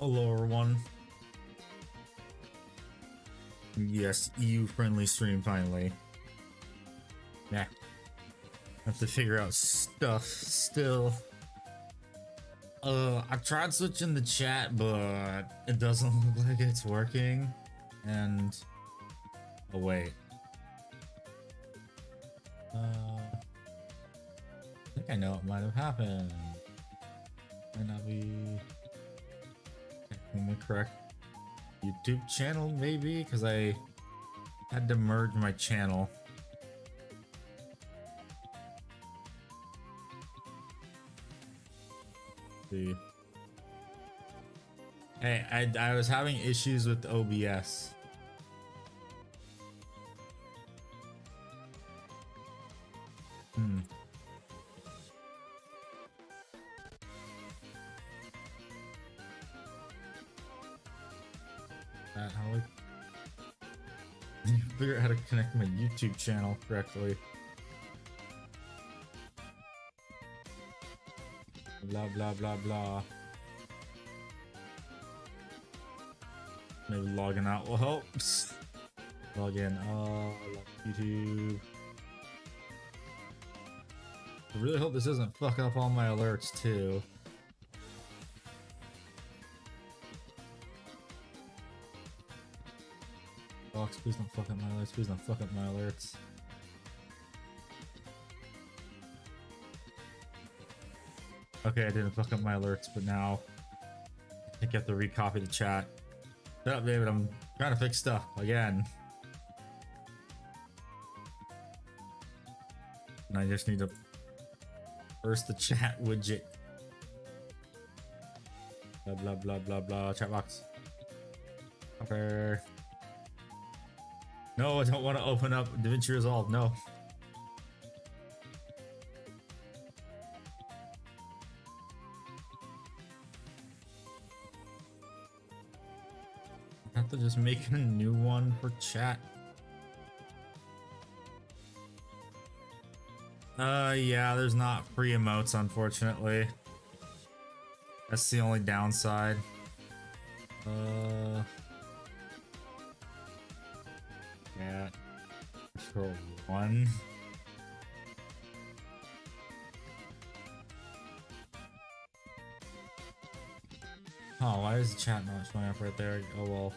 a lower one. Yes, EU friendly stream finally. Yeah. Have to figure out stuff still. I tried switching the chat, but it doesn't look like it's working. And oh wait. I think I know what might have happened. Might not be in the correct YouTube channel, maybe, because I had to merge my channel. See. Hey, I was having issues with OBS. How do I figure out how to connect my YouTube channel correctly? Blah blah blah blah. Maybe logging out will help. Log in. YouTube. I really hope this doesn't fuck up all my alerts too. Box, please don't fuck up my alerts. Please don't fuck up my alerts. Okay, I didn't fuck up my alerts, but now I think I have to recopy the chat. Shut up, David. I'm trying to fix stuff again. And I just need to first the chat widget. Blah blah blah blah blah. Chat box. Okay. No, I don't want to open up DaVinci Resolve. No. I have to just make a new one for chat. Yeah, there's not free emotes, unfortunately. That's the only downside. Yeah. For one. Oh, why is the chat not showing up right there? Oh well.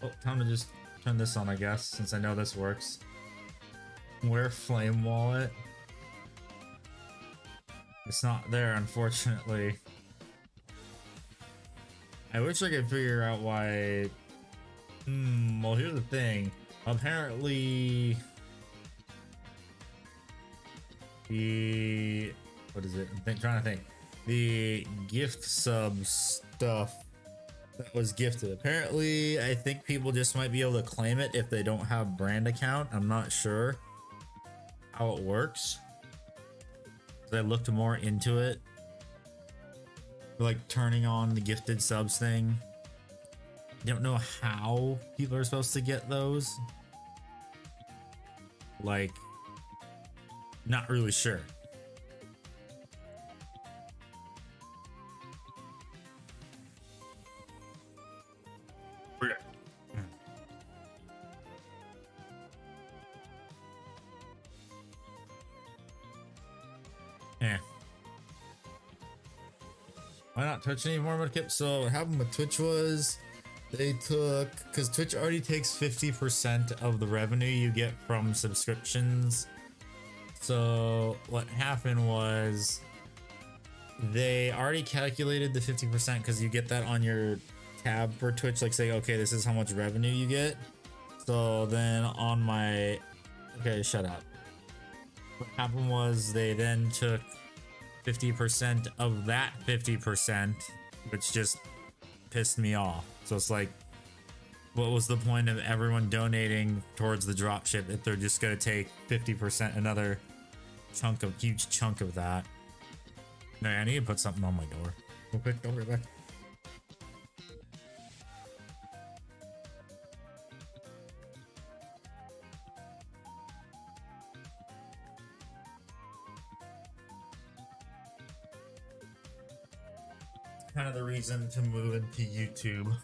Oh, time to just turn this on, I guess, since I know this works. Where Flame Wallet? It's not there, unfortunately. I wish I could figure out why. Well, here's the thing. Apparently, what is it? I'm trying to think. The gift sub stuff that was gifted. Apparently, I think people just might be able to claim it if they don't have brand account. I'm not sure how it works. I looked more into it, like turning on the gifted subs thing. I don't know how people are supposed to get those. Like, not really sure. Yeah. Why not Twitch anymore? So what happened with Twitch was they took, because Twitch already takes 50% of the revenue you get from subscriptions. So what happened was they already calculated the 50% because you get that on your tab for Twitch, like say, okay, this is how much revenue you get. So then on my, okay, shut up. What happened was they then took 50% of that 50%, which just pissed me off. So it's like, what was the point of everyone donating towards the dropship if they're just gonna take 50%, another chunk of, huge chunk of that? No, I need to put something on my door. Real quick, don't worry back. kind of the reason to move into YouTube.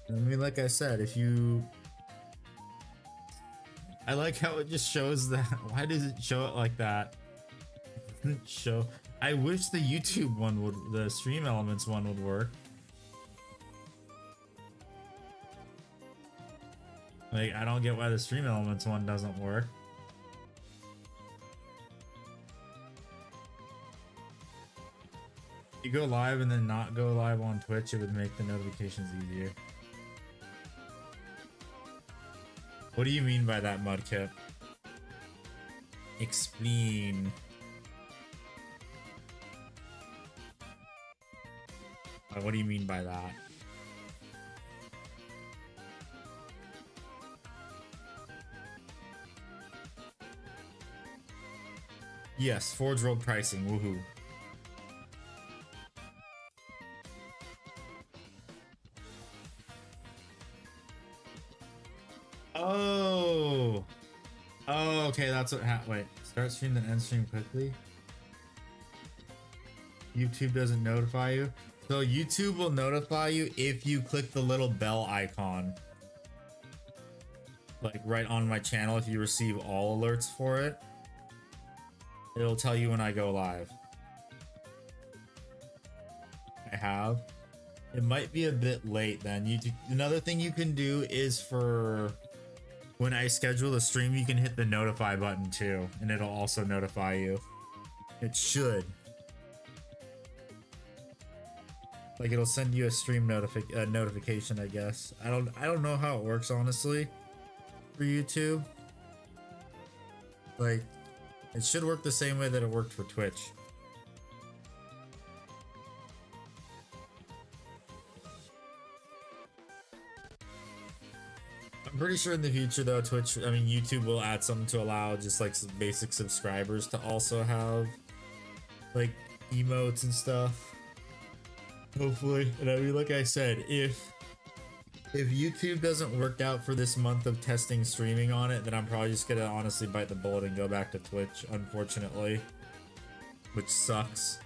I mean, like I said, if you, I like how it just shows that. Why does it show it like that? Show. I wish the YouTube one would, the Stream Elements one would work. Like, I don't get why the Stream Elements one doesn't work. If you go live and then not go live on Twitch, it would make the notifications easier. What do you mean by that, Mudkip? Explain. What do you mean by that? Yes, Forge World pricing, woohoo. Oh. Oh, okay, that's what wait. Start stream then end stream quickly. YouTube doesn't notify you. So YouTube will notify you if you click the little bell icon. Like right on my channel, if you receive all alerts for it, it'll tell you when I go live. I have. It might be a bit late then. Another thing you can do is for when I schedule a stream, you can hit the notify button too, and it'll also notify you. It should. Like it'll send you a stream notification, I guess. I don't know how it works honestly for YouTube. Like it should work the same way that it worked for Twitch. I'm pretty sure in the future though, YouTube will add something to allow just like some basic subscribers to also have like emotes and stuff. Hopefully. And I mean, like I said, if YouTube doesn't work out for this month of testing streaming on it, then I'm probably just gonna honestly bite the bullet and go back to Twitch, unfortunately. Which sucks.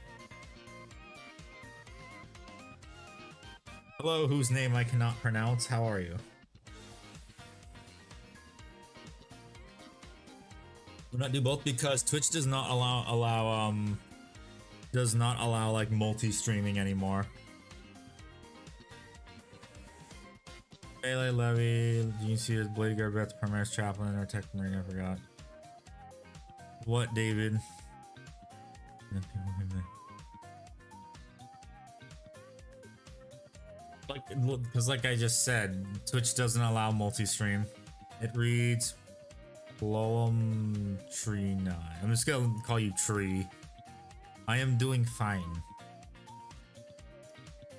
Hello, whose name I cannot pronounce. How are you? We'll not do both because Twitch does not allow like multi-streaming anymore. Melee Levy, Gene is Blade Guard, Beth, Primaris Chaplain, or Tech Marine, I forgot. What, David? Because like I just said, Twitch doesn't allow multi-stream. It reads Bloem Tree 9. I'm just gonna call you Tree. I am doing fine.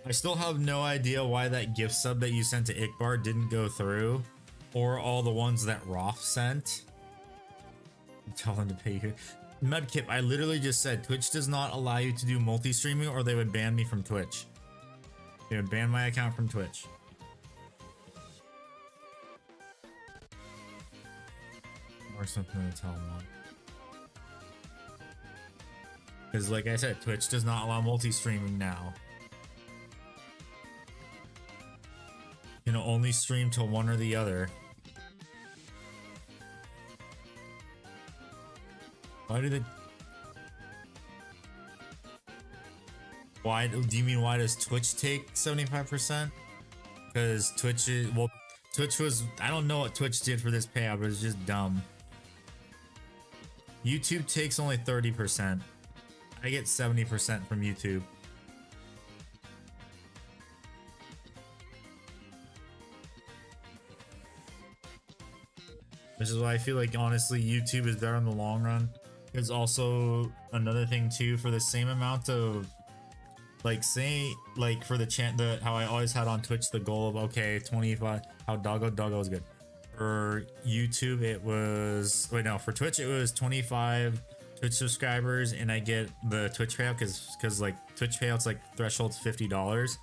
I still have no idea why that gift sub that you sent to Ikbar didn't go through, or all the ones that Roth sent. Tell them to pay you. Medkip, I literally just said Twitch does not allow you to do multi-streaming or they would ban me from Twitch. They would ban my account from Twitch. Or something to tell them on. Because like I said, Twitch does not allow multi-streaming now. You know, only stream till one or the other. Why do they... Why do you mean why does Twitch take 75%? Because Twitch is... Well, Twitch was... I don't know what Twitch did for this payout, but it's just dumb. YouTube takes only 30%. I get 70% from YouTube. Which is why I feel like honestly YouTube is better in the long run. There's also another thing too, for the same amount of like, say like for the how I always had on Twitch the goal of okay 25, how Doggo was good. For YouTube it was, wait no, for Twitch it was 25 Twitch subscribers and I get the Twitch payout because like Twitch payouts like threshold's $50.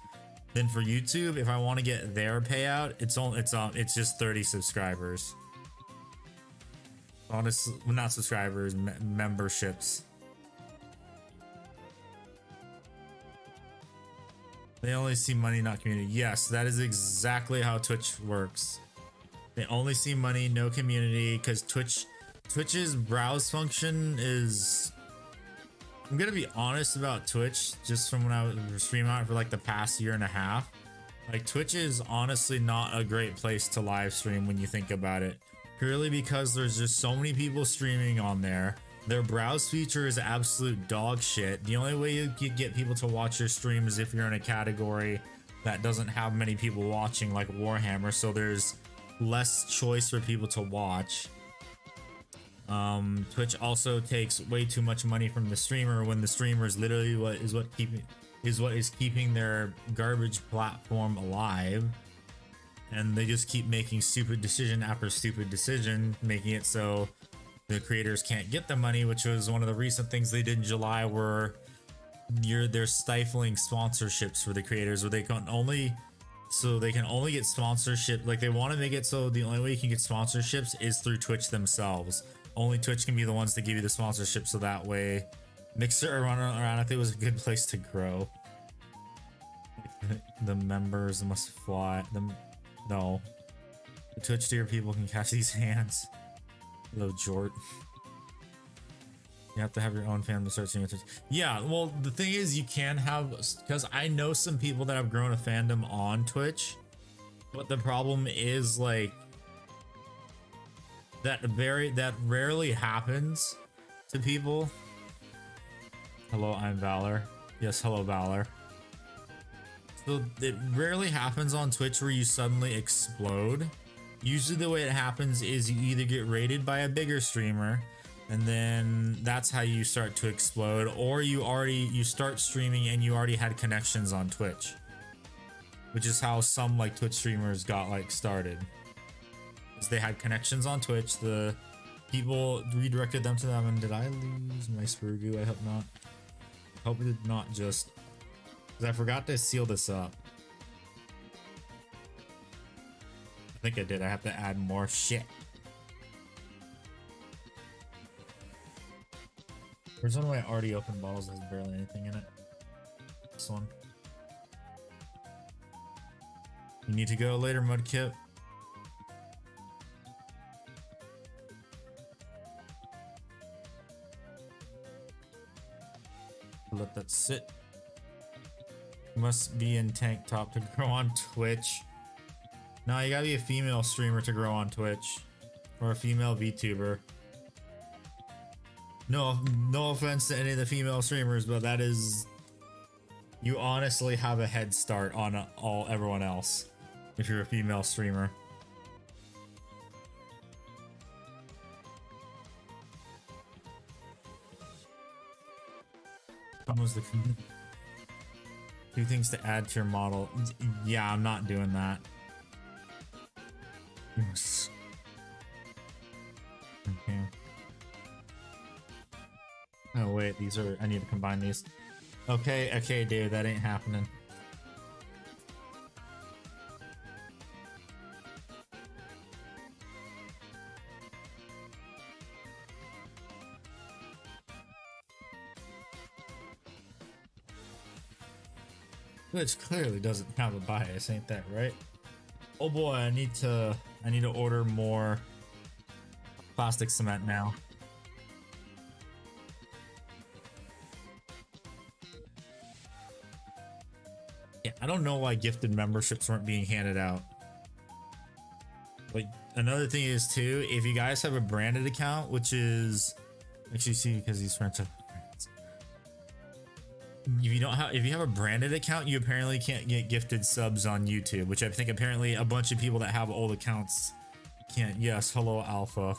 Then for YouTube, if I want to get their payout, it's just 30 subscribers. Honestly, well, not subscribers, memberships. They only see money, not community. Yes, that is exactly how Twitch works. They only see money, no community, because Twitch's browse function is... I'm gonna be honest about Twitch, just from when I was streaming out for like the past year and a half. Like, Twitch is honestly not a great place to live stream when you think about it. Purely because there's just so many people streaming on there. Their browse feature is absolute dog shit. The only way you can get people to watch your stream is if you're in a category that doesn't have many people watching, like Warhammer, so there's less choice for people to watch. Twitch also takes way too much money from the streamer when the streamer is literally what is keeping their garbage platform alive. And they just keep making stupid decision after stupid decision, making it so the creators can't get the money, which was one of the recent things they did in July, where they're stifling sponsorships for the creators, where they can only get sponsorship. Like, they want to make it so the only way you can get sponsorships is through Twitch themselves. Only Twitch can be the ones that give you the sponsorship, so that way Mixer ironically was a good place to grow. The members must fly them. No, the Twitch tier people can catch these hands. Hello, Jort. You have to have your own fandom to start seeing Twitch. Yeah, well, the thing is, you can have, because I know some people that have grown a fandom on Twitch, but the problem is, like, that rarely happens to people. Hello, I'm Valor. Yes, hello, Valor. So it rarely happens on Twitch where you suddenly explode. Usually the way it happens is you either get raided by a bigger streamer, and then that's how you start to explode, or you start streaming and you already had connections on Twitch, which is how some like Twitch streamers got like started. Is they had connections on Twitch, the people redirected them to them. And did I lose my Spurgoo? I hope not. I hope it did not, just because I forgot to seal this up. I think I did. I have to add more shit. There's one of my already opened bottles that has barely anything in it. This one. You need to go later, Mudkip. Let that sit. Must be in tank top to grow on Twitch. No, you gotta be a female streamer to grow on Twitch, or a female VTuber. No offense to any of the female streamers, but that is, you honestly have a head start on everyone else if you're a female streamer. Was the two things to add to your model? Yeah, I'm not doing that. Okay. Oh wait, these are, I need to combine these. Okay, dude, that ain't happening. Which clearly doesn't have a bias, ain't that right? Oh boy, I need to order more plastic cement now. Yeah, I don't know why gifted memberships weren't being handed out. Like, another thing is too, if you guys have a branded account, which is actually, see, because these friends have, if you have a branded account, you apparently can't get gifted subs on YouTube, which I think apparently a bunch of people that have old accounts can't. Yes, hello Alpha.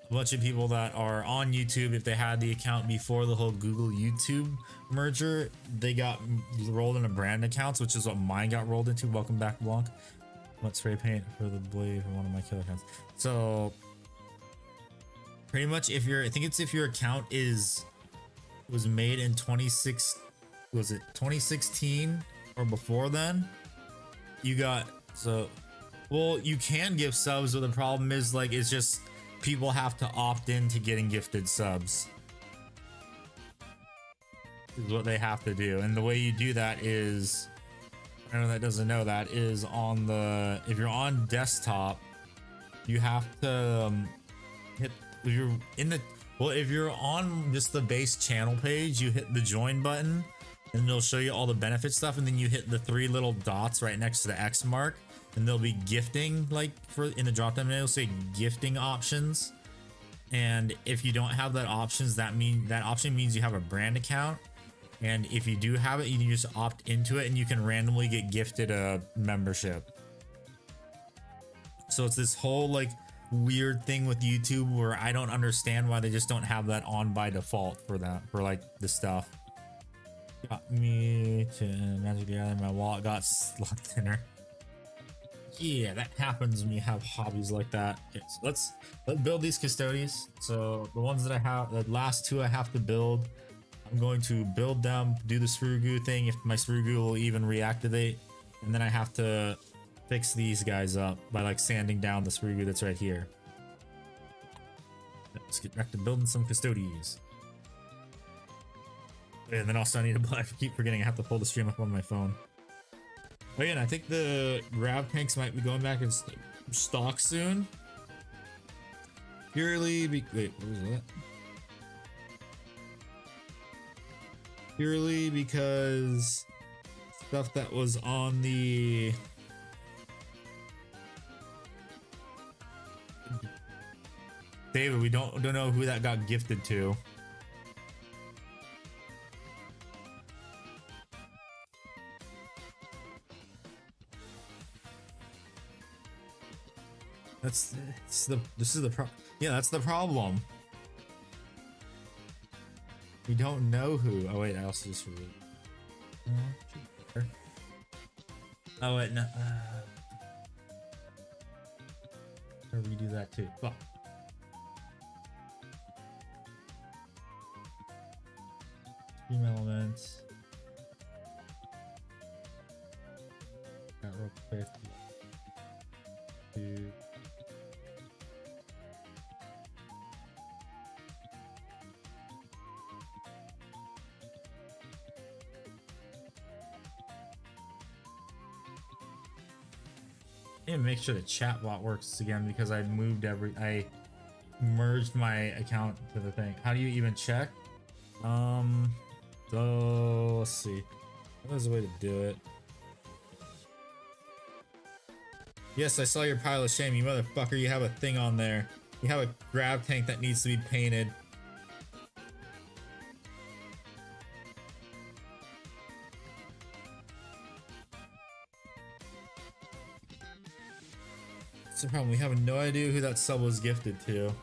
A bunch of people that are on YouTube, if they had the account before the whole Google YouTube merger, they got rolled into brand accounts, which is what mine got rolled into. Welcome back, Blanc. What spray paint for the blade for one of my killer accounts. So pretty much, if your account was made in 2016 or before then, you got, so, well, you can give subs, but the problem is, like, it's just people have to opt in to getting gifted subs. is what they have to do. And the way you do that is, anyone that doesn't know that, is on the, if you're on desktop, you have to hit, if you're in the, well, if you're on just the base channel page, you hit the join button and it'll show you all the benefit stuff, and then you hit the 3 little dots right next to the X mark, and there'll be gifting, like for in the drop down menu, it'll say gifting options. And if you don't have that options, that option means you have a brand account. And if you do have it, you can just opt into it and you can randomly get gifted a membership. So it's this whole like weird thing with YouTube where I don't understand why they just don't have that on by default for that, for like the stuff. Got me to Magic the Gathering, my wallet got slot thinner. Yeah, that happens when you have hobbies like that. Okay, so let's build these Custodes. So the ones that I have, the last 2 I have to build, I'm going to build them, do the sprue goo thing if my sprue goo will even reactivate, and then I have to fix these guys up by like sanding down the sprue goo that's right here. Let's get back to building some Custodes. And then also I need to, I keep forgetting I have to pull the stream up on my phone. Oh yeah, and I think the grab tanks might be going back in stock soon. Purely wait, what was that? Purely because stuff that was on the David, we don't know who that got gifted to. This is the yeah, that's the problem. We don't know who. Oh wait, I also just read. Oh wait, no. I'll redo that too. Fuck. Stream elements. Got real quick. Two. And make sure the chat bot works again because I merged my account to the thing. How do you even check? So let's see. There's a way to do it. Yes, I saw your pile of shame, you motherfucker. You have a thing on there. You have a grab tank that needs to be painted. That's the problem. We have no idea who that sub was gifted to.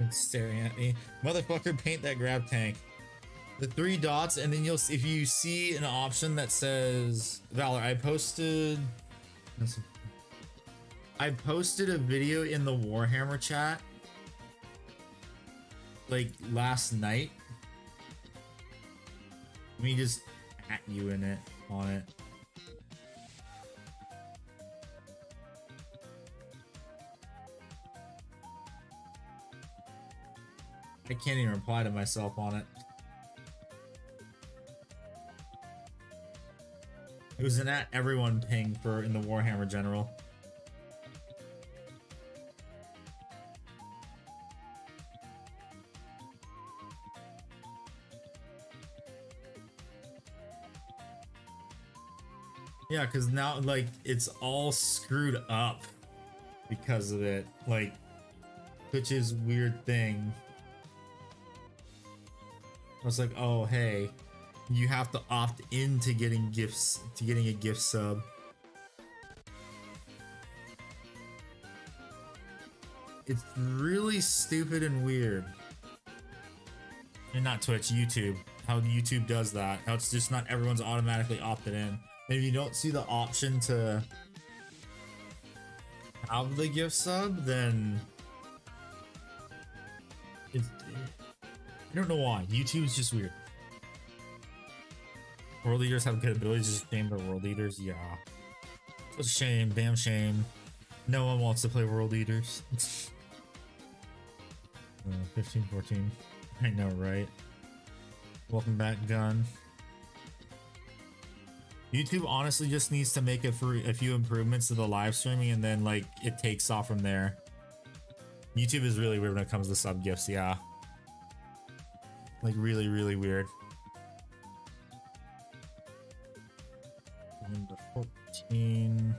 It's staring at me. Motherfucker, paint that grab tank. The 3 dots, and then if you see an option that says Valor, I posted a video in the Warhammer chat like last night. Let me just at you in it on it. I can't even reply to myself on it. It was an at everyone ping for in the Warhammer general. Yeah, because now like it's all screwed up because of it. Like Twitch's weird thing. I was like, oh hey, you have to opt into getting gifts, to getting a gift sub. It's really stupid and weird. And not Twitch, YouTube. How YouTube does that. How it's just not everyone's automatically opted in. And if you don't see the option to have the gift sub, then it's, I don't know why. YouTube's just weird. World Eaters have good abilities, just name their World Eaters. Yeah. It's a shame, damn shame. No one wants to play World Eaters. 15, 14. I know, right? Welcome back, Gun. YouTube honestly just needs to make a few improvements to the live streaming, and then like it takes off from there. YouTube is really weird when it comes to sub gifts, yeah. Like really, really weird. Number 14.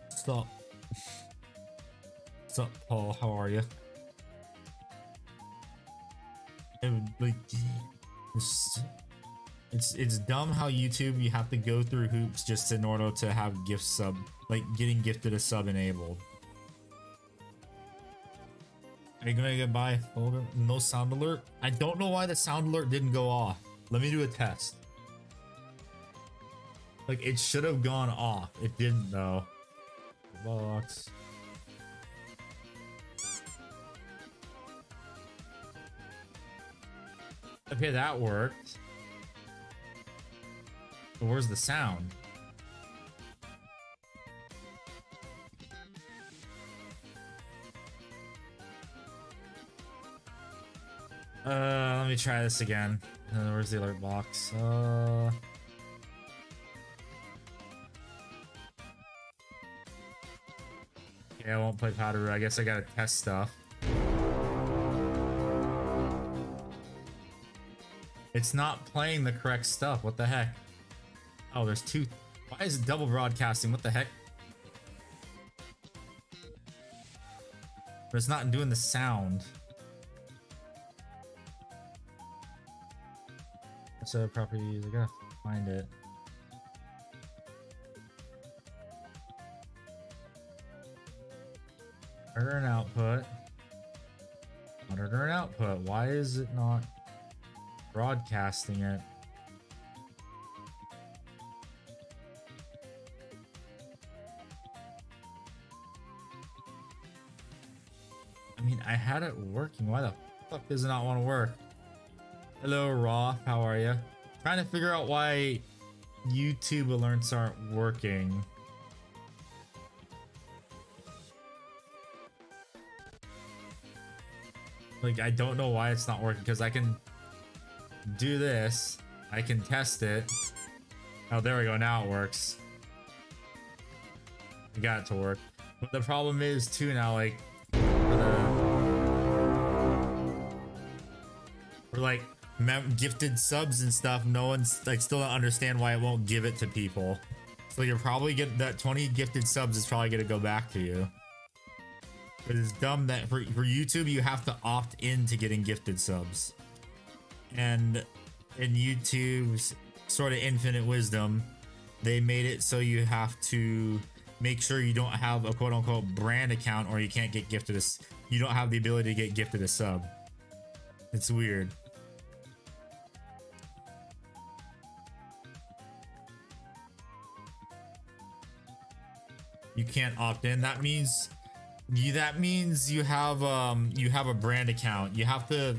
Stop. What's up, Paul? How are you? Like, it's dumb how YouTube you have to go through hoops just in order to have gift sub, like getting gifted a sub enabled. Are you gonna get by? No sound alert? I don't know why the sound alert didn't go off. Let me do a test. Like it should have gone off. It didn't though. Box. Okay, that worked. But where's the sound? Let me try this again. Where's the alert box? Okay, I won't play Powder. I guess I gotta test stuff. It's not playing the correct stuff. What the heck? Oh, there's two. Why is it double broadcasting? What the heck? But it's not doing the sound. Set of properties. I gotta find it. Monitor and output. Monitor and output. Why is it not broadcasting it? I mean, I had it working. Why the fuck does it not want to work? Hello, Raw. How are you? Trying to figure out why YouTube alerts aren't working. Like, I don't know why it's not working, because I can do this. I can test it. Oh, there we go. Now it works. I got it to work. But the problem is, too, now, like, for like gifted subs and stuff, no one's like still don't understand why it won't give it to people. So you're probably getting that 20 gifted subs is probably gonna go back to you. But it's dumb that for YouTube you have to opt in to getting gifted subs. And in YouTube's sort of infinite wisdom, they made it so you have to make sure you don't have a quote unquote brand account, or you can't get gifted you don't have the ability to get gifted a sub. It's weird. You can't opt in. That means you have a brand account. You have to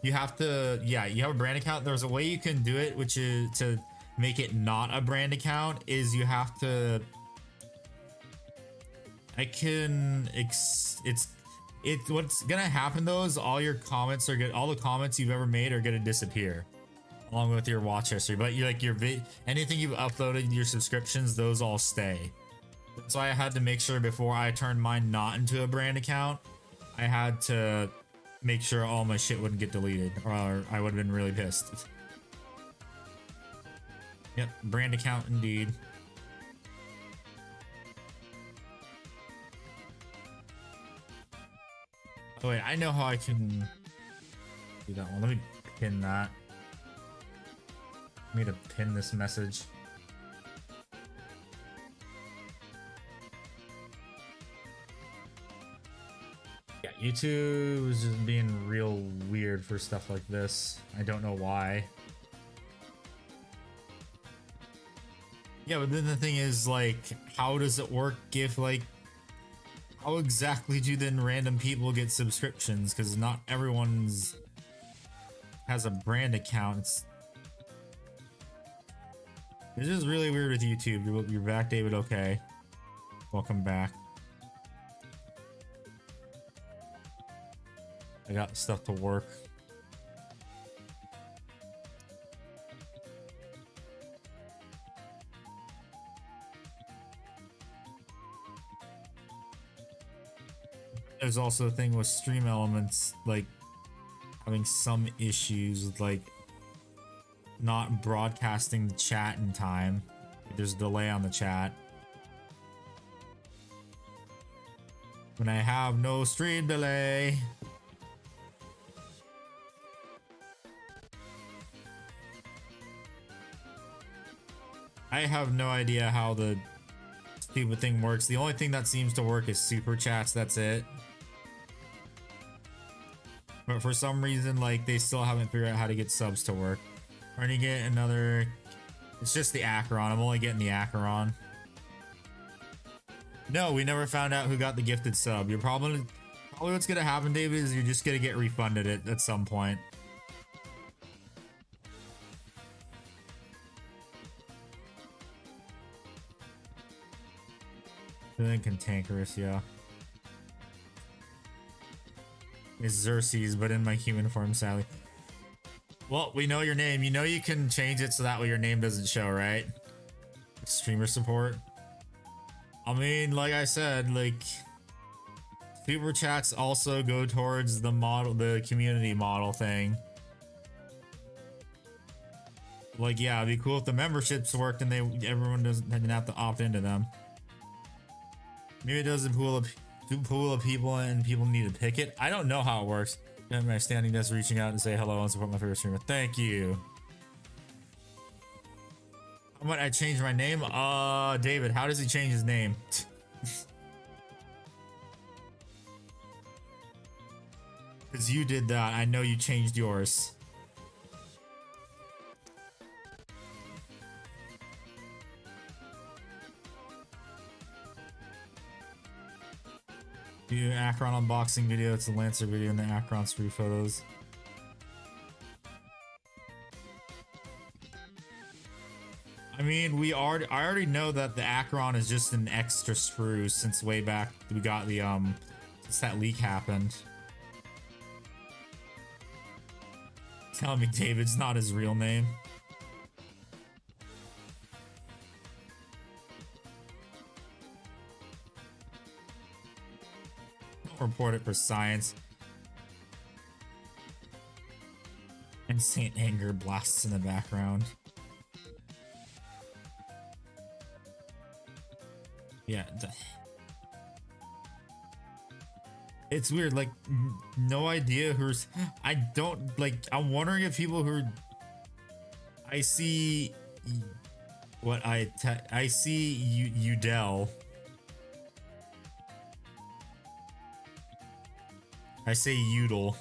you have a brand account. There's a way you can do it, which is to make it not a brand account, is you have to what's gonna happen though is all your comments are all the comments you've ever made are gonna disappear along with your watch history, but you like anything you've uploaded, your subscriptions, those all stay. So I had to make sure before I turned mine not into a brand account, I had to make sure all my shit wouldn't get deleted, or I would have been really pissed. Yep, brand account indeed. Oh wait, I know how I can do that one. Let me pin that. I need to pin this message. Yeah, YouTube is just being real weird for stuff like this. I don't know why. Yeah, but then the thing is, like, how does it work if, like, how exactly do then random people get subscriptions? Because not everyone's has a brand account. It's just really weird with YouTube. You're back, David. Okay, welcome back. I got stuff to work. There's also a thing with Stream Elements, like having some issues with like not broadcasting the chat in time. There's a delay on the chat. When I have no stream delay. I have no idea how the stupid thing works. The only thing that seems to work is super chats, that's it. But for some reason, like, they still haven't figured out how to get subs to work. We're gonna get another... It's just the Acheron. I'm only getting the Acheron. No, we never found out who got the gifted sub. You're probably what's gonna happen, David, is you're just gonna get refunded it at some point. Feeling cantankerous, yeah. It's Xerxes, but in my human form, Sally. Well, we know your name. You know you can change it so that way your name doesn't show, right? Streamer support. I mean, like I said, like super chats also go towards the model, the community model thing. Like, yeah, it'd be cool if the memberships worked and everyone didn't have to opt into them. Maybe it does a pool of people and people need to pick it. I don't know how it works. And my standing desk reaching out and say hello and support my favorite streamer. Thank you. How about I change my name? David, how does he change his name? Because you did that. I know you changed yours. Do Acheron unboxing video. It's a Lancer video and the Acheron spree photos. I mean, I already know that the Acheron is just an extra sprue since way back we got the since that leak happened. Tell me David's not his real name. Report it for science. And Saint Anger blasts in the background. Yeah. It's weird, like, no idea who's... I don't, like, I'm wondering if people who... I see... What I see Udell. I say Udel.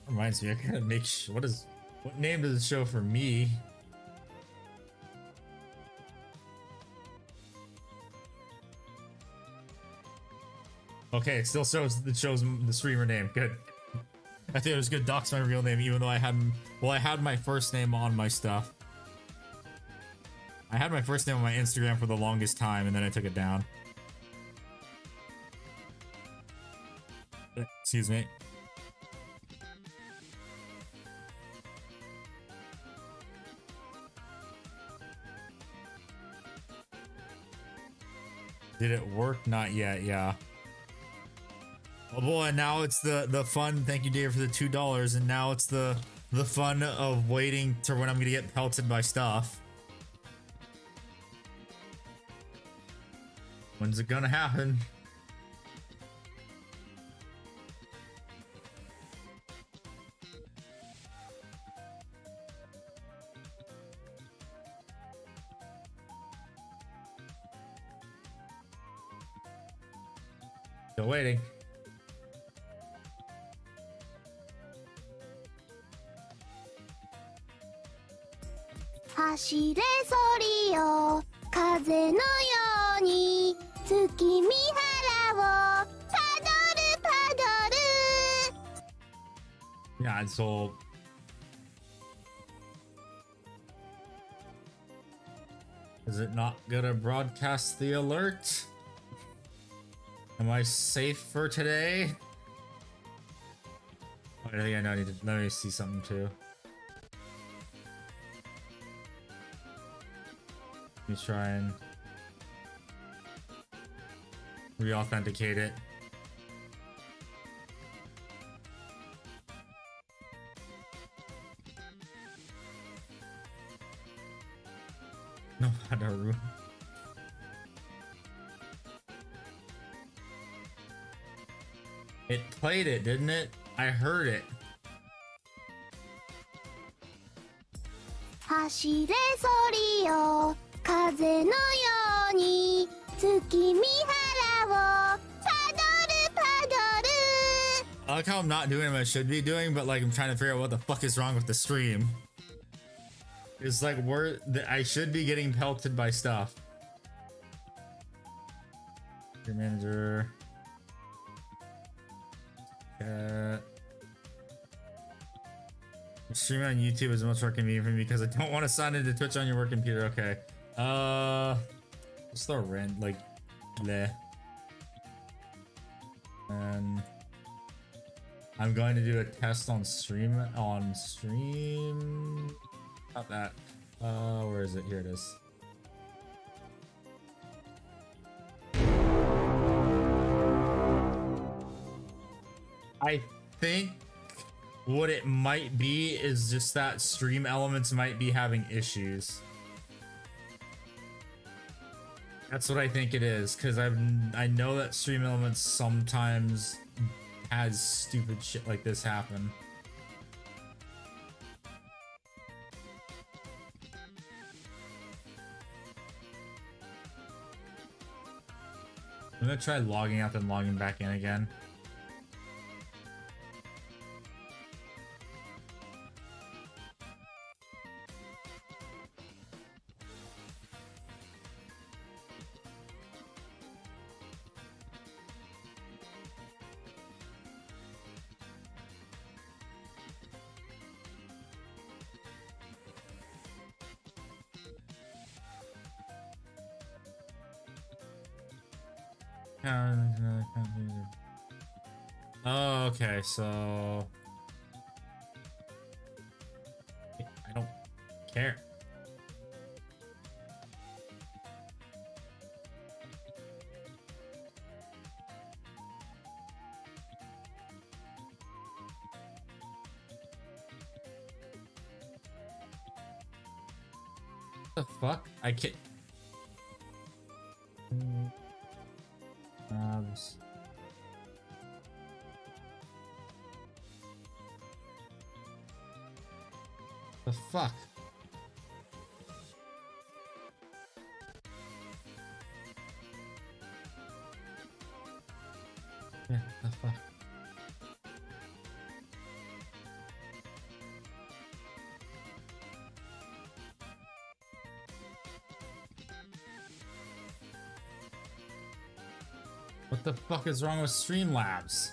Reminds me, I gotta make sure. What name does it show for me? Okay, it still shows the streamer name. Good. I think it was good. Docs my real name, even though I had my first name on my stuff. I had my first name on my Instagram for the longest time, and then I took it down. Excuse me. Did it work? Not yet, yeah. Oh boy, now it's the fun. Thank you, Dave, for the $2, and now it's the fun of waiting to when I'm gonna get pelted by stuff. When's it gonna happen? Still waiting. Hashire sori kaze no yoni tsuki mihara wo padoru. Yeah, so is it not gonna broadcast the alert? Am I safe for today? Oh, I think I need to let me see something too. Let me try and re-authenticate it. No, Hadaru. It played it, didn't it? I heard it. 走れソリよ風のように月見原をパドルパドル I like how I'm not doing what I should be doing, but like I'm trying to figure out what the fuck is wrong with the stream. It's like I should be getting pelted by stuff. Your manager. Streaming on YouTube is much more convenient for me because I don't want to sign into Twitch on your work computer. Okay. Let's throw rent like bleh. And I'm going to do a test on stream. Not that. Where is it? Here it is. I think what it might be is just that stream elements might be having issues. That's what I think it is, because I know that stream elements sometimes has stupid shit like this happen. I'm gonna try logging out and logging back in again. Oh, okay, so I don't care. What the fuck? I can't. The fuck? Yeah, the fuck? What the fuck is wrong with Streamlabs?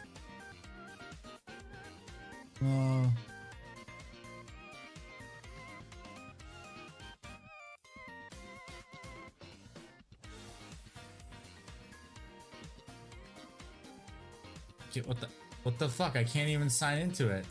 What the fuck? I can't even sign into it.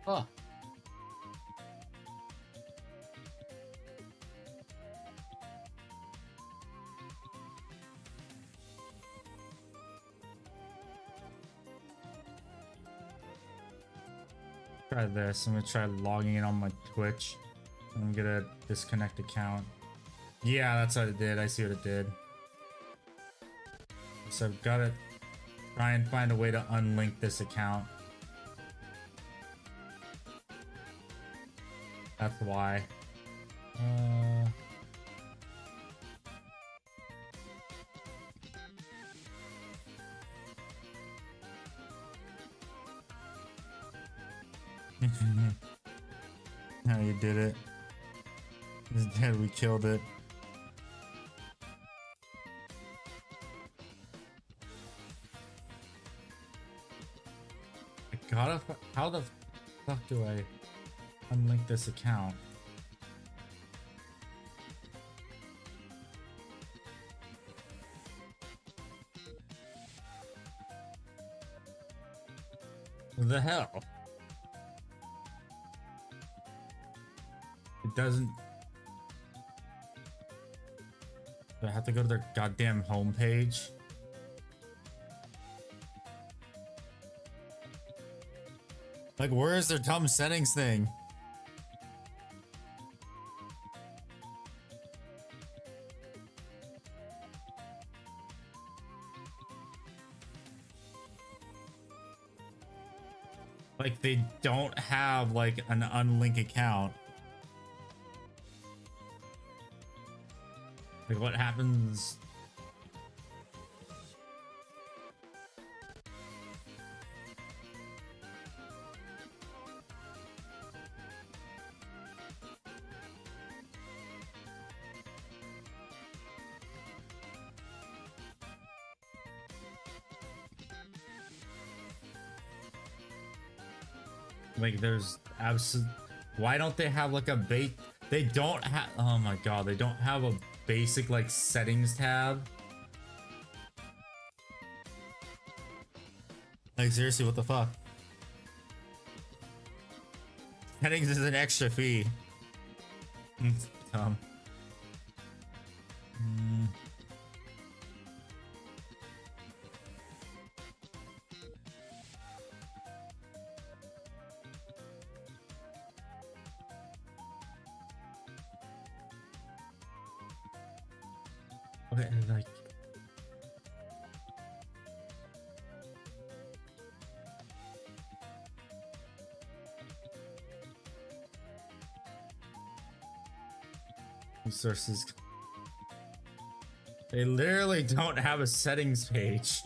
Oh. Try this. I'm gonna try logging in on my Twitch. I'm gonna disconnect account. Yeah, that's what it did. I see what it did. So I've gotta try and find a way to unlink this account. That's why. No, you did it. It's dead. We killed it. god, how the fuck do I unlink this account? What the hell? It doesn't. Do I have to go to their goddamn homepage? Like, where is their dumb settings thing? Like, they don't have like an unlinked account. Like, what happens? Like, there's absolute. Why don't they have like a They don't have. Oh my god, they don't have a basic like settings tab. Like, seriously, what the fuck? Settings is an extra fee. Dumb. Okay, like. Resources. They literally don't have a settings page.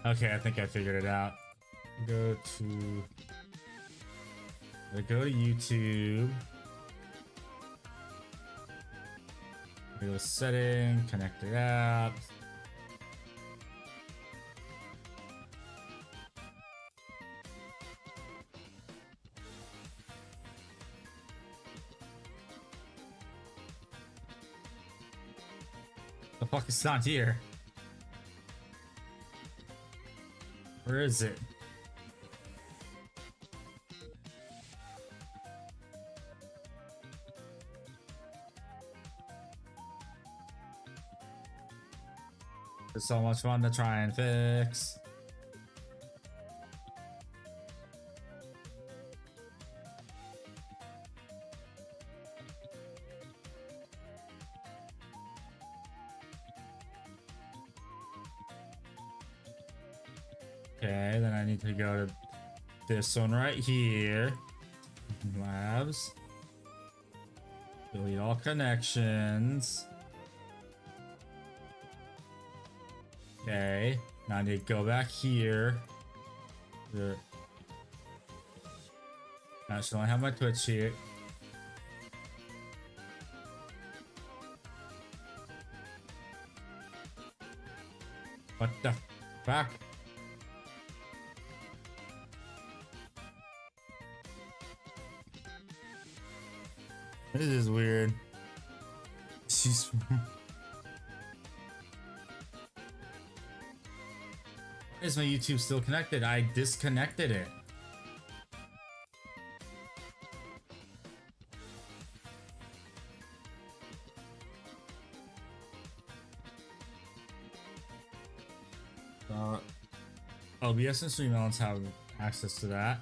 Okay, I think I figured it out. Go to YouTube. Go to setting, connected apps. The fuck is not here? Where is it? It's so much fun to try and fix. Okay, then I need to go to this one right here. Labs. Delete all connections. Okay, now I need to go back here. I should only have my Twitch here. What the fuck? This is weird. She's. Why is my YouTube still connected? I disconnected it. OBS and Stream Elements have access to that.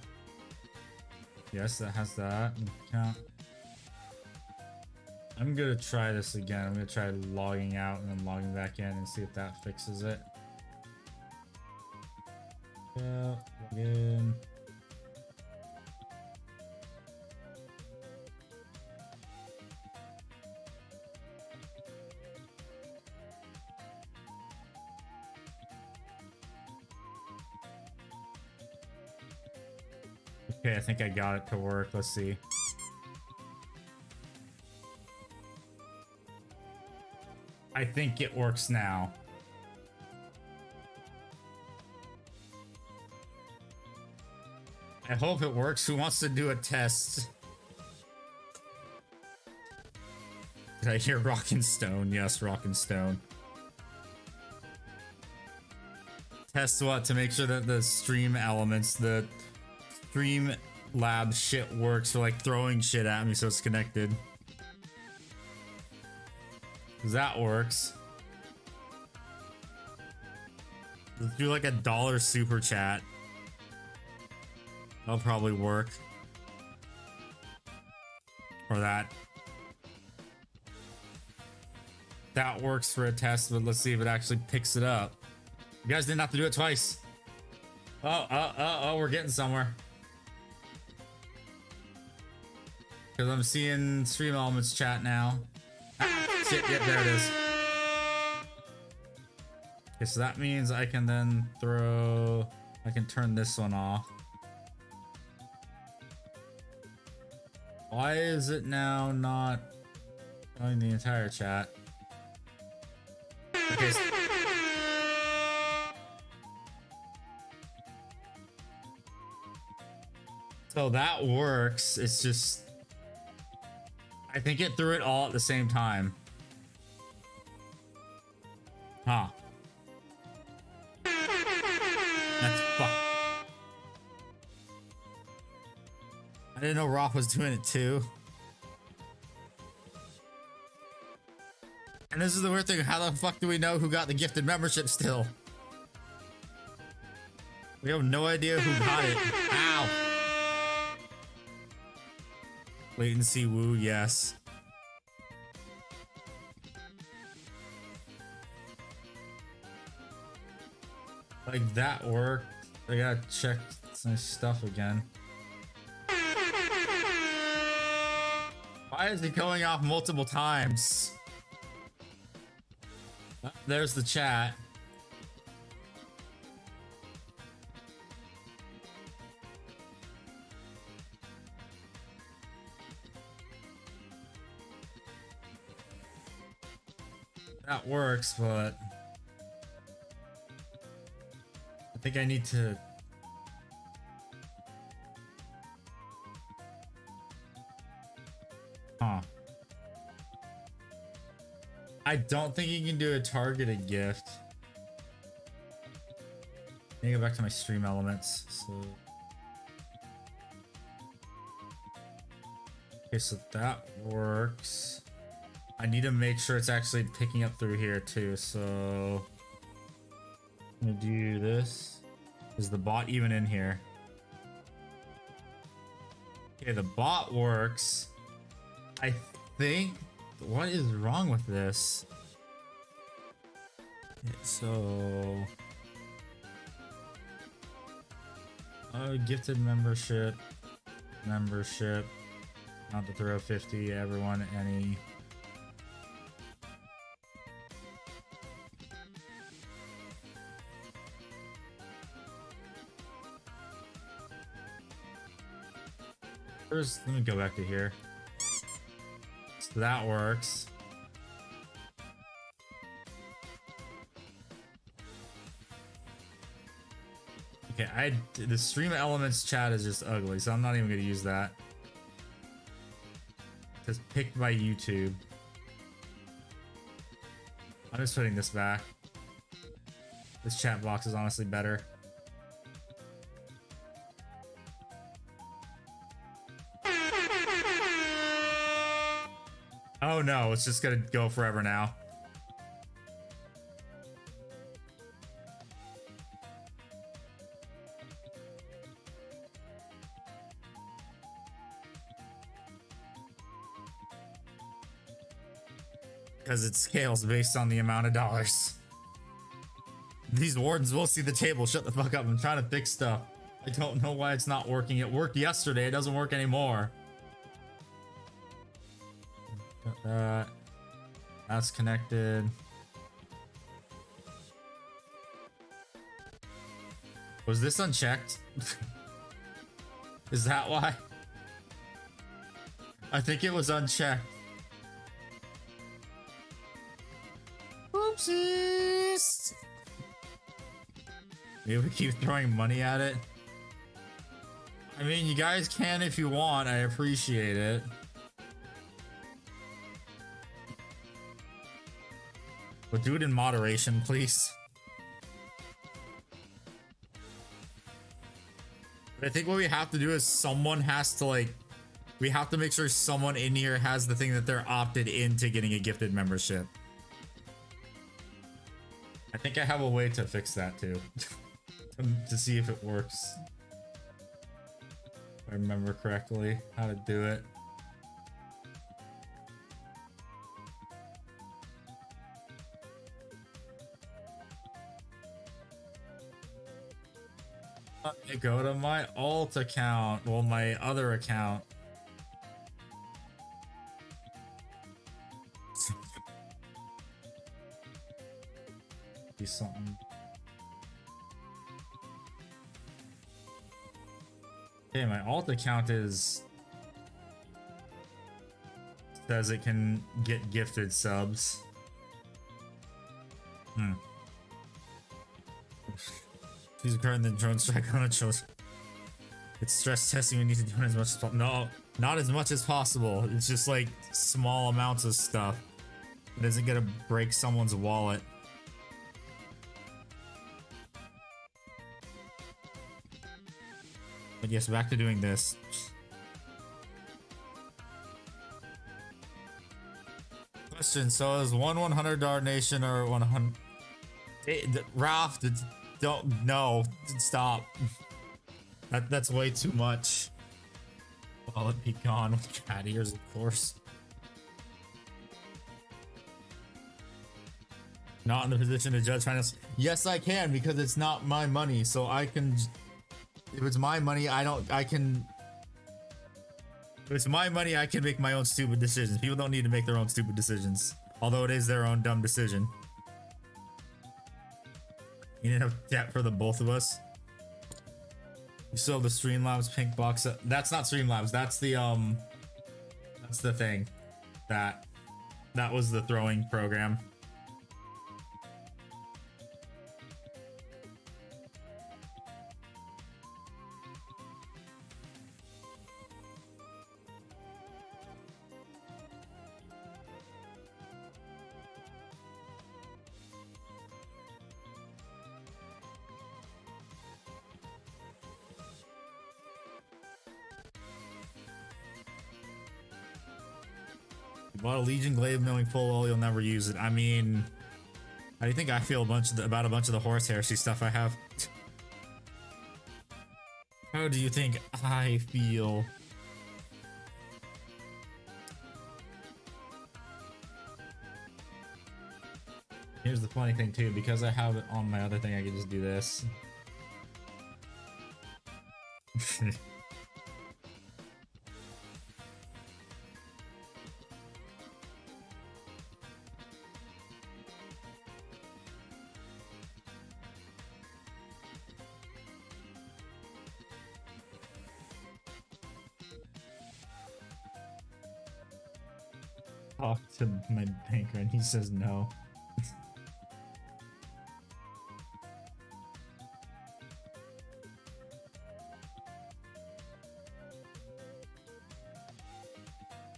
Yes, that has that. Account. I'm gonna try this again. I'm gonna try logging out and then logging back in and see if that fixes it. Yeah, log in. Okay, I think I got it to work. Let's see. I think it works now. I hope it works. Who wants to do a test? Did I hear rock and stone? Yes, rock and stone. Test what? To make sure that the stream elements, the stream lab shit works for like throwing shit at me so it's connected. Cause that works. Let's do like $1 super chat. That'll probably work. Or that. That works for a test, but let's see if it actually picks it up. You guys didn't have to do it twice. Oh, we're getting somewhere. Because I'm seeing Stream Elements chat now. Ah, shit, yep, there it is. Okay, so that means I can then throw... I can turn this one off. Why is it now not showing the entire chat? Okay. So that works. It's just... I think it threw it all at the same time. Huh. That's fucked. I didn't know Roth was doing it too. And this is the weird thing, how the fuck do we know who got the gifted membership still? We have no idea who got it. Ow! Latency woo, yes. Like that worked. I gotta check some stuff again. Why is it going off multiple times? There's the chat. That works, but I think I need to... Huh. I don't think you can do a targeted gift. Let me go back to my stream elements. Okay, so that works. I need to make sure it's actually picking up through here too, so I'm gonna do this. Is the bot even in here? Okay, the bot works. I think... What is wrong with this? Okay, so... gifted membership. Membership. Not to throw 50, everyone, any... First, let me go back to here. So that works. Okay, the stream elements chat is just ugly, so I'm not even gonna use that. It's picked by YouTube. I'm just putting this back. This chat box is honestly better. Oh no, it's just gonna go forever now. Because it scales based on the amount of dollars. These wardens will see the table. Shut the fuck up. I'm trying to fix stuff. I don't know why it's not working. It worked yesterday. It doesn't work anymore. Got that. That's connected. Was this unchecked? Is that why? I think it was unchecked. Oopsies! Maybe we keep throwing money at it. I mean, you guys can if you want. I appreciate it. But do it in moderation, please. But I think what we have to do is someone has to, like, we have to make sure someone in here has the thing that they're opted into getting a gifted membership. I think I have a way to fix that too. To see if it works. If I remember correctly how to do it. Let me go to my alt account. Well, my other account. Be something. Okay, my alt account is says it can get gifted subs. She's a card in the drone strike on a children. It's stress testing. We need to do it as much as possible. No, not as much as possible. It's just like small amounts of stuff. It isn't gonna break someone's wallet. But yes, back to doing this. Question: so is one $100 nation or 100? Ralph, don't no, stop. That's way too much. Wallet be gone with cat ears, of course. Not in the position to judge finance. Yes, I can, because it's not my money, so I can. If it's my money, I can. If it's my money, I can make my own stupid decisions. People don't need to make their own stupid decisions. Although it is their own dumb decision. You didn't have debt for the both of us. You still have the Streamlabs pink box. That's not Streamlabs. That's the thing. That was the throwing program. Bought a Legion glaive knowing full well you'll never use it. I mean, how do you think I feel about a bunch of the horse heresy stuff I have? How do you think I feel? Here's the funny thing too, because I have it on my other thing, I can just do this. Talk to my banker and he says no.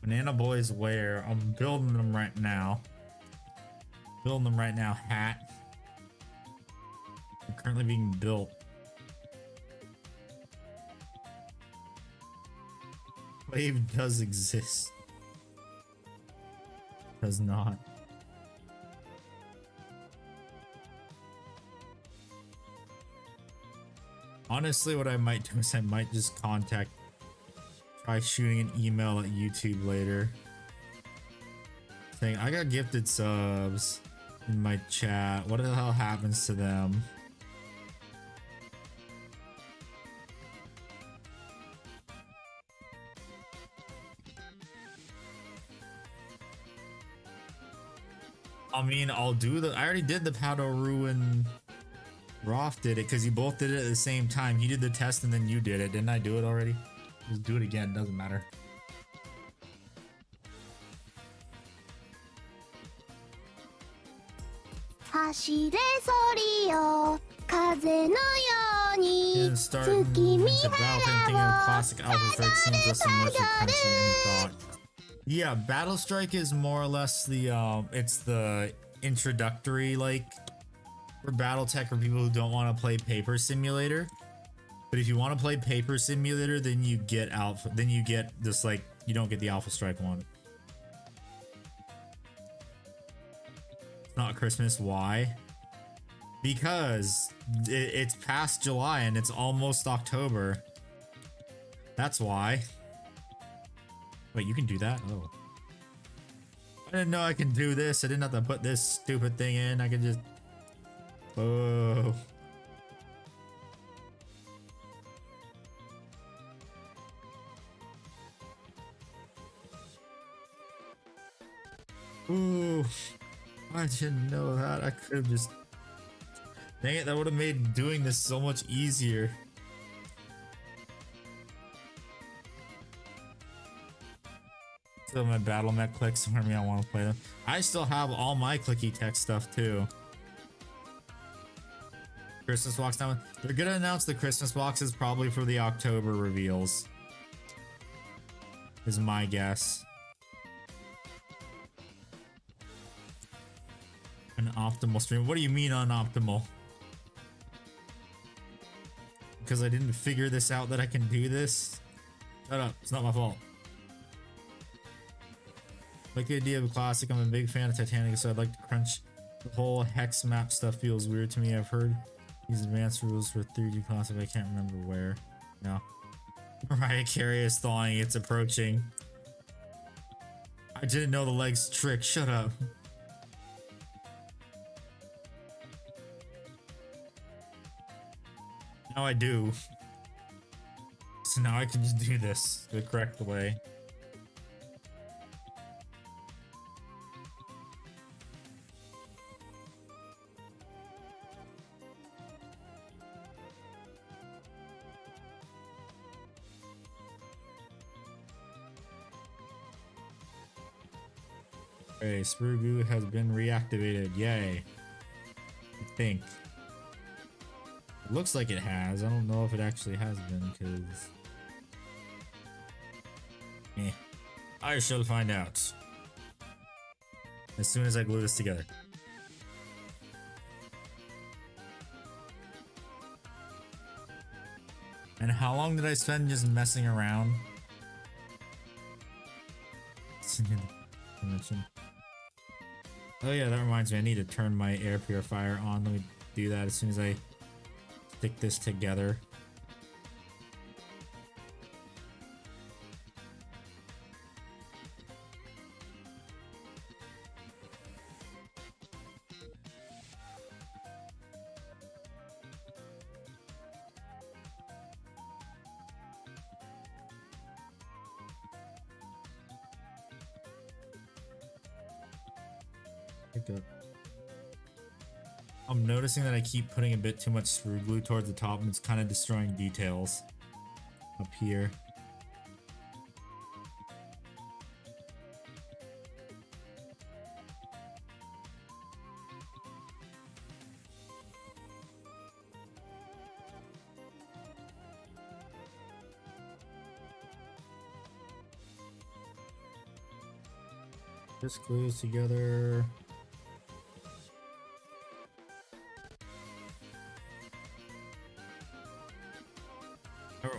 Banana Boys wear. I'm building them right now. Hat. They're currently being built. Wave does exist. Does not. Honestly, what I might do is I might just try shooting an email at YouTube later saying I got gifted subs in my chat. What the hell happens to them? I mean, I already did the Padoru and Roth did it because you both did it at the same time. He did the test and then you did it. Didn't I do it already? Just do it again, doesn't matter. Didn't start into Battlefield thinking of classic Alpha Strike seems less emotionally crunchy than he thought. Yeah, Battle Strike is more or less the it's the introductory, like, for BattleTech for people who don't want to play Paper Simulator. But if you want to play Paper Simulator, then you get Alpha. Then you get this, like, you don't get the Alpha Strike one. It's not Christmas. Why? Because it's past July and it's almost October. That's why. Wait, you can do that? Oh. I didn't know I can do this. I didn't have to put this stupid thing in. I can just... Oh. Ooh. I didn't know that. I could have just... Dang it, that would have made doing this so much easier. Still my battle mech clicks for me, I want to play them. I still have all my clicky text stuff too. Christmas box now. They're gonna announce the Christmas boxes probably for the October reveals. Is my guess. An optimal stream. What do you mean unoptimal? Because I didn't figure this out that I can do this? Shut up, it's not my fault. Like the idea of a classic, I'm a big fan of Titanic, so I'd like to crunch. The whole hex map stuff feels weird to me. I've heard these advanced rules for 3D classic, I can't remember where. No. Mariah Carey is thawing, it's approaching. I didn't know the legs trick, shut up. Now I do. So now I can just do this the correct way. Okay, Sprugu has been reactivated. Yay. I think. It looks like it has. I don't know if it actually has been, because... I shall find out. As soon as I glue this together. And how long did I spend just messing around? Oh yeah, that reminds me, I need to turn my air purifier on. Let me do that as soon as I stick this together. I'm noticing that I keep putting a bit too much screw glue towards the top and it's kind of destroying details up here. This glues together.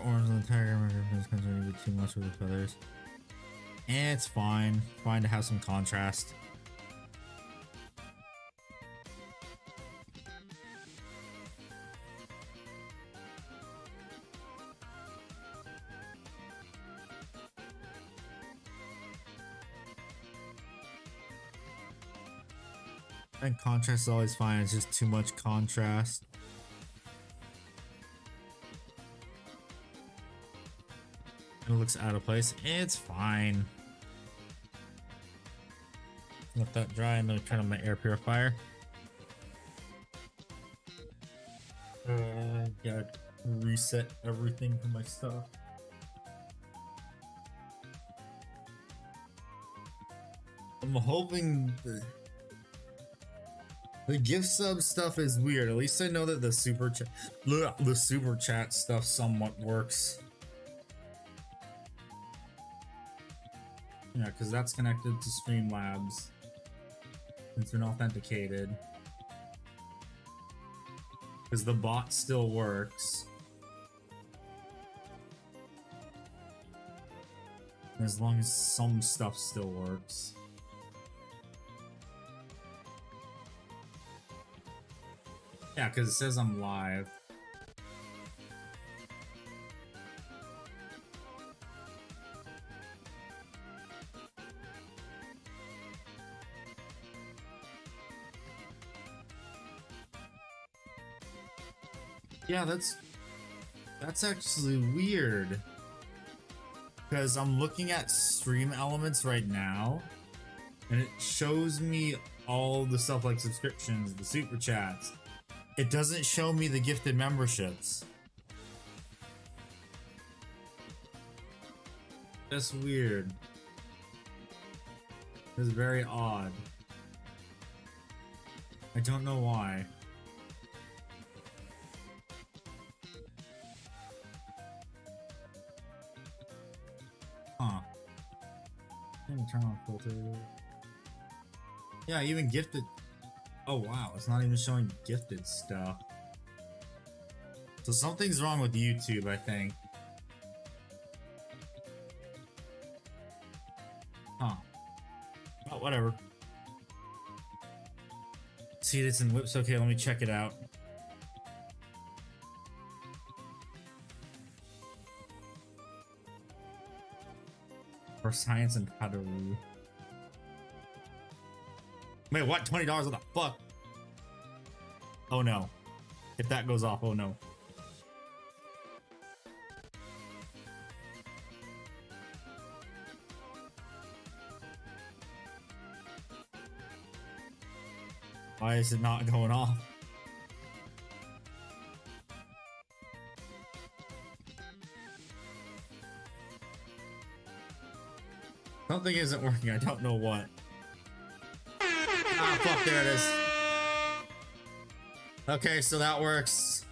Orange on the tiger is concerned a bit too much with the feathers. And it's fine. Fine to have some contrast. And contrast is always fine, it's just too much contrast. It looks out of place. It's fine. Let that dry and then turn on my air purifier. Gotta reset everything for my stuff. I'm hoping the gift sub stuff is weird. At least I know that the super chat stuff somewhat works. Yeah, because that's connected to Streamlabs. It's been authenticated. Because the bot still works. As long as some stuff still works. Yeah, because it says I'm live. Yeah, that's actually weird. Because I'm looking at stream elements right now, and it shows me all the stuff like subscriptions, the super chats. It doesn't show me the gifted memberships. That's weird. It's very odd. I don't know why. Huh. Turn on filter. Yeah, even gifted. Oh wow, it's not even showing gifted stuff. So something's wrong with YouTube, I think. Huh. Oh, whatever. See, it's in whips. Okay, let me check it out. For science and Padaru. Wait, what? $20? What the fuck? Oh no. If that goes off, oh no. Why is it not going off? Something isn't working, I don't know what. Ah, fuck, there it is. Okay, so that works.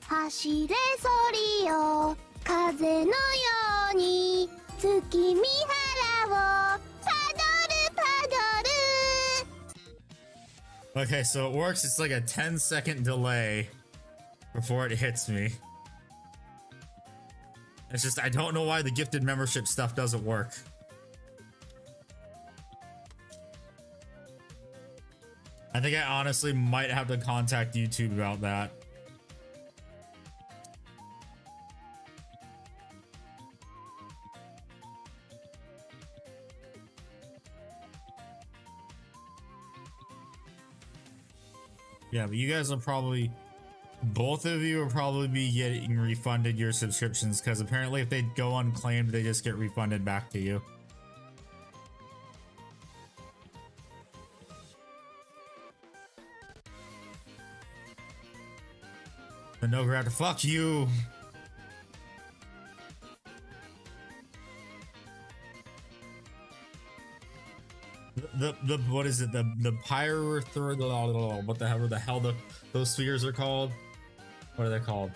Hashire sori Kaze no yoni Tsuki mihara wo Padoru padoru. Okay, so it works. It's like a 10-second delay before it hits me. It's just, I don't know why the gifted membership stuff doesn't work. I think I honestly might have to contact YouTube about that. Yeah, but you guys will probably, both of you will probably be getting refunded your subscriptions, because apparently if they go unclaimed, they just get refunded back to you. The no grab to fuck you. The what is it? The pyrethroid, what the hell those spheres are called? What are they called?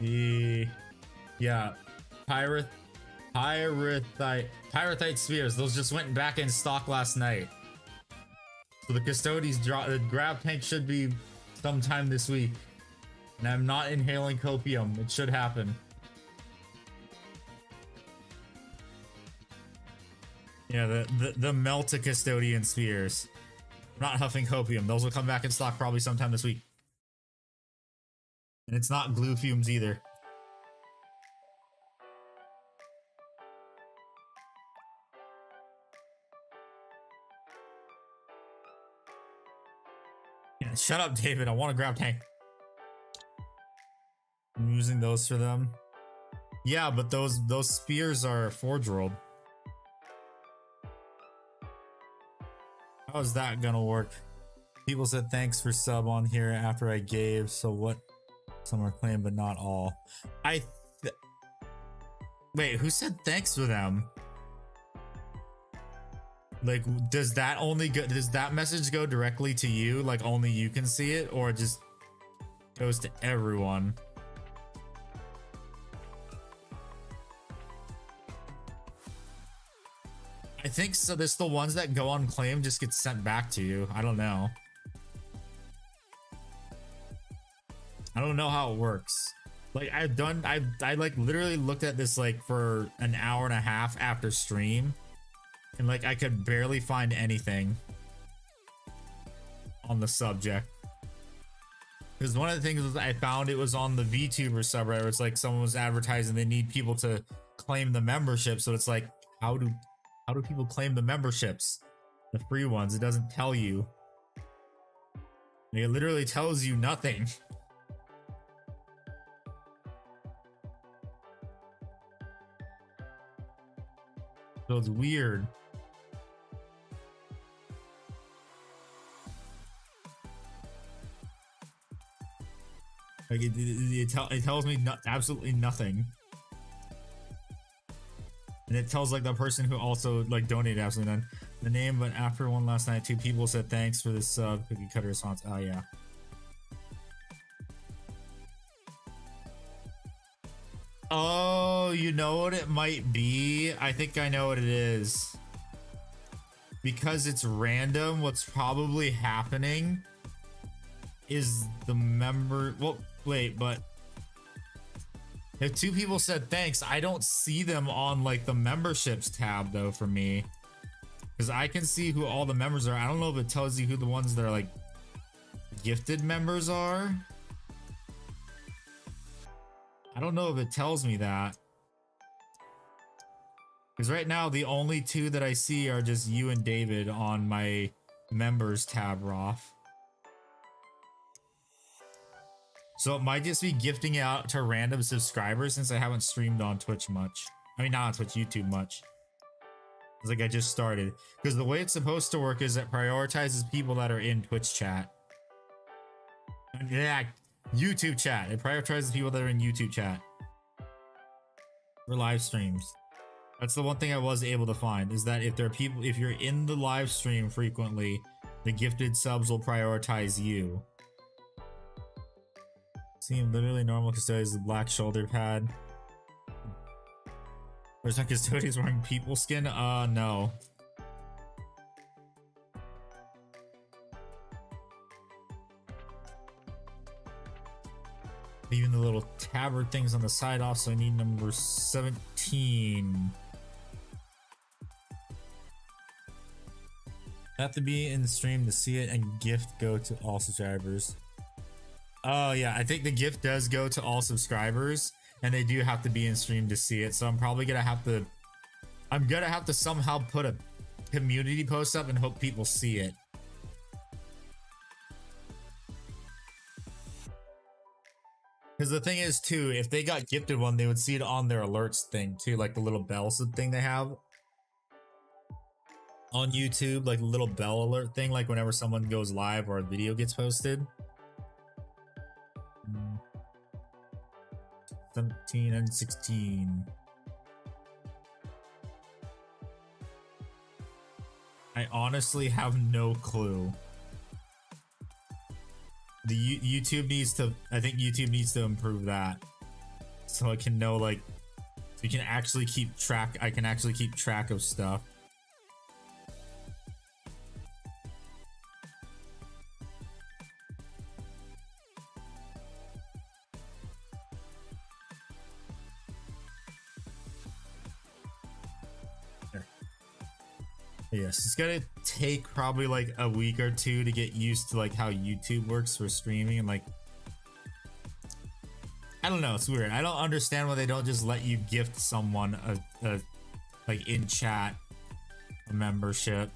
Yeah, pyrethite spheres. Those just went back in stock last night. So the Custodes the grab tank should be sometime this week. And I'm not inhaling copium. It should happen. Yeah, the Melta Custodian spheres. I'm not huffing copium. Those will come back in stock probably sometime this week. And it's not glue fumes either. Yeah, shut up, David. I want to grab tank. I'm using those for them. Yeah, but those spears are Forge World. How's that gonna work? People said thanks for sub on here after I gave, so what? Some are claimed, but not all. Wait, who said thanks for them? Like, does that message go directly to you? Like, only you can see it, or it just goes to everyone? I think so. There's the ones that go unclaimed just get sent back to you. I don't know. I don't know how it works. Like, I like literally looked at this like for an hour and a half after stream, and like I could barely find anything on the subject. Because one of the things was I found it was on the VTuber subreddit. It's like someone was advertising they need people to claim the membership. So it's like, how do people claim the memberships? The free ones. It doesn't tell you. It literally tells you nothing. So it's weird. Like it tells me absolutely nothing, and it tells like the person who also like donated absolutely none. The name, but after one last night, 2 people said thanks for this cookie cutter response. Oh yeah. Oh, you know what it might be? I think I know what it is. Because it's random, what's probably happening is the member. Well, wait, but if 2 people said thanks, I don't see them on like the memberships tab though for me. Because I can see who all the members are. I don't know if it tells you who the ones that are like gifted members are. I don't know if it tells me that. Because right now, the only 2 that I see are just you and David on my members tab, Roth. So it might just be gifting it out to random subscribers since I haven't streamed on Twitch much. I mean, not on Twitch, YouTube much. It's like I just started. Because the way it's supposed to work is it prioritizes people that are in Twitch chat. Yeah, YouTube chat. It prioritizes people that are in YouTube chat for live streams. That's the one thing I was able to find, is that if there are people, if you're in the live stream frequently, the gifted subs will prioritize you. Seeing literally normal Custodes, the black shoulder pad. There's no Custodes wearing people skin? No. Even the little tabard things on the side off, so I need number 17. Have to be in the stream to see it, and gift go to all subscribers. Oh yeah, I think the gift does go to all subscribers, and they do have to be in stream to see it. So I'm probably gonna have to somehow put a community post up and hope people see it. Because the thing is too, if they got gifted one, they would see it on their alerts thing too, like the little bells thing they have on YouTube, like a little bell alert thing, like whenever someone goes live or a video gets posted. 17 and 16. I honestly have no clue. The YouTube needs to, I think YouTube needs to improve that, so I can know, like, so you can actually keep track. I can actually keep track of stuff. Yes, it's gonna take probably like a week or 2 to get used to like how YouTube works for streaming, and like, I don't know, it's weird. I don't understand why they don't just let you gift someone a like in chat a membership.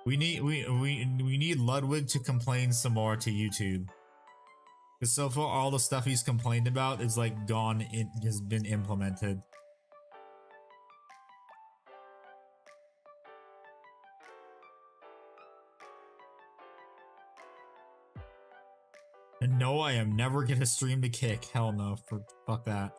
We need Ludwig to complain some more to YouTube. Because so far, all the stuff he's complained about is like gone, it has been implemented. And no, I am never gonna stream to kick. Hell no, fuck that.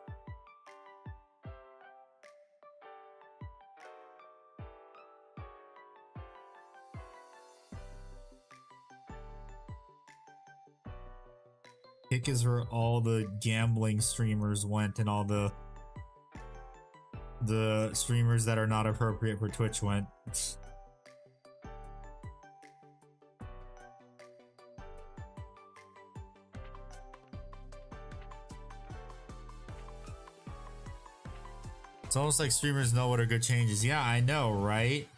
Kick is where all the gambling streamers went, and all the streamers that are not appropriate for Twitch went. It's almost like streamers know what are good changes. Yeah, I know, right?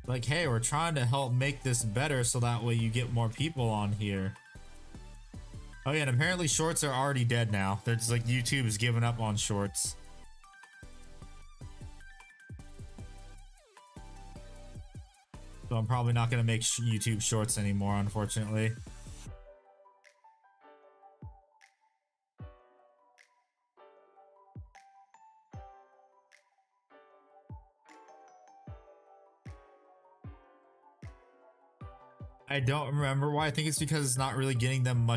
Like, hey, we're trying to help make this better so that way you get more people on here. Oh yeah, and apparently shorts are already dead now. They're just like, YouTube is giving up on shorts. So I'm probably not gonna make YouTube shorts anymore, unfortunately. I don't remember why. I think it's because it's not really getting them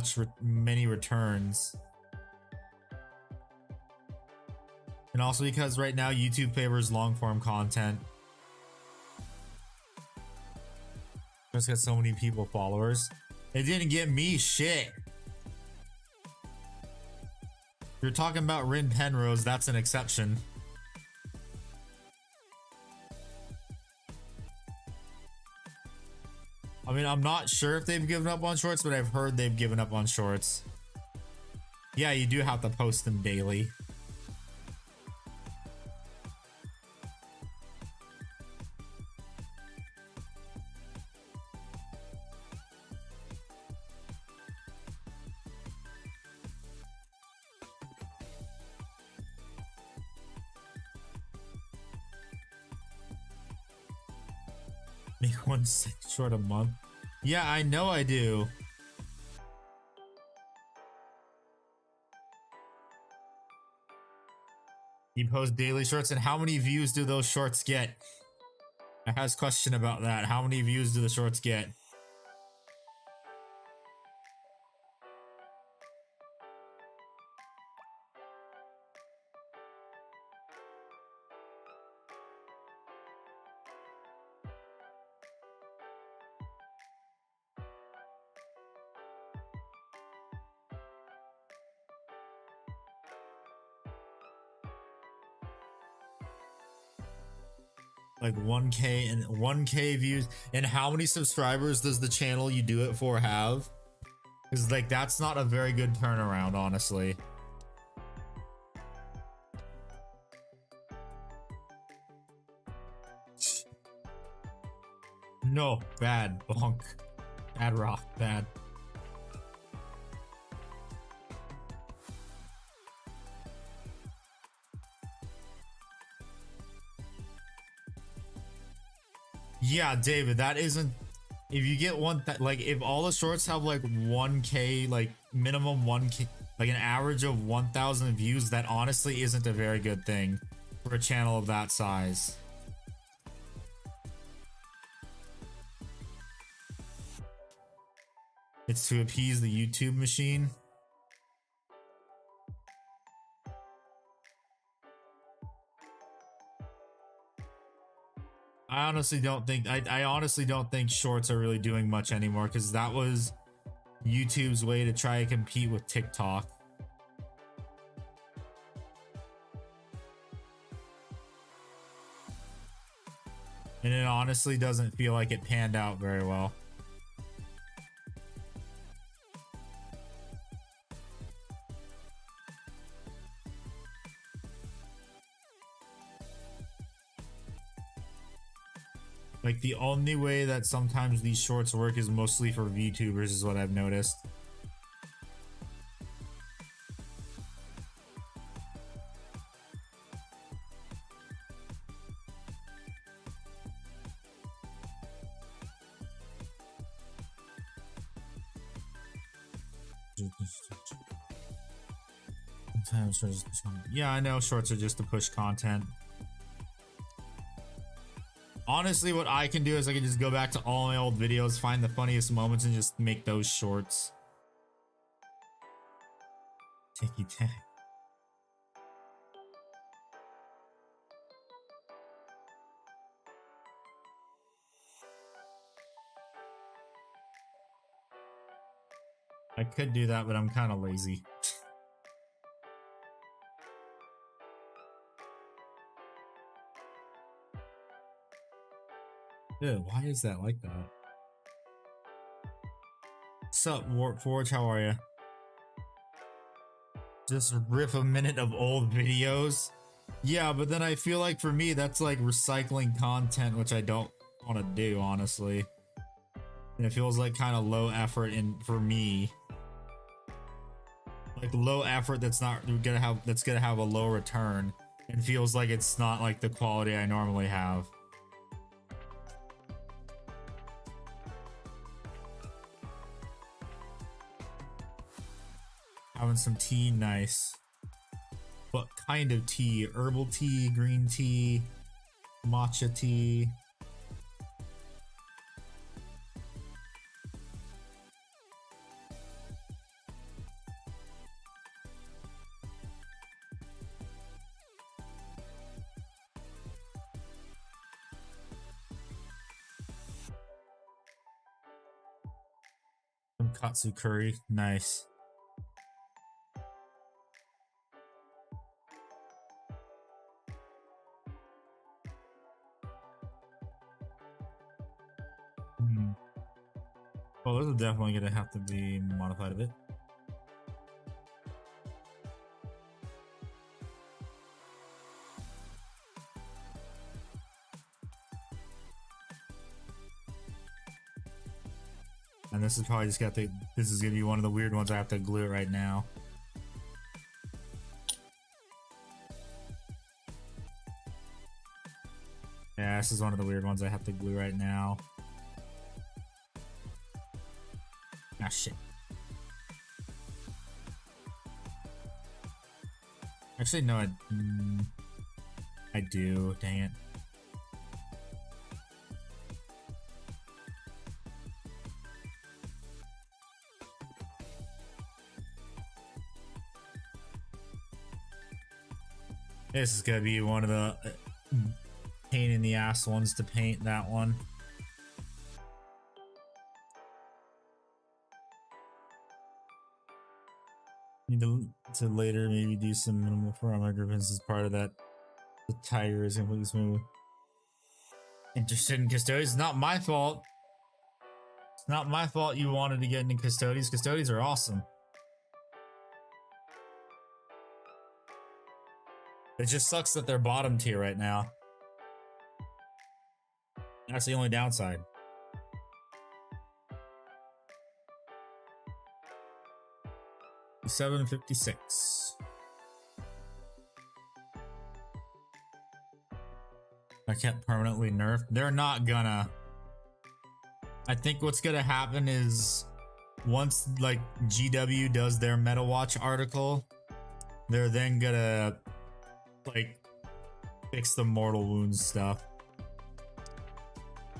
many returns. And also because right now YouTube favors long form content. Just got so many people followers. It didn't get me shit. You're talking about Rin Penrose, that's an exception. I mean, I'm not sure if they've given up on shorts, but I've heard they've given up on shorts. Yeah, you do have to post them daily. Make one short a month. Yeah, I know I do. You post daily shorts, and how many views do those shorts get? I has a question about that. How many views do the shorts get? Like 1K and 1K views. And how many subscribers does the channel you do it for have? Because like that's not a very good turnaround, honestly. No, bad. Bonk. Bad rock. Bad. Yeah, David, that isn't. If you get one, like if all the shorts have like 1K, like minimum 1K, like an average of 1,000 views, that honestly isn't a very good thing for a channel of that size. It's to appease the YouTube machine. I honestly don't think I honestly don't think shorts are really doing much anymore, because that was YouTube's way to try to compete with TikTok. And it honestly doesn't feel like it panned out very well. Like the only way that sometimes these shorts work is mostly for VTubers, is what I've noticed. Yeah, I know shorts are just to push content. Honestly, what I can do is I can just go back to all my old videos, find the funniest moments, and just make those shorts. Ticky tack. I could do that, but I'm kind of lazy. Ew, why is that like that? Sup, Warp Forge, how are you? Just rip a minute of old videos? Yeah, but then I feel like for me, that's like recycling content, which I don't want to do, honestly. And it feels like kind of low effort for me. Like low effort that's gonna have a low return, and feels like it's not like the quality I normally have. Having some tea, nice. What kind of tea? Herbal tea, green tea, matcha tea. Some katsu curry, nice. Well, this is definitely gonna have to be modified a bit. And this is probably just got to, this is gonna be one of the weird ones I have to glue it right now. Yeah, this is one of the weird ones I have to glue right now. Ah, shit. Actually, no, I do. Dang it. This is gonna be one of the pain in the ass ones to paint, that one. Need to later maybe do some minimal for my griffins as part of that. The tiger is completely smooth. Interested in Custodes? Not my fault. It's not my fault you wanted to get into Custodes. Custodes are awesome. It just sucks that they're bottom tier right now. That's the only downside. $7.56. I can't permanently nerf. They're not gonna. I think what's gonna happen is once like GW does their Meta Watch article, they're then gonna like fix the mortal wounds stuff.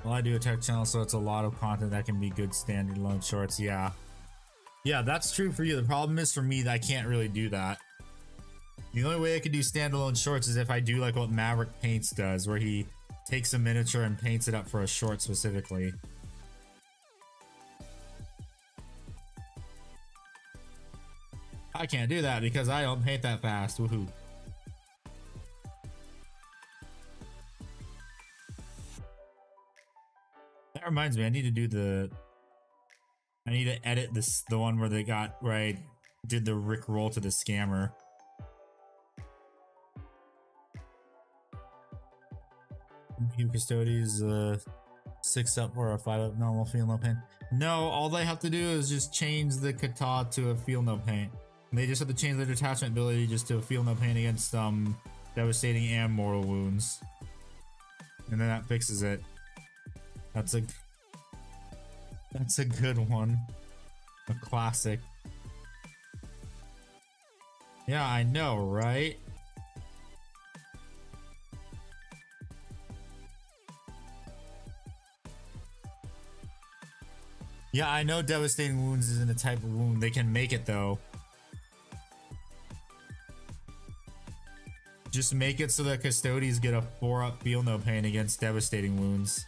Well, I do a tech channel, so it's a lot of content that can be good standalone shorts. Yeah, that's true for you. The problem is for me that I can't really do that. The only way I could do standalone shorts is if I do like what Maverick Paints does, where he takes a miniature and paints it up for a short specifically. I can't do that because I don't paint that fast. Woohoo. That reminds me, I need to edit the one where I did the Rick roll to the scammer. Custodes, 6 up or a 5 up normal, feel no pain. No, all they have to do is just change the kata to a feel no pain. They just have to change the detachment ability just to a feel no pain against devastating and mortal wounds. And then that fixes it. That's a good one. A classic. Yeah, I know, right? Yeah, I know devastating wounds isn't a type of wound. They can make it though. Just make it so that Custodes get a 4-up feel no pain against devastating wounds.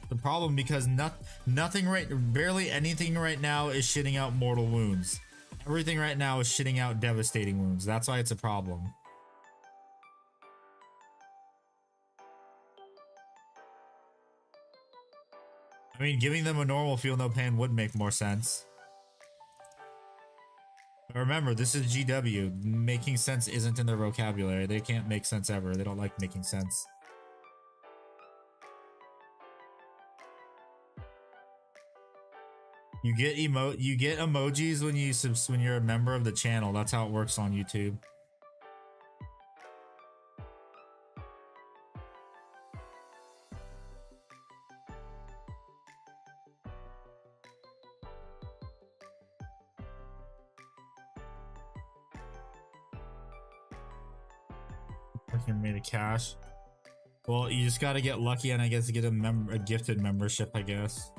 The problem because nothing right, barely anything right now is shitting out mortal wounds. Everything right now is shitting out devastating wounds. That's why it's a problem. I mean, giving them a normal feel no pain would make more sense. But remember, this is GW. Making sense isn't in their vocabulary. They can't make sense ever. They don't like making sense. You get emojis when you're a member of the channel. That's how it works on YouTube. Fucking made a cash. Well, you just gotta get lucky and I guess get a gifted membership, I guess.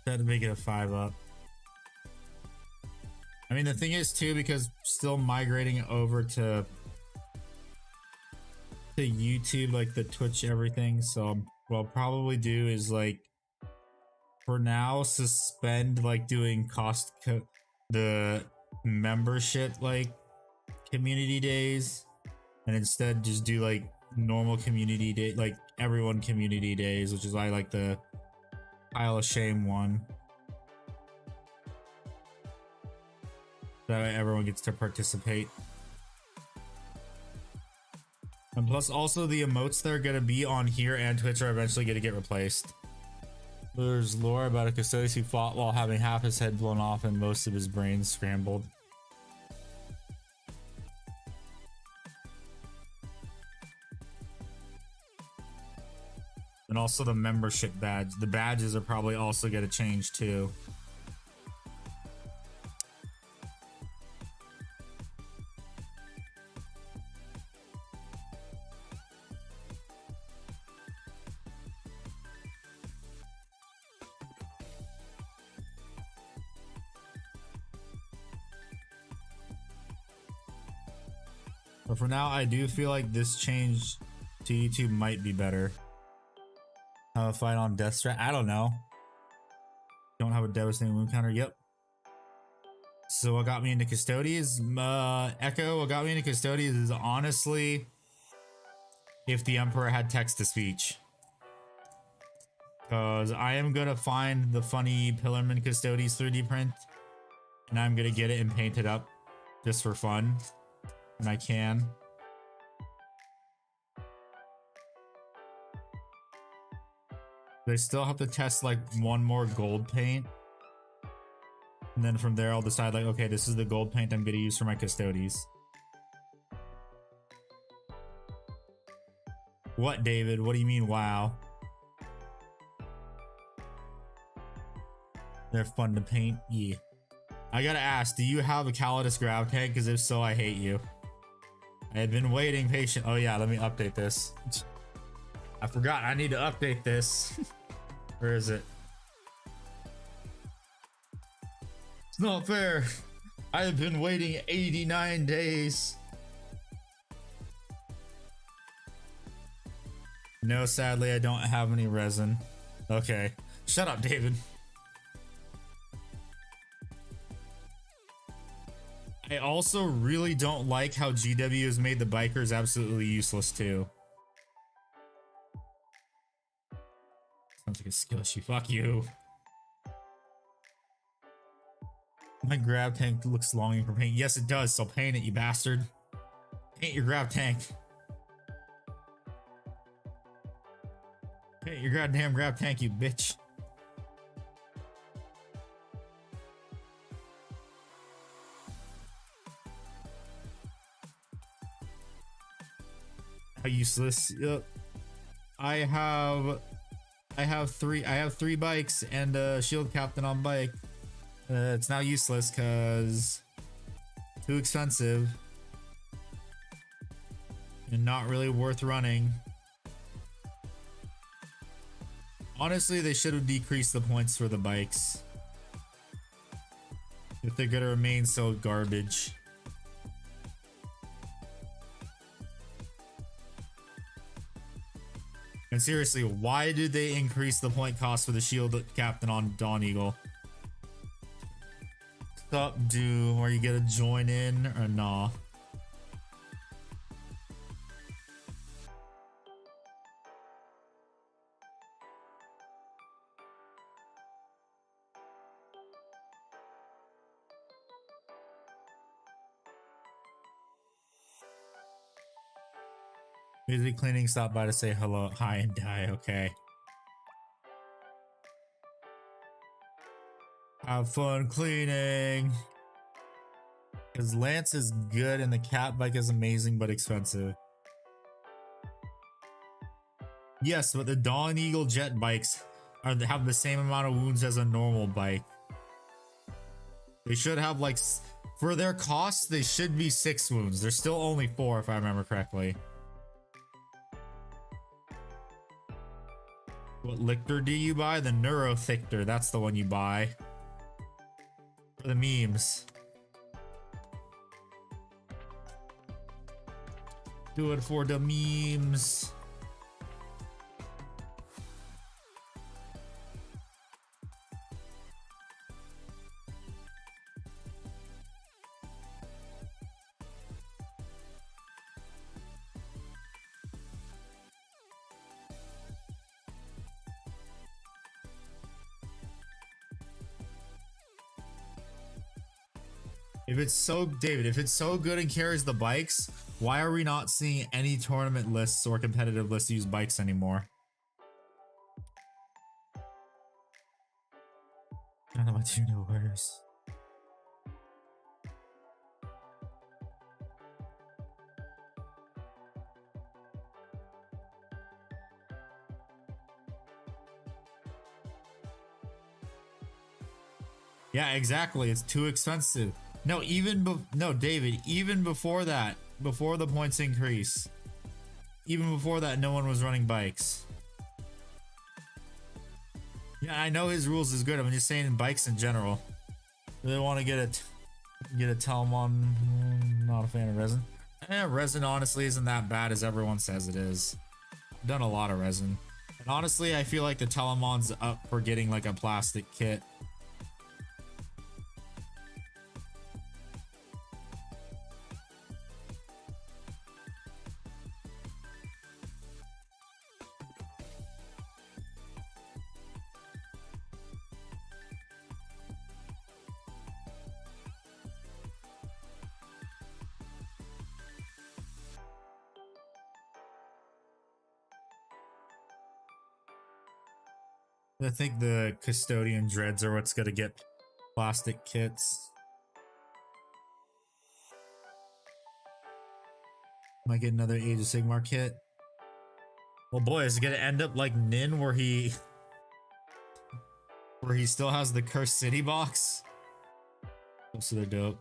Try to make it a 5-up. I mean, the thing is too, because still migrating over to YouTube, like the Twitch everything. So what I'll probably do is like, for now, suspend like doing the membership like community days, and instead just do like normal community day, like everyone community days, which is why I like the pile of shame one. That way everyone gets to participate. And plus also the emotes that are gonna be on here and Twitch are eventually gonna get replaced. There's lore about a Custodes who fought while having half his head blown off and most of his brain scrambled. And also the membership badge. The badges are probably also gonna change too. But for now, I do feel like this change to YouTube might be better. Have a fight on Death Strat? I don't know. Don't have a devastating wound counter? Yep. So what got me into Custodes? Echo, what got me into Custodes is honestly if the Emperor had text-to-speech. Because I am going to find the funny Pillarman Custodes 3D print. And I'm going to get it and paint it up just for fun. And I can. But I still have to test like one more gold paint. And then from there I'll decide like, okay, this is the gold paint I'm going to use for my Custodes. What, David? What do you mean, wow? They're fun to paint? Yeah. I gotta ask, do you have a Calidus grab tank? Because if so, I hate you. I had been waiting patient. Oh yeah, let me update this. I forgot I need to update this. Where is it? It's not fair. I have been waiting 89 days. No, sadly, I don't have any resin. Okay. Shut up, David. I also really don't like how GW has made the bikers absolutely useless too. Sounds like a skill issue. Fuck you. My grab tank looks longing for paint. Yes, it does. So paint it, you bastard. Paint your grab tank. Paint your goddamn grab tank, you bitch. How useless. Yep. I have three bikes and a shield captain on bike. It's now useless because too expensive and not really worth running. Honestly, they should have decreased the points for the bikes if they're gonna remain so garbage. And seriously, why did they increase the point cost for the shield captain on Dawn Eagle? Sup, do are you gonna join in or nah? Music cleaning, stop by to say hello, hi, and die. Okay. Have fun cleaning. Because Lance is good and the cat bike is amazing but expensive. Yes, but the Dawn Eagle jet bikes have the same amount of wounds as a normal bike. They should have like, for their costs, they should be 6 wounds. There's still only 4 if I remember correctly. What lictor do you buy? The Neurothictor, that's the one you buy. For the memes. Do it for the memes. If it's so, David, if it's so good and carries the bikes, why are we not seeing any tournament lists or competitive lists use bikes anymore? I don't know what you new orders. Yeah, exactly. It's too expensive. No, no, David, even before that, before the points increase, even before that, no one was running bikes. Yeah, I know his rules is good. I'm just saying bikes in general. They want to get a Telemon. Not a fan of resin. Resin honestly isn't that bad as everyone says it is. I've done a lot of resin. And honestly, I feel like the Telemon's up for getting like a plastic kit. I think the custodian dreads are what's gonna get plastic kits. Might get another Age of Sigmar kit. Well, boy, is it gonna end up like Nin, where he still has the Cursed City box? Oh, so they're dope.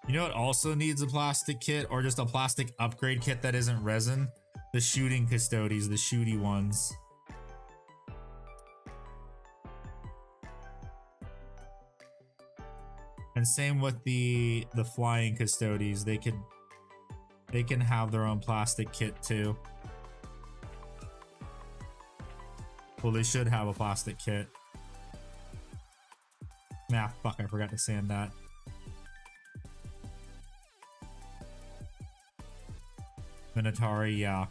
You know what also needs a plastic kit, or just a plastic upgrade kit that isn't resin? The shooting Custodes, the shooty ones. And same with the flying Custodes. They can have their own plastic kit too. Well, they should have a plastic kit. Nah, fuck, I forgot to sand that. Minotauri, yeah.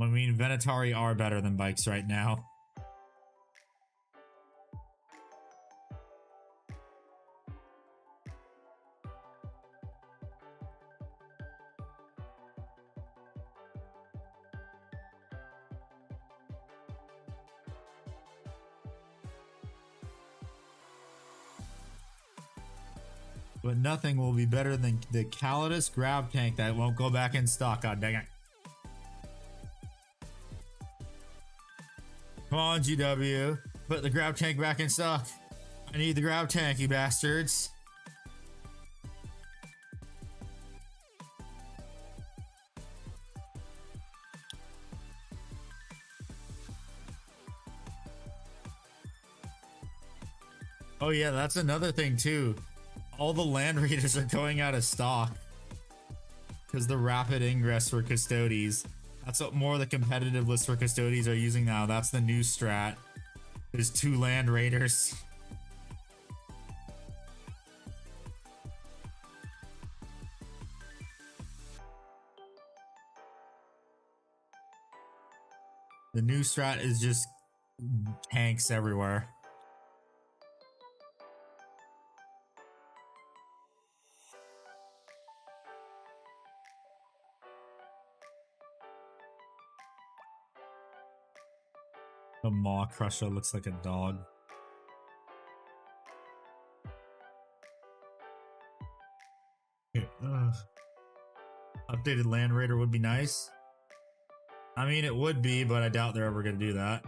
I mean, Venatari are better than bikes right now. But nothing will be better than the Calidus grab tank that won't go back in stock. God dang it. Come on, GW. Put the grab tank back in stock. I need the grab tank, you bastards. Oh yeah, that's another thing too. All the land raiders are going out of stock because the rapid ingress for Custodes. That's what more of the competitive list for Custodes are using now. That's the new strat. There's 2 land raiders. The new strat is just tanks everywhere. The Maw Crusher looks like a dog. Okay, updated Land Raider would be nice. I mean, it would be, but I doubt they're ever going to do that.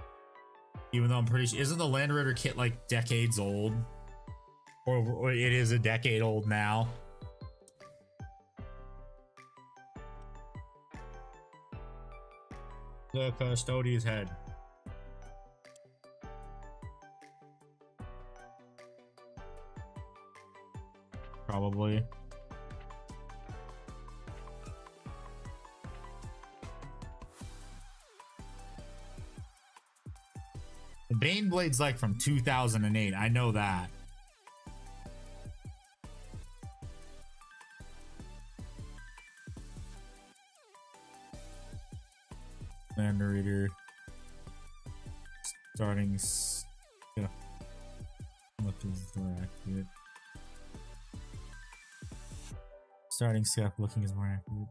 Even though I'm pretty sure... Isn't the Land Raider kit like decades old? Or it is a decade old now. The Custodes head. Probably. The Bane Blade's like from 2008. I know that. Land Raider. Starting. Yeah. What is more accurate? Starting scuff looking is more accurate.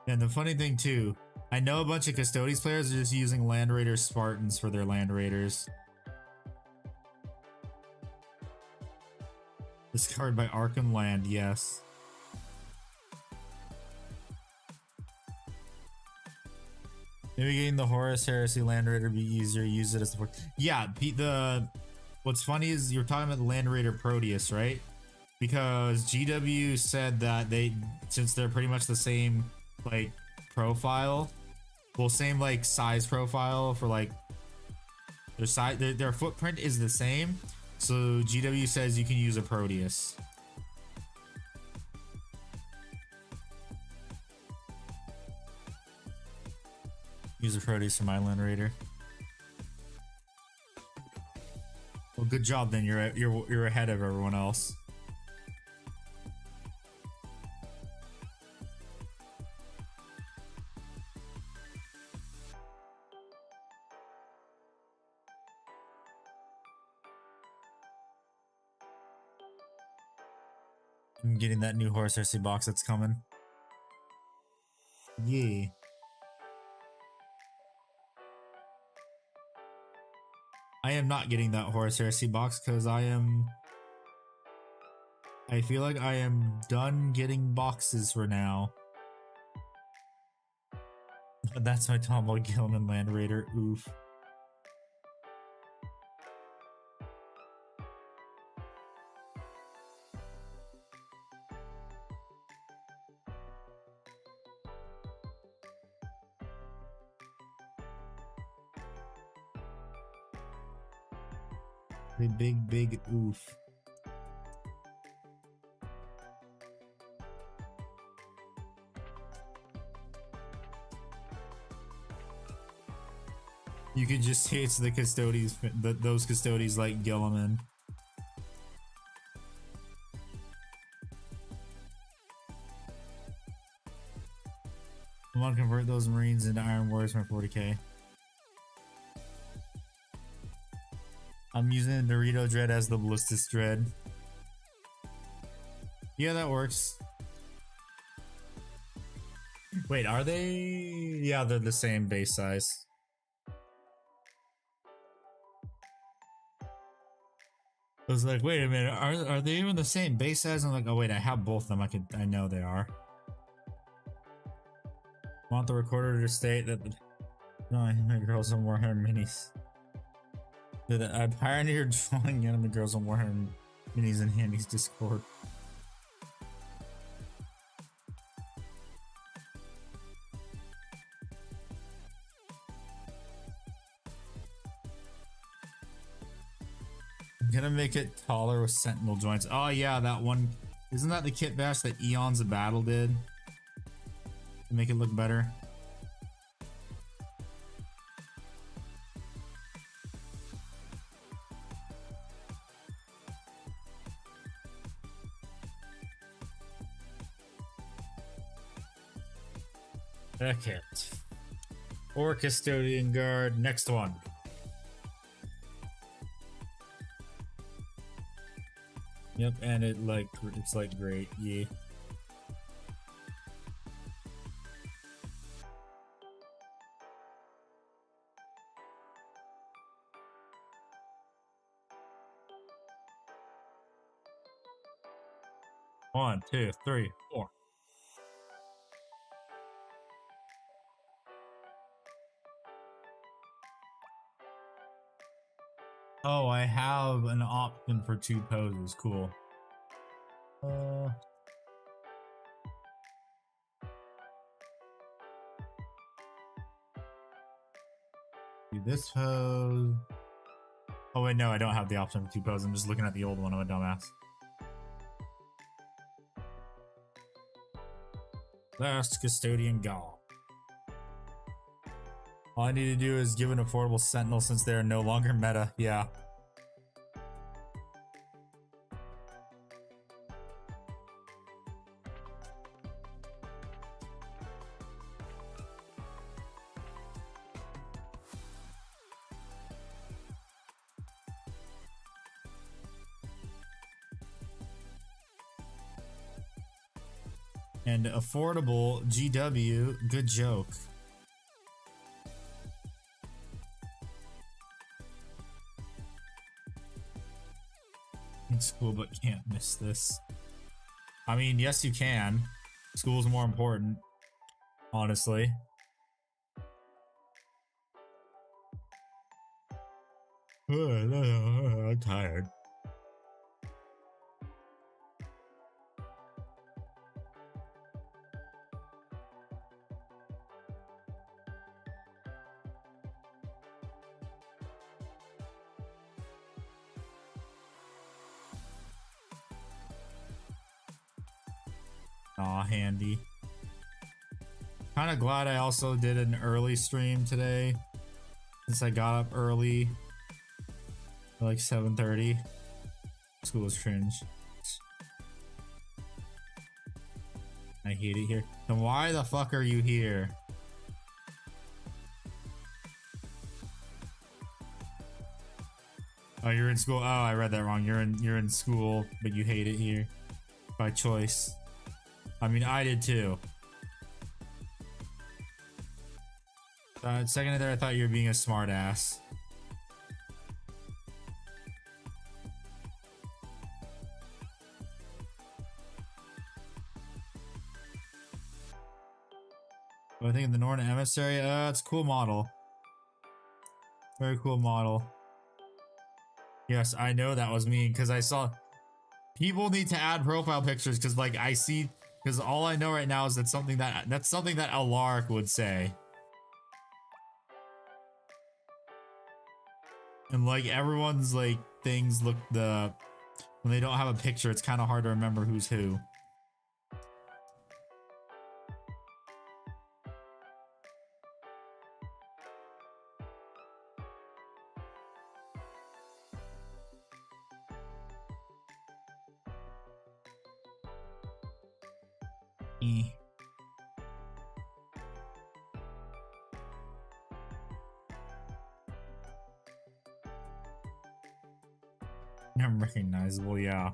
And the funny thing too, I know a bunch of Custodes players are just using Land Raider Spartans for their Land Raiders. Discovered by Arkham Land, yes. Maybe getting the Horus Heresy Land Raider be easier. Use it as the yeah. What's funny is you're talking about the Land Raider Proteus, right? Because GW said that since they're pretty much the same like profile, well, same like size profile for like their size, their footprint is the same. So GW says you can use a Proteus. Use a Proteus for my Land Raider. Well, good job then. You're ahead of everyone else. I'm getting that new Horus Heresy box that's coming. Yeah. I am not getting that Horus Heresy box because I feel like I am done getting boxes for now. That's my Tomboy Gilman Land Raider. Oof. The big oof. You could just say it's the Custodes, those Custodes like Gilliman. I want to convert those Marines into Iron Warriors for 40k. I'm using the Dorito Dread as the Ballistus Dread. Yeah, that works. Wait, are they? Yeah, they're the same base size. I was like, wait a minute, are they even the same base size? I'm like, oh wait, I have both of them. I know they are. Want the recorder to state that no, anime girls on Warhammer minis. That I pioneered drawing anime girls on Warhammer minis in Handy's Discord. I'm gonna make it taller with sentinel joints. Oh yeah, that one. Isn't that the kit bash that Eons of Battle did? To make it look better. Okay. Or Custodian Guard. Next one. Yep, and it's like great, yeah. One, two, three, four. Oh, I have an option for 2 poses. Cool. Do this pose. Oh wait, no, I don't have the option for 2 poses. I'm just looking at the old one. I'm a dumbass. Last Custodian Gall. All I need to do is give an affordable Sentinel since they are no longer meta. Yeah. And affordable GW, good joke. It's cool, but can't miss this. I mean, yes, you can. School's more important, honestly. I'm tired. Aw, handy. Kind of glad I also did an early stream today, since I got up early, like 7:30. School is cringe. I hate it here. Then why the fuck are you here? Oh, you're in school. Oh, I read that wrong. You're in school, but you hate it here by choice. I mean, I did too. Second there, I thought you were being a smart ass. What I think of the Northern Emissary? It's a cool model. Very cool model. Yes, I know that was me because I saw people need to add profile pictures because like I see. Because all I know right now is that's something that Alark would say. And like everyone's like things look when they don't have a picture, it's kind of hard to remember who's who. E. Unrecognizable, yeah.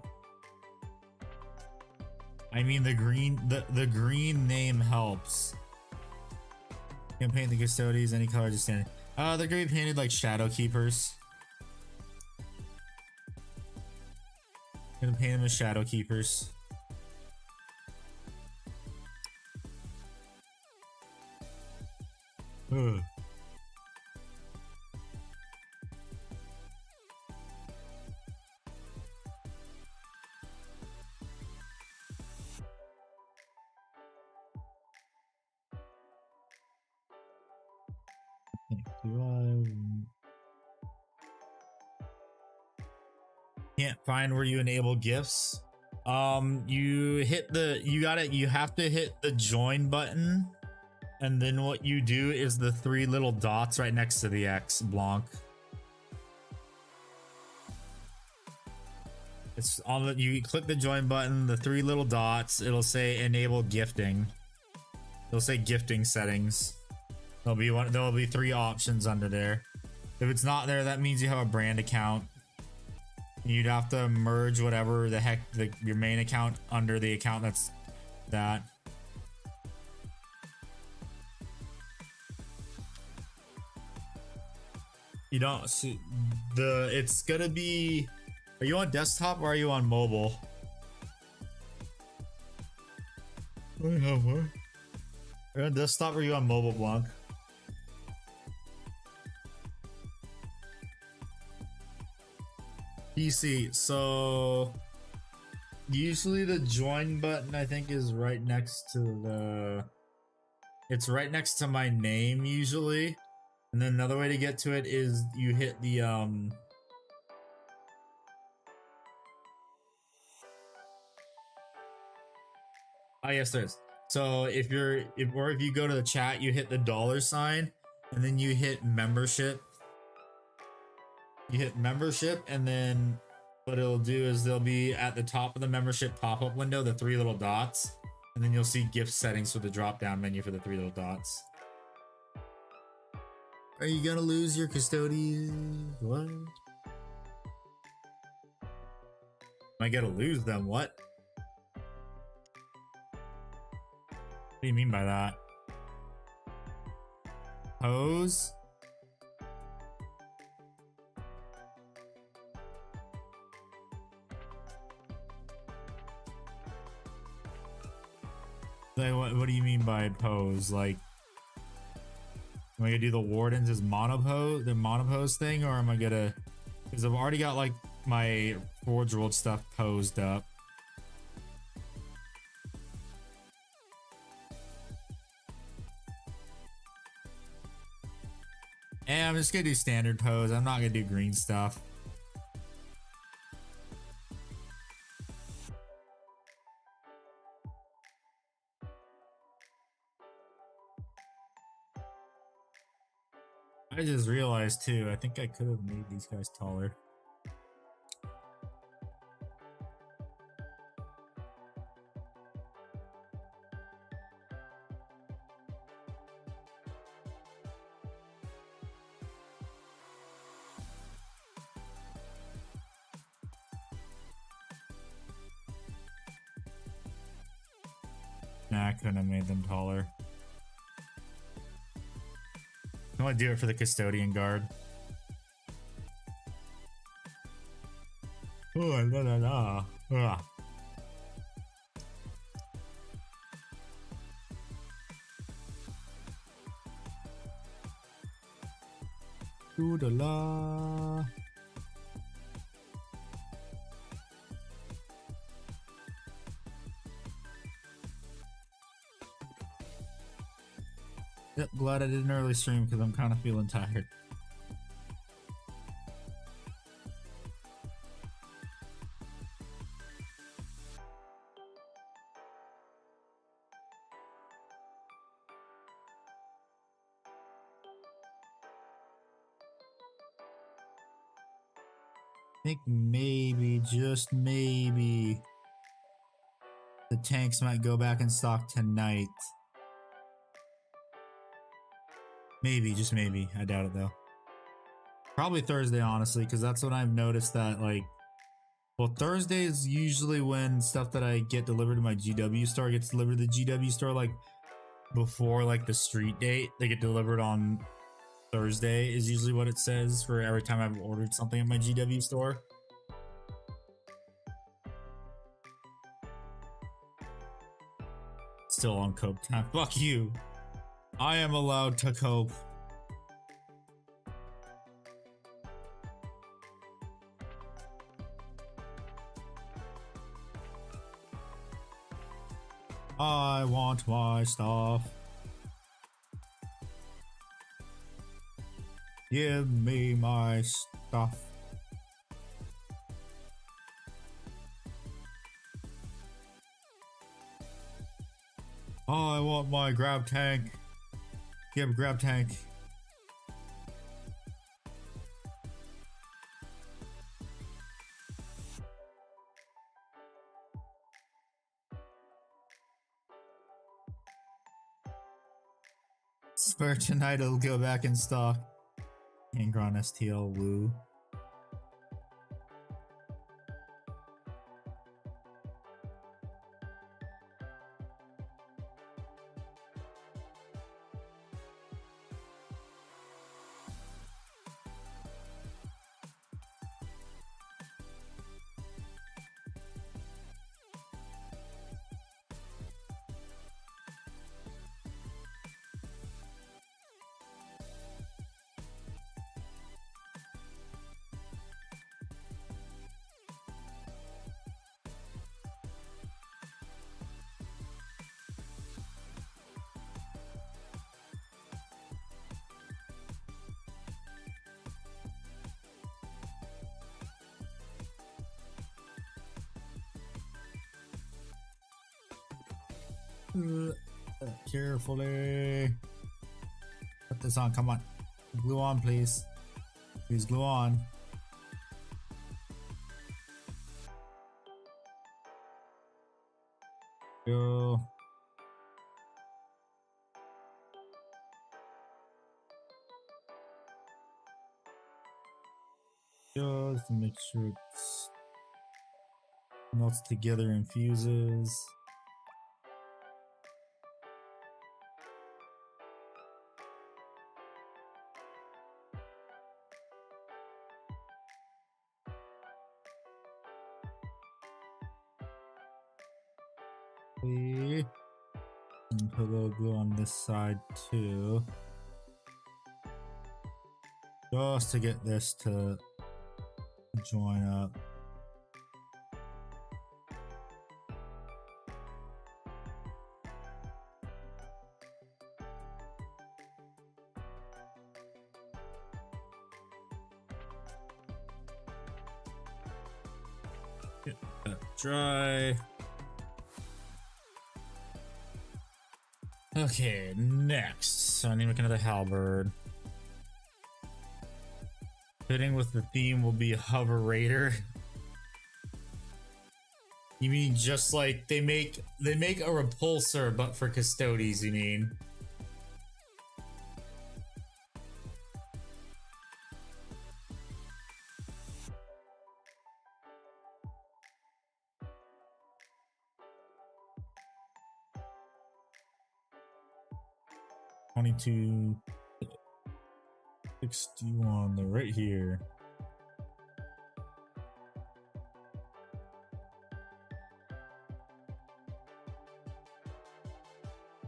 I mean the green name helps. You can paint the Custodes any color just standing. They're gonna be painted like Shadow Keepers. Gonna paint them as Shadow Keepers. Ugh. Can't find where you enable gifts. You have to hit the join button, and then what you do is the three little dots right next to the X, Blanc. It's on the, you click the join button, the three little dots, it'll say enable gifting. It'll say gifting settings. There'll be three options under there. If it's not there, that means you have a brand account. You'd have to merge whatever the heck your main account under the account that's that. You don't see it's gonna be. Are you on desktop or are you on mobile? What? Are you on desktop or are you on mobile, Blanc? PC. So usually the join button I think is right next to the. It's right next to my name usually, and then another way to get to it is you hit the Oh yes, there is. So if you go to the chat, you hit the $sign, and then you hit membership. You hit membership, and then what it'll do is they'll be at the top of the membership pop-up window, the three little dots, and then you'll see gift settings with the drop-down menu for the three little dots. Are you gonna lose your Custodes? What? Am I gonna lose them? What? What do you mean by that? Pose? Like, what do you mean by pose? Like, am I gonna do the wardens as monopose thing, or am I gonna? Because I've already got like my Forge World stuff posed up. And I'm just gonna do standard pose. I'm not gonna do green stuff. I just realized too, I think I could have made these guys taller. Nah, I couldn't have made them taller. I want to do it for the Custodian Guard. Oh, la la la. Ah. Ooh la la. Yep, glad I did an early stream because I'm kind of feeling tired. I think maybe, just maybe, The tanks might go back in stock tonight. Maybe, just maybe. I doubt it though. Probably Thursday, honestly, because that's when I've noticed that, like, well, Thursday is usually when stuff that I get delivered to my GW store gets delivered to the GW store, like, before, like, the street date. They get delivered on Thursday is usually what it says for every time I've ordered something at my GW store. Still on cope time. Fuck you. I am allowed to cope. I want my stuff. Give me my stuff. I want my grab tank. Give grab tank. Swear tonight it'll go back in stock. Angron STL woo. Carefully. Put this on, come on. Glue on, please. Please glue on. Go. Just to make sure it's melts together and fuses. And put a little glue on this side too. Just to get this to join up. Get that dry. Okay, next. So I need to make another halberd. Fitting with the theme will be Hover Raider. You mean just like they make a repulsor, but for Custodes, you mean? $22.61. They're right here.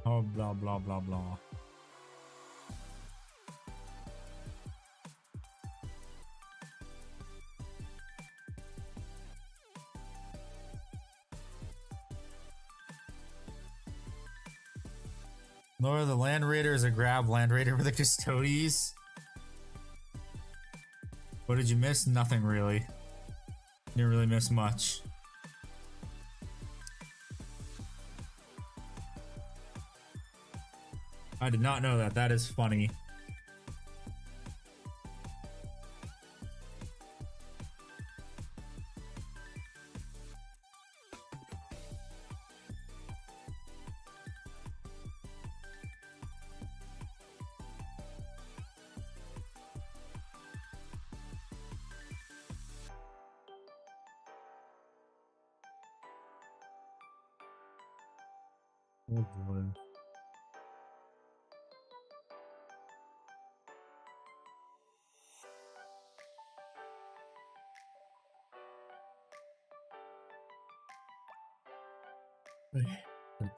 Oh, blah blah blah blah. Laura, the Land Raider is a grab Land Raider for the Custodes. What did you miss? Nothing really. Didn't really miss much. I did not know that. That is funny. Oh boy.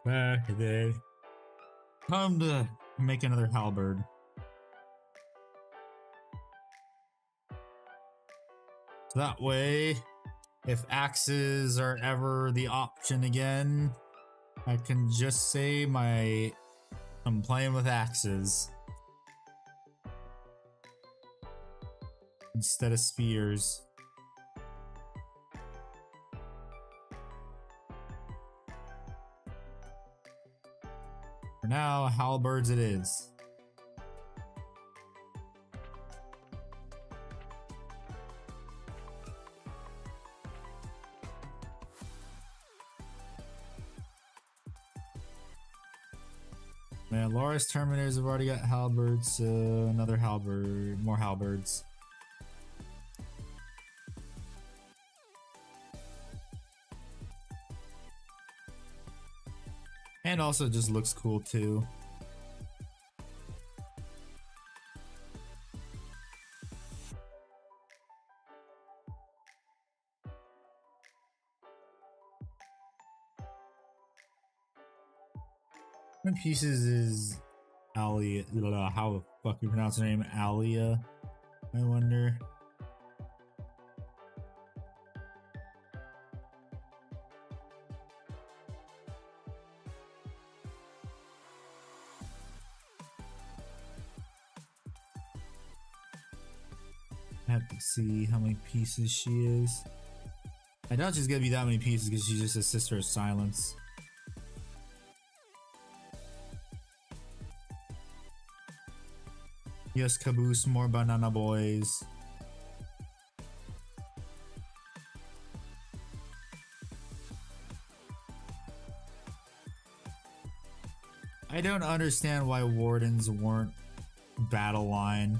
Back today. Time to make another halberd. So that way, if axes are ever the option again, I can just say I'm playing with axes instead of spears. For now, halberds it is. Man, Laura's Terminators have already got halberds, so another halberd, more halberds. And also just looks cool too. How many pieces is Alia? How the fuck you pronounce her name? Alia? I wonder. I have to see how many pieces she is. I doubt she's gonna be that many pieces because she's just a sister of silence. Yes, Caboose, more banana boys. I don't understand why wardens weren't battle line.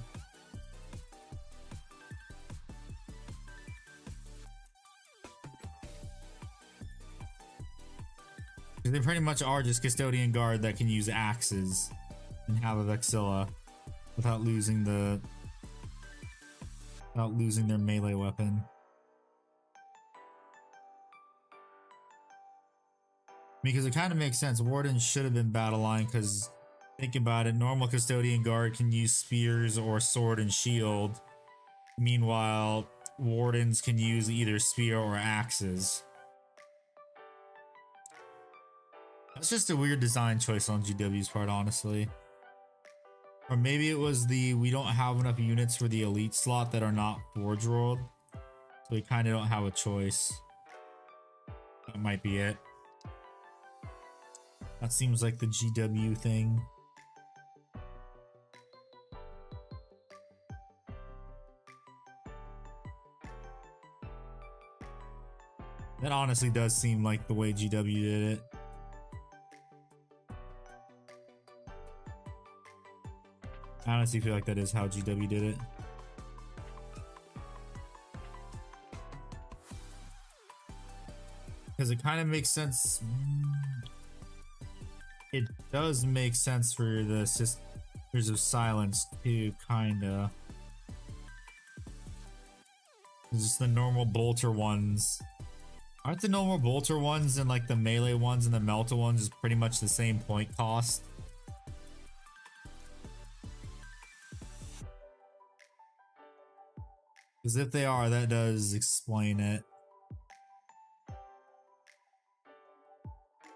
They pretty much are just custodian guard that can use axes and have a Vexilla without losing their melee weapon. Because it kind of makes sense. Wardens should have been battle line because think about it, normal custodian guard can use spears or sword and shield. Meanwhile, wardens can use either spear or axes. That's just a weird design choice on GW's part, honestly. Or maybe it was we don't have enough units for the elite slot that are not Forge World. So we kind of don't have a choice. That might be it. That seems like the GW thing. That honestly does seem like the way GW did it. I honestly feel like that is how GW did it. Because it kind of makes sense. It does make sense for the Sisters of Silence too, kinda. Just the normal bolter ones. Aren't the normal bolter ones and like the melee ones and the melta ones is pretty much the same point cost? Because if they are, that does explain it.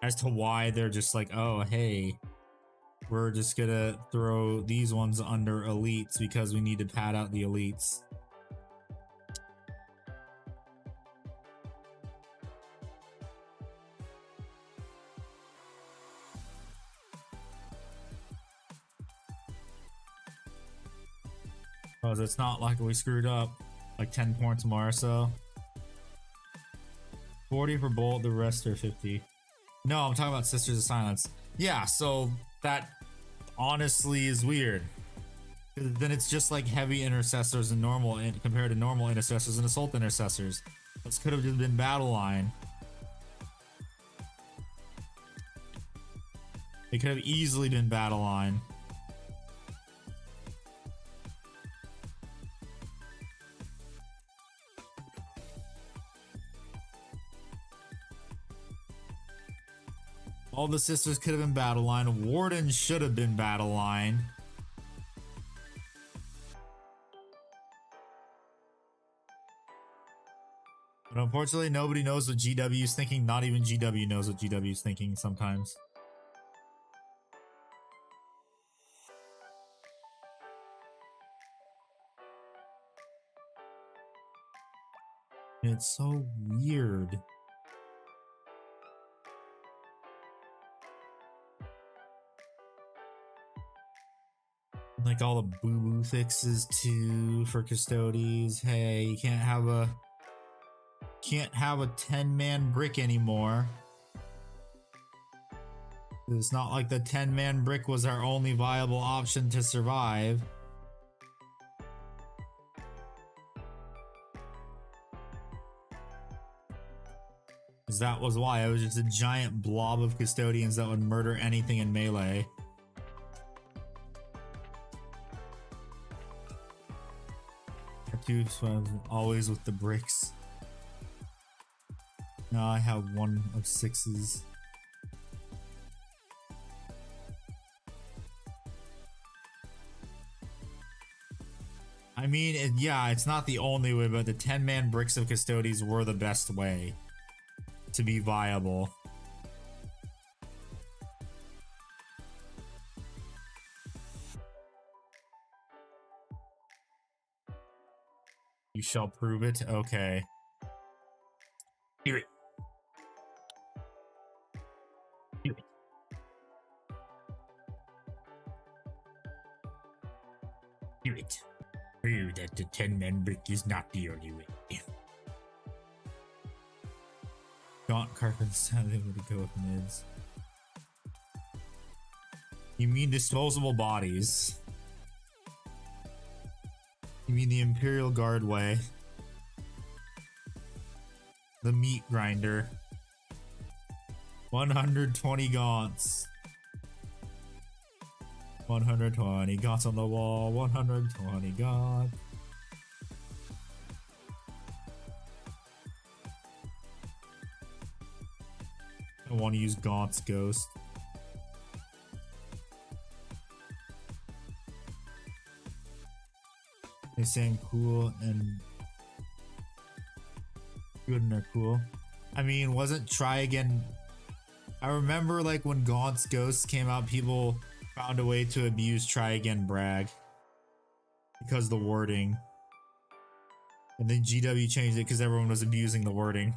As to why they're just like, oh, hey, we're just gonna throw these ones under elites because we need to pad out the elites. Because it's not like we screwed up like 10 points more or so. 40 for Bolt, the rest are 50. No, I'm talking about Sisters of Silence. Yeah, so that honestly is weird. Then it's just like heavy intercessors and normal compared to normal intercessors and assault intercessors. This could have just been battle line. It could have easily been battle line. All the sisters could have been battle line. Warden should have been battle line. But unfortunately, nobody knows what GW is thinking. Not even GW knows what GW is thinking sometimes. It's so weird. Like all the boo-boo fixes too for Custodes. Hey, you can't have a 10-man brick anymore. It's not like the 10-man brick was our only viable option to survive. Because that was why it was just a giant blob of custodians that would murder anything in melee. Always with the bricks. Now I have 1 of 6s. I mean, yeah, it's not the only way, but the 10-man bricks of Custodes were the best way to be viable. You shall prove it? Okay. Hear it. Hear it. Hear it. Prove that the 10-man brick is not the only way. Gaunt Carpets have able to go with mids. You mean disposable bodies? You mean the Imperial Guard way? The meat grinder. 120 gaunts. 120 gaunts on the wall. 120 gaunts. I want to use Gaunt's Ghost. They saying cool and good and they're cool. I mean, wasn't Try Again... I remember like when Gaunt's Ghost came out, people found a way to abuse Try Again Brag. Because the wording. And then GW changed it because everyone was abusing the wording.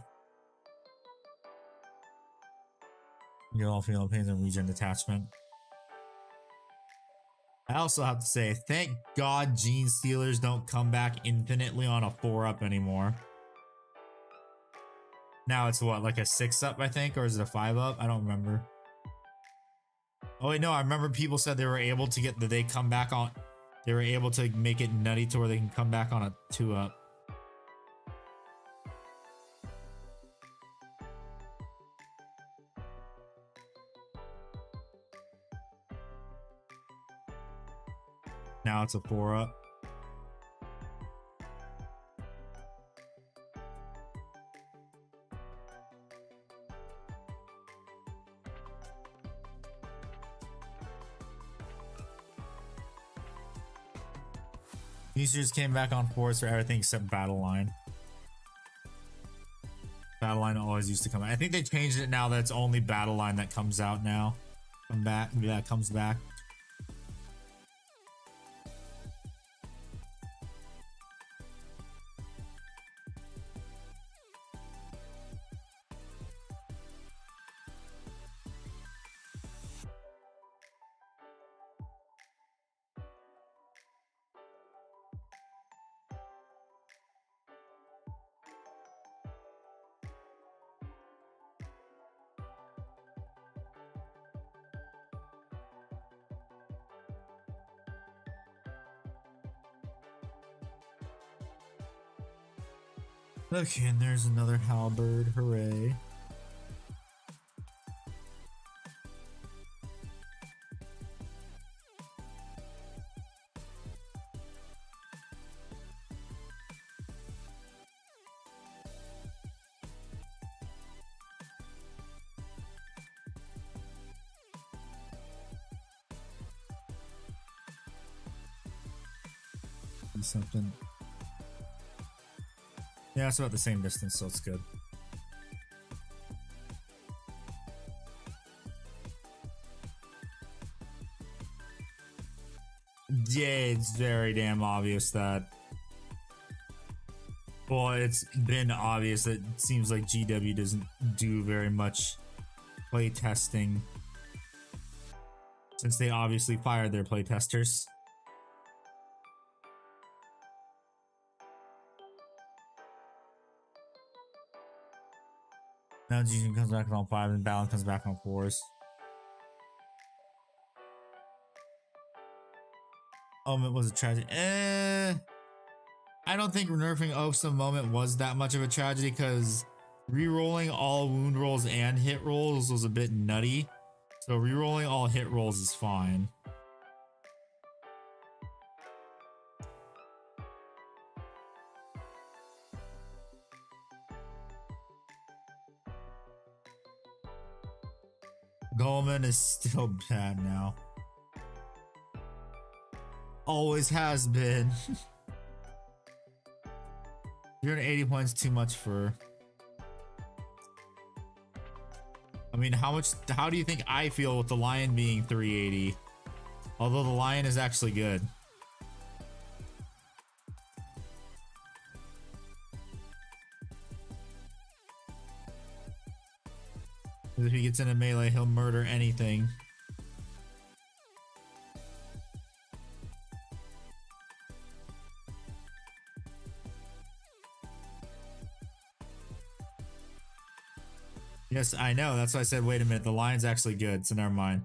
You're all feeling pains and regen detachment. I also have to say, thank God Gene Stealers don't come back infinitely on a 4-up anymore. Now it's what, like a 6-up, I think? Or is it a 5-up? I don't remember. Oh wait, no, I remember people said they were able to get they come back on. They were able to make it nutty to where they can come back on a 2-up. Now it's a 4-up. Users came back on 4s for everything except Battle Line. Battle Line always used to come out. I think they changed it now that it's only Battle Line that comes out now. That comes back. Okay, and there's another halberd. Hooray. Something. Yeah, it's about the same distance, so it's good. Yeah, it's very damn obvious that. Well, it's been obvious that it seems like GW doesn't do very much play testing since they obviously fired their play testers. Now Jin comes back on 5 and Balin comes back on 4s. Moment was a tragedy. I don't think nerfing Osa Moment was that much of a tragedy because re-rolling all wound rolls and hit rolls was a bit nutty. So re-rolling all hit rolls is fine. Goleman is still bad now. Always has been. 380 points too much for. I mean, how do you think I feel with the lion being 380? Although the lion is actually good. If he gets in a melee, he'll murder anything. Yes, I know. That's why I said, wait a minute. The lion's actually good, so never mind.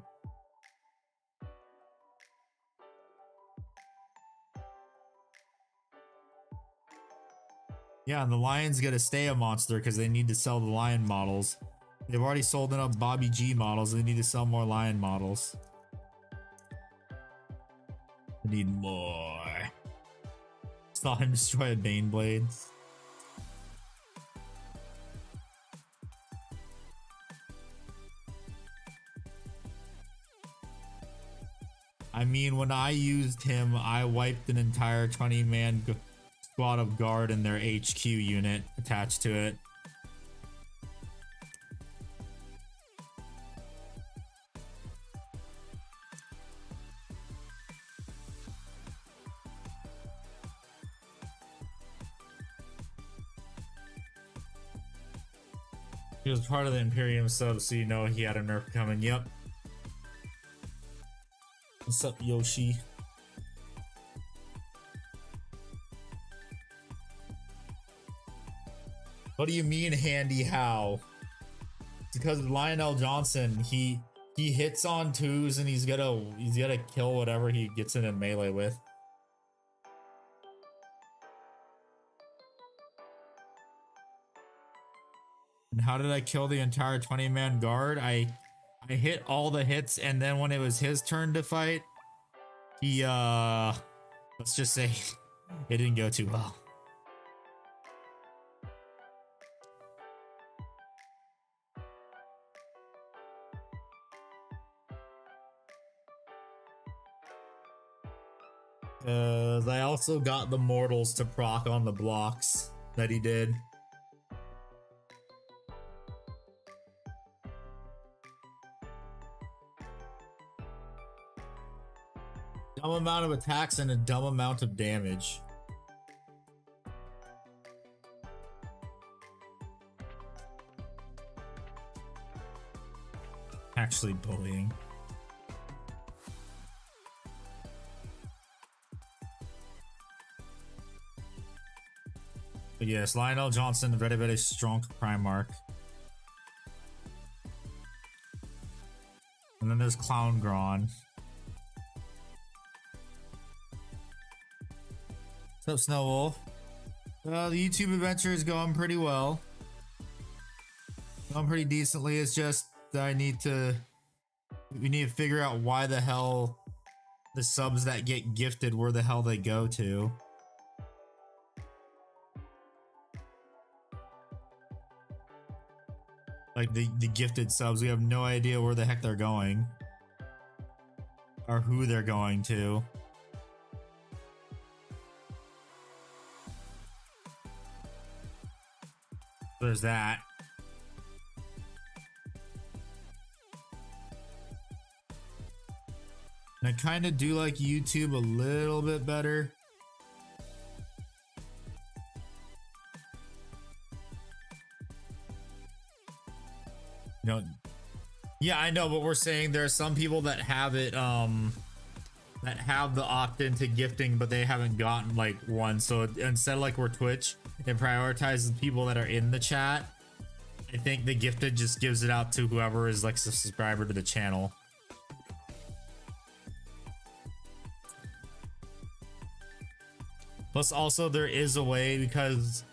Yeah, and the lion's gonna stay a monster because they need to sell the lion models. They've already sold enough Bobby G models. They need to sell more lion models. They need more. Saw him destroy a Baneblade. I mean, when I used him, I wiped an entire 20-man squad of guard and their HQ unit attached to it. He was part of the Imperium sub, so you know he had a nerf coming. Yep. What's up, Yoshi? What do you mean, handy how? Because Lionel Johnson, he hits on 2s and he's gonna kill whatever he gets in a melee with. And how did I kill the entire 20-man guard? I hit all the hits, and then when it was his turn to fight, he let's just say it didn't go too well. I also got the mortals to proc on the blocks that he did. Dumb amount of attacks and a dumb amount of damage. Actually bullying. But yes, Lionel Johnson, very, very strong Primarch. And then there's Clown Gron. What's up, Snowwolf? The YouTube adventure is going pretty well. Going pretty decently. It's just that we need to figure out why the hell the subs that get gifted, where the hell they go to. Like the gifted subs, we have no idea where the heck they're going. Or who they're going to. There's that. And I kind of do like YouTube a little bit better. You know, yeah, I know, but we're saying there are some people that have it, that have the opt-in to gifting, but they haven't gotten like one. So instead of like we're Twitch, it prioritizes people that are in the chat. I think the gifted just gives it out to whoever is like a subscriber to the channel. Plus also there is a way, because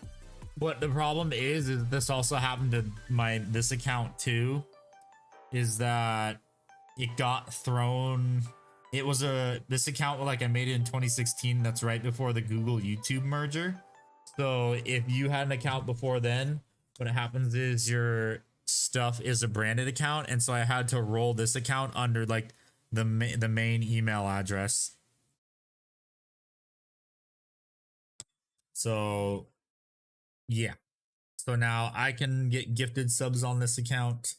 what the problem is this also happened to this account too, is that it got thrown. It was this account, like I made it in 2016. That's right before the Google YouTube merger. So if you had an account before then, what happens is your stuff is a branded account, and so I had to roll this account under like the main email address. So yeah, so now I can get gifted subs on this account.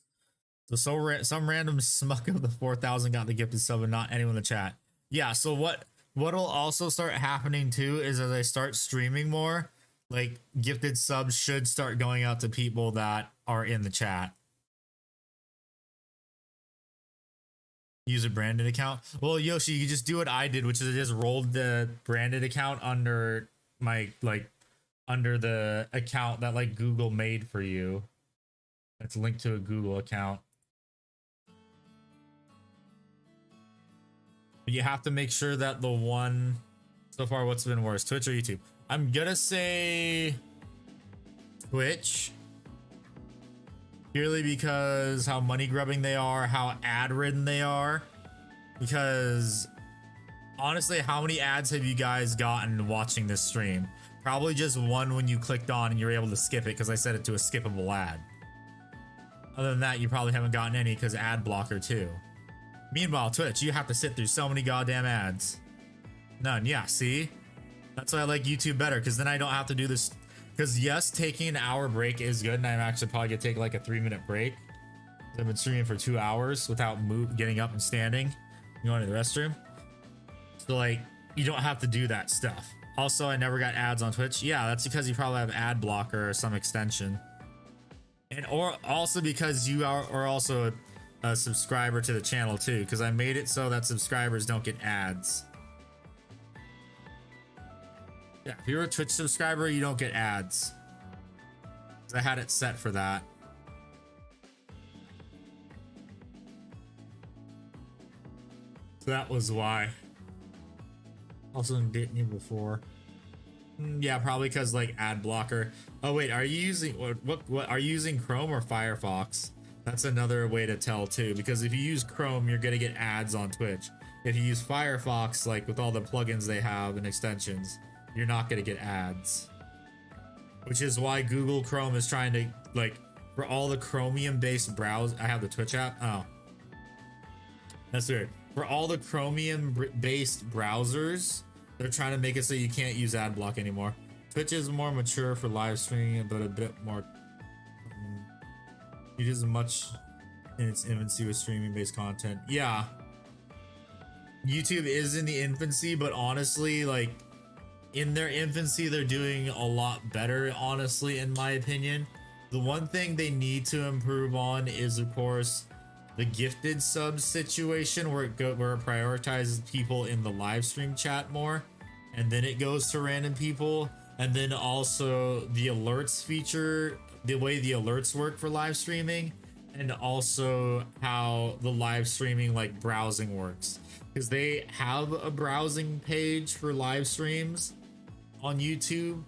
So some random smuck of the 4,000 got the gifted sub and not anyone in the chat. Yeah, so what'll also start happening too is as I start streaming more, like gifted subs should start going out to people that are in the chat. Use a branded account. Well, Yoshi, you just do what I did, which is I just rolled the branded account under my under the account that like Google made for you. That's linked to a Google account. But you have to make sure that the one so far, what's been worse, Twitch or YouTube? I'm gonna say Twitch, purely because how money grubbing they are, how ad ridden they are. Because honestly, how many ads have you guys gotten watching this stream? Probably just one when you clicked on and you're able to skip it because I set it to a skippable ad. Other than that, you probably haven't gotten any because ad blocker too. Meanwhile, Twitch, you have to sit through so many goddamn ads. None. Yeah, see? That's why I like YouTube better, because then I don't have to do this. Because yes, taking an hour break is good, and I'm actually probably gonna take like a 3-minute break. I've been streaming for 2 hours without getting up and standing, going to the restroom. So like, you don't have to do that stuff. Also, I never got ads on Twitch. Yeah, that's because you probably have ad blocker or some extension. And or also because you are also a subscriber to the channel too, because I made it so that subscribers don't get ads. Yeah, if you're a Twitch subscriber, you don't get ads. I had it set for that. So that was why. Also didn't even before. Yeah, probably because like ad blocker. Oh wait, are you using what are you using Chrome or Firefox? That's another way to tell too, because if you use Chrome, you're gonna get ads on Twitch. If you use Firefox, like with all the plugins they have and extensions, you're not gonna get ads. Which is why Google Chrome is trying to, like, for all the Chromium-based browse. I have the Twitch app. Oh, that's weird. For all the Chromium-based browsers, they're trying to make it so you can't use ad block anymore. Twitch is more mature for live streaming, but a bit more. It isn't much in its infancy with streaming-based content. Yeah, YouTube is in the infancy, but honestly, like, in their infancy, they're doing a lot better, honestly, in my opinion. The one thing they need to improve on is, of course, the gifted subs situation, where it prioritizes people in the live stream chat more, and then it goes to random people. And then also the alerts feature, the way the alerts work for live streaming, and also how the live streaming like browsing works, because they have a browsing page for live streams on YouTube,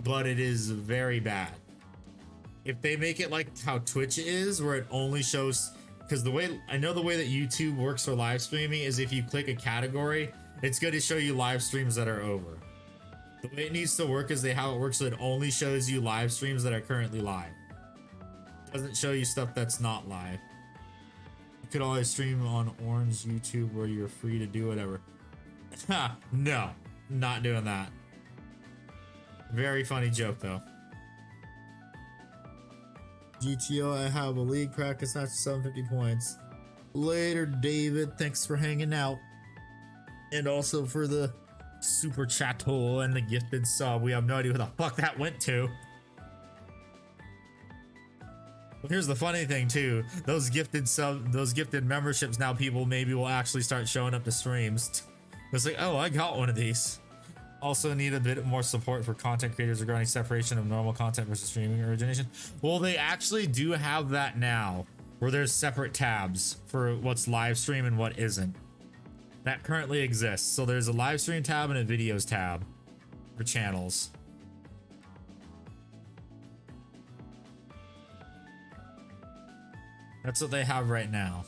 but it is very bad. If they make it like how Twitch is, where it only shows, because the way I know the way that YouTube works for live streaming is if you click a category, it's going to show you live streams that are over. The way it needs to work is how it works, so it only shows you live streams that are currently live. It doesn't show you stuff that's not live. You could always stream on Orange YouTube where you're free to do whatever. No, not doing that. Very funny joke though. GTO, I have a league practice match 750 points. Later, David. Thanks for hanging out. And also for the super chat hole and the gifted sub. We have no idea who the fuck that went to. But here's the funny thing too. Those gifted memberships now people maybe will actually start showing up to streams. It's like, oh, I got one of these. Also need a bit more support for content creators regarding separation of normal content versus streaming origination. Well, they actually do have that now, where there's separate tabs for what's live stream and what isn't. That currently exists. So there's a live stream tab and a videos tab for channels. That's what they have right now.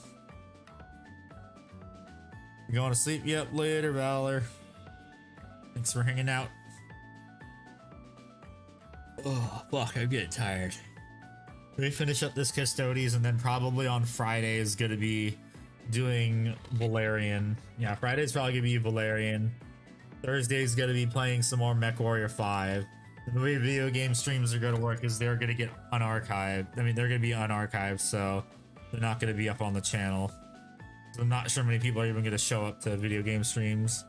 You going to sleep? Yep, later, Valor. Thanks for hanging out. Oh, fuck, I'm getting tired. We finish up this Custodes, and then probably on Friday is going to be doing Valerian. Yeah, Friday's probably going to be Valerian. Thursday's going to be playing some more MechWarrior 5. The way video game streams are going to work is they're going to get unarchived. I mean, they're going to be unarchived, so they're not going to be up on the channel. I'm not sure many people are even going to show up to video game streams.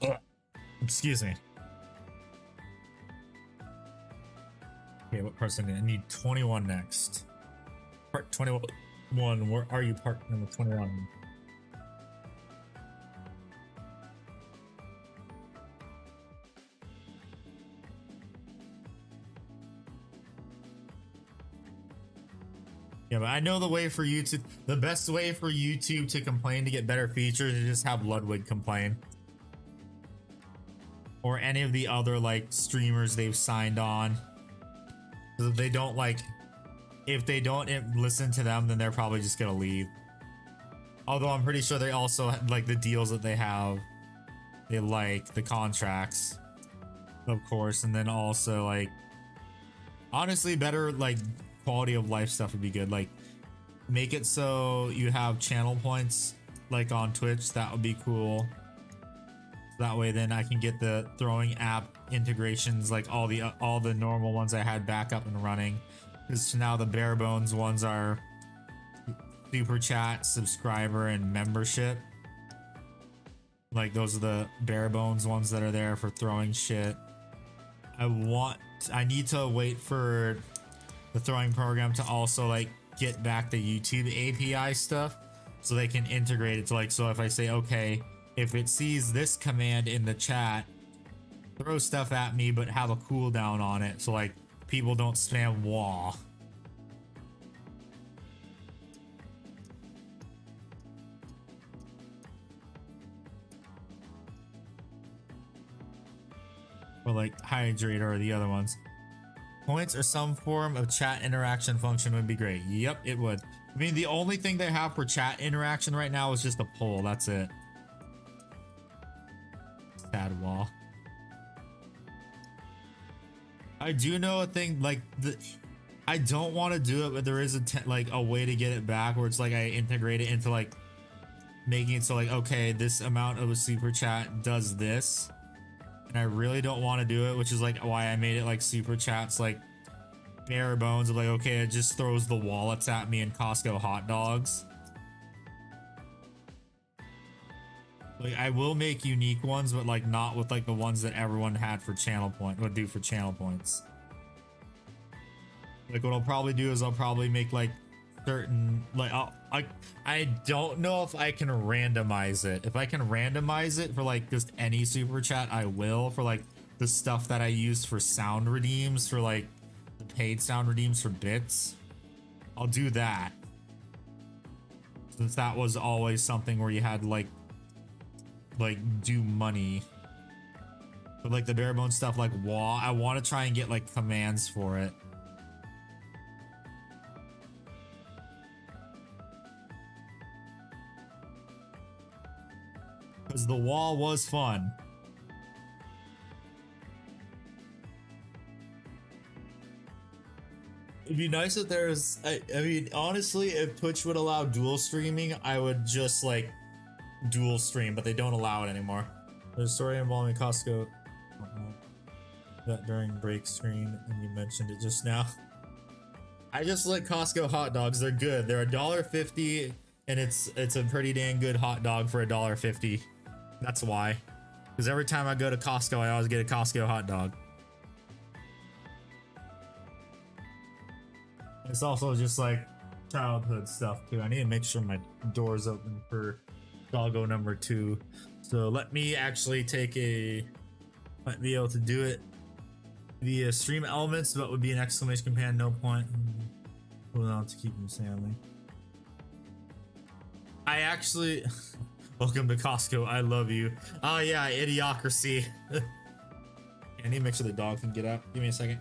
Ugh. Excuse me. Okay, what part's I need 21 next. Part 21. Where are you? Part number 21. Yeah, but I know the way for YouTube, the best way for YouTube to complain to get better features is just have Ludwig complain. Or any of the other like streamers they've signed on. If they don't listen to them, then they're probably just gonna leave. Although I'm pretty sure they also like the deals that they have. They like the contracts, of course, and then also like honestly better like quality of life stuff would be good. Like make it so you have channel points like on Twitch. That would be cool. That way then I can get the throwing app integrations, like all the normal ones I had back up and running, because now the bare bones ones are super chat, subscriber, and membership. Like those are the bare bones ones that are there for throwing shit. I need to wait for the throwing program to also like get back the YouTube API stuff so they can integrate it to like, so if I say, okay, if it sees this command in the chat, throw stuff at me, but have a cooldown on it, so like people don't spam wah. Or like hydrate or the other ones. Points or some form of chat interaction function would be great. Yep, it would. I mean, the only thing they have for chat interaction right now is just a poll. That's it. Sad wall. I do know a thing like I don't want to do it, but there is a way to get it back where it's like I integrate it into like making it so like, okay, this amount of a super chat does this, and I really don't want to do it, which is like why I made it like super chats like bare bones of like, okay, it just throws the wallets at me in Costco hot dogs. Like I will make unique ones, but like not with like the ones that everyone had for channel point would do for channel points. Like what I'll probably do is I'll probably make like certain like I don't know if I can randomize it. If I can randomize it for like just any super chat, I will, for like the stuff that I use for sound redeems, for like the paid sound redeems for bits. I'll do that. Since that was always something where you had like do money. But like the bare bones stuff like wall, I want to try and get like commands for it. Because the wall was fun. It'd be nice if there's I mean honestly, if Twitch would allow dual streaming, I would just like dual stream, but they don't allow it anymore. There's a story involving Costco that during break screen, and you mentioned it just now. I just like Costco hot dogs. They're good. They're $1.50, and it's a pretty dang good hot dog for $1.50. That's why. Because every time I go to Costco, I always get a Costco hot dog. It's also just like childhood stuff too. I need to make sure my door's open for doggo number 2. So let me actually might be able to do it via stream elements, but would be an exclamation command, no point. Hold on to keep him family. I actually welcome to Costco. I love you. Oh yeah, idiocracy. I need to make sure the dog can get up. Give me a second.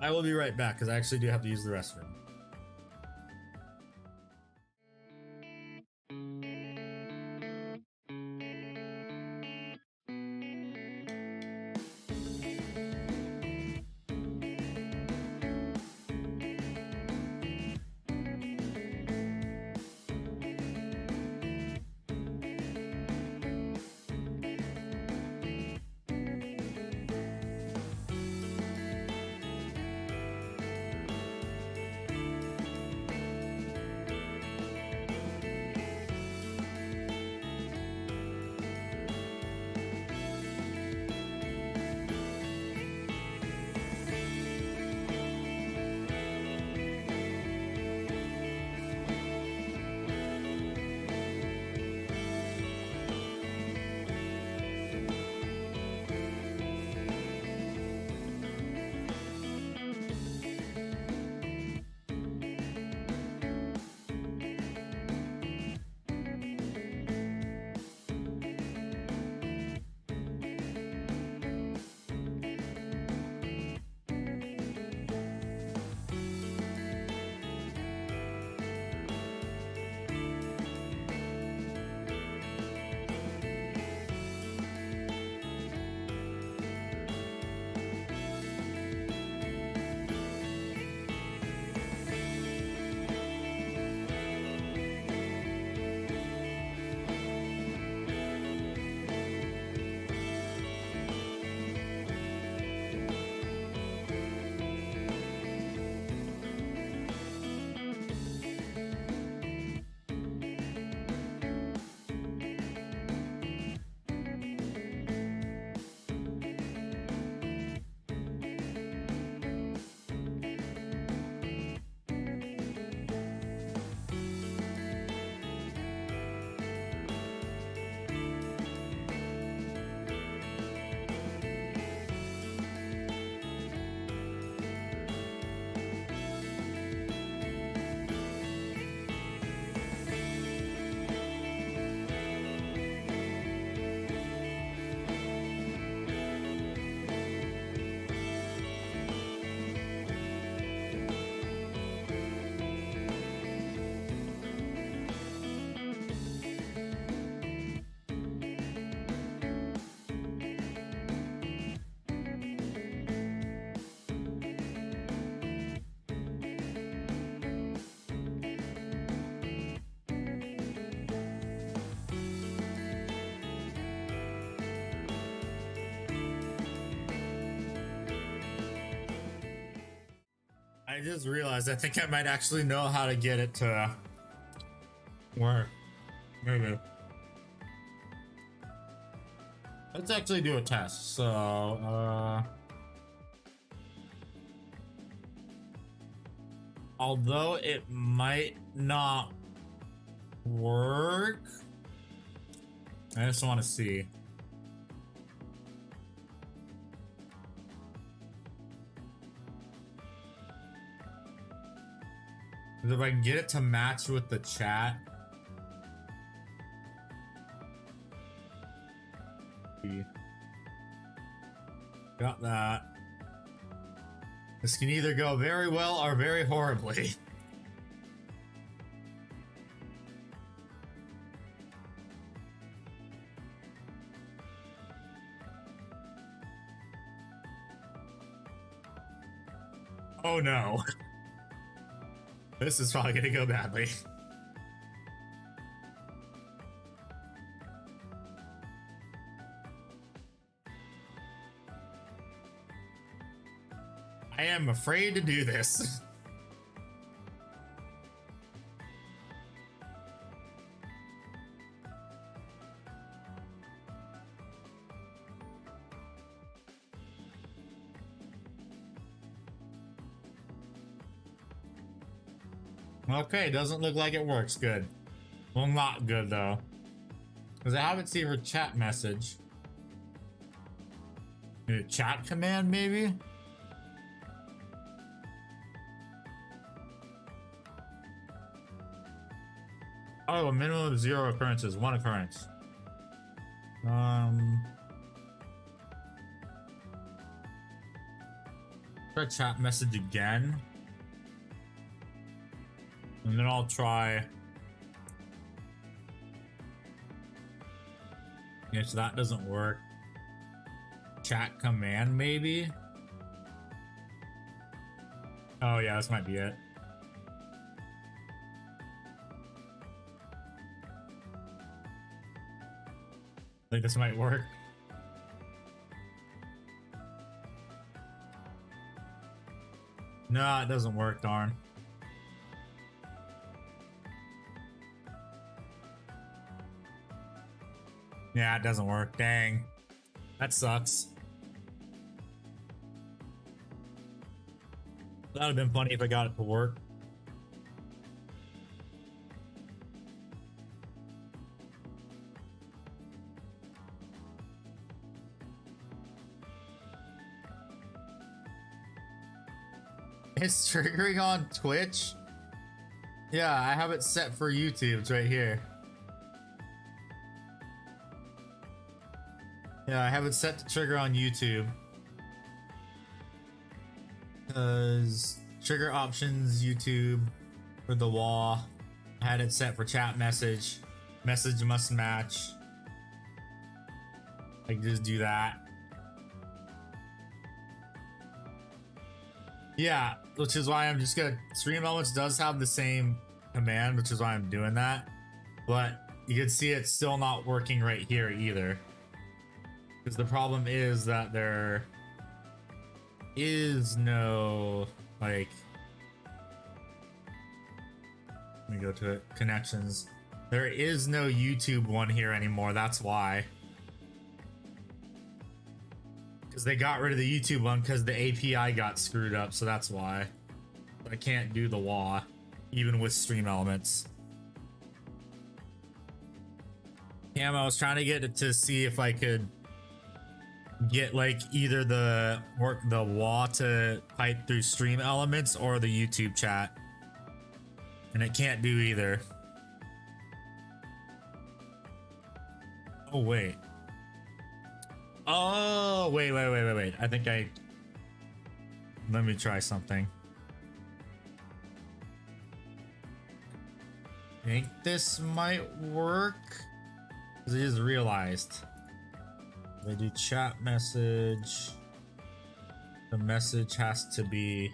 I will be right back because I actually do have to use the restroom. I just realized I think I might actually know how to get it to work. Maybe. Let's actually do a test. So, although it might not work, I just want to see. If I can get it to match with the chat. Got that. This can either go very well or very horribly. Oh no. This is probably gonna go badly. am afraid to do this. Okay, doesn't look like it works good. Well, not good though. Because I haven't seen her chat message. A chat command, maybe? Oh, a minimum of 0 occurrences, 1 occurrence. Try chat message again. And then I'll try. Yeah, so that doesn't work. Chat command, maybe? Oh yeah, this might be it. I think this might work. No, it doesn't work, darn. Yeah, it doesn't work. Dang. That sucks. That would have been funny if I got it to work. It's triggering on Twitch? Yeah, I have it set for YouTube. It's right here. Yeah, I have it set to trigger on YouTube. Because trigger options, YouTube, for the wall. I had it set for chat message. Message must match. I can just do that. Yeah, which is why I'm just gonna. Stream Elements does have the same command, which is why I'm doing that. But you can see it's still not working right here either. Because the problem is that there is no, like, let me go to it, connections. There is no YouTube one here anymore, that's why. Because they got rid of the YouTube one because the API got screwed up, so that's why. I can't do the WAW, even with Stream Elements. Cam, I was trying to get it to see if I could get like either the WAW to pipe through Stream Elements or the YouTube chat, and it can't do either. Oh wait. Oh wait. I think let me try something. I think this might work, because I just realized. They do chat message. The message has to be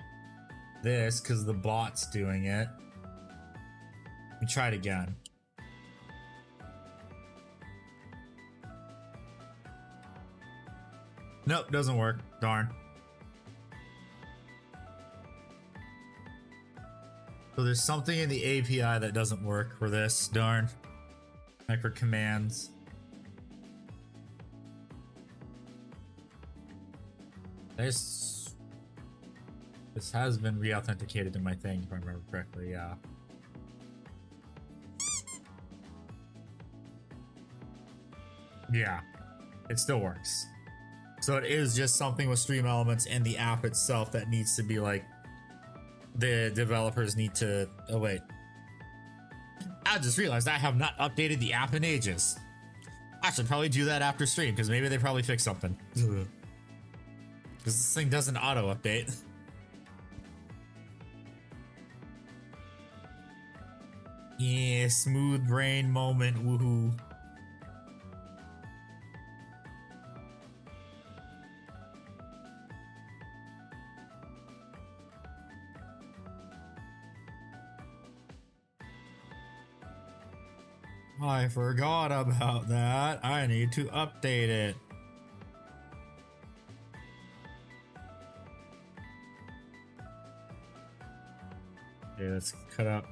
this because the bot's doing it. Let me try it again. Nope, doesn't work. Darn. So there's something in the API that doesn't work for this. Darn. Like for commands. This has been re-authenticated to my thing, if I remember correctly, yeah. Yeah, it still works. So it is just something with Stream Elements and the app itself that needs to be like, the developers need to, oh wait. I just realized I have not updated the app in ages. I should probably do that after stream, because maybe they probably fixed something. Because this thing doesn't auto update. Yeah, smooth brain moment, woohoo. I forgot about that. I need to update it. let's cut out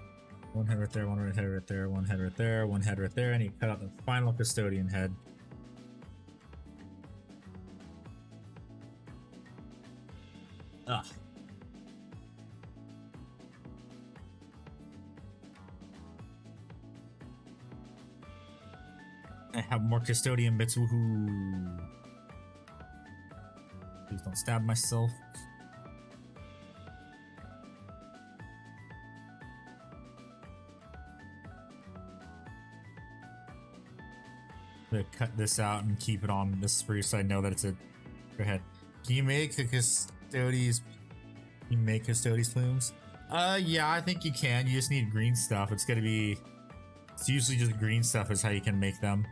one head right there, one head right there, one head right there, one head right there. I need to cut out the final custodian head. Ugh. I have more custodian bits. Woohoo! Please don't stab myself. I'm gonna cut this out and keep it on this sprue so I know that it's a. Go ahead. Can you make a Custodes? Can you make Custodes plumes? Yeah, I think you can. You just need green stuff. It's gonna be. It's usually just green stuff is how you can make them.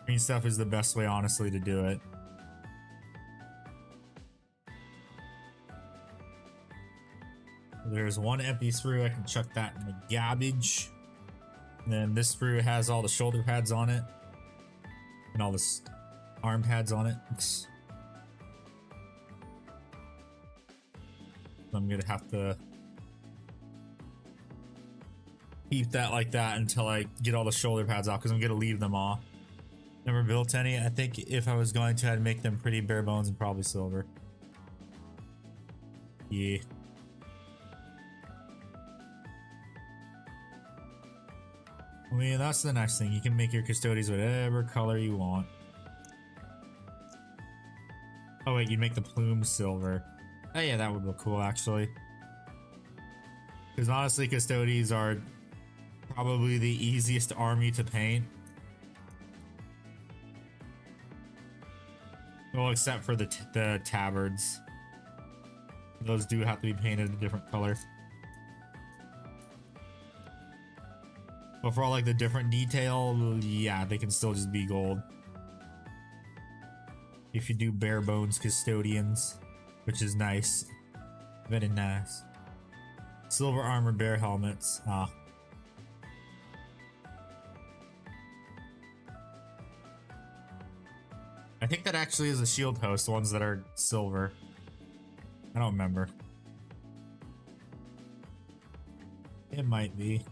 Green stuff is the best way, honestly, to do it. There's one empty sprue. I can chuck that in the garbage. And then this sprue has all the shoulder pads on it. And all the arm pads on it. So I'm gonna have to keep that like that until I get all the shoulder pads off, because I'm gonna leave them off. Never built any. I think if I was going to, I'd make them pretty bare bones and probably silver. Yeah. I mean, that's the next thing. You can make your Custodes whatever color you want. Oh wait, you'd make the plumes silver. Oh yeah, that would look cool actually. Because honestly, Custodes are probably the easiest army to paint. Well, except for the tabards. Those do have to be painted a different color. But for all like the different detail, yeah, they can still just be gold. If you do bare bones custodians, which is nice. Very nice. Silver armor bear helmets. Ah. I think that actually is a shield host, the ones that are silver. I don't remember. It might be.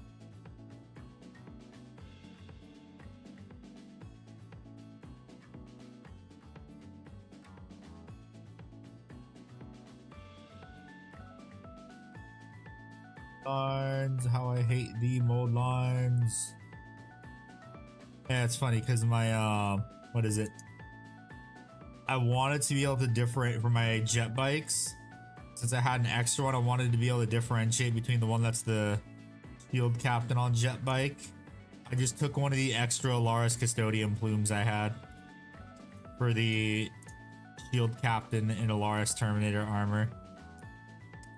Lines, how I hate the mold lines. Yeah, it's funny because my what is it? I wanted to be able to differentiate for my jet bikes. Since I had an extra one, I wanted to be able to differentiate between the one that's the field captain on jet bike. I just took one of the extra Alaris custodian plumes I had for the shield captain in Alaris Terminator armor.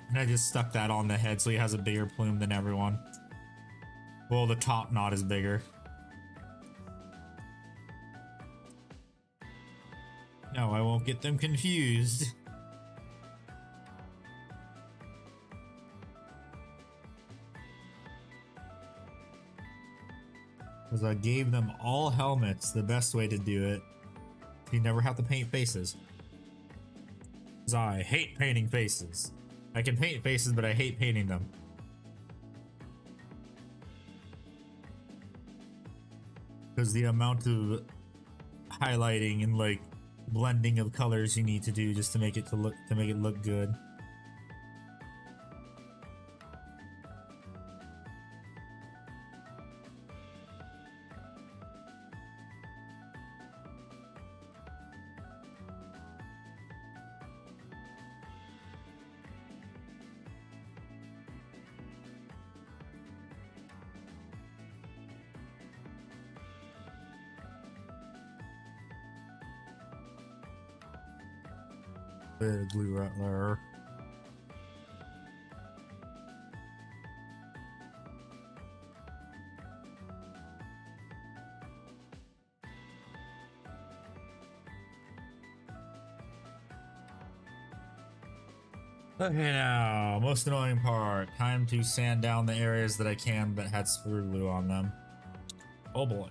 And I just stuck that on the head so he has a bigger plume than everyone. Well, the top knot is bigger. No, I won't get them confused. Because I gave them all helmets, the best way to do it. You never have to paint faces. Because I hate painting faces. I can paint faces, but I hate painting them. Because the amount of highlighting and like blending of colors you need to do just to make it look good. Bit of glue right there. Okay, now, most annoying part. Time to sand down the areas that I can that had sprue glue on them. Oh boy.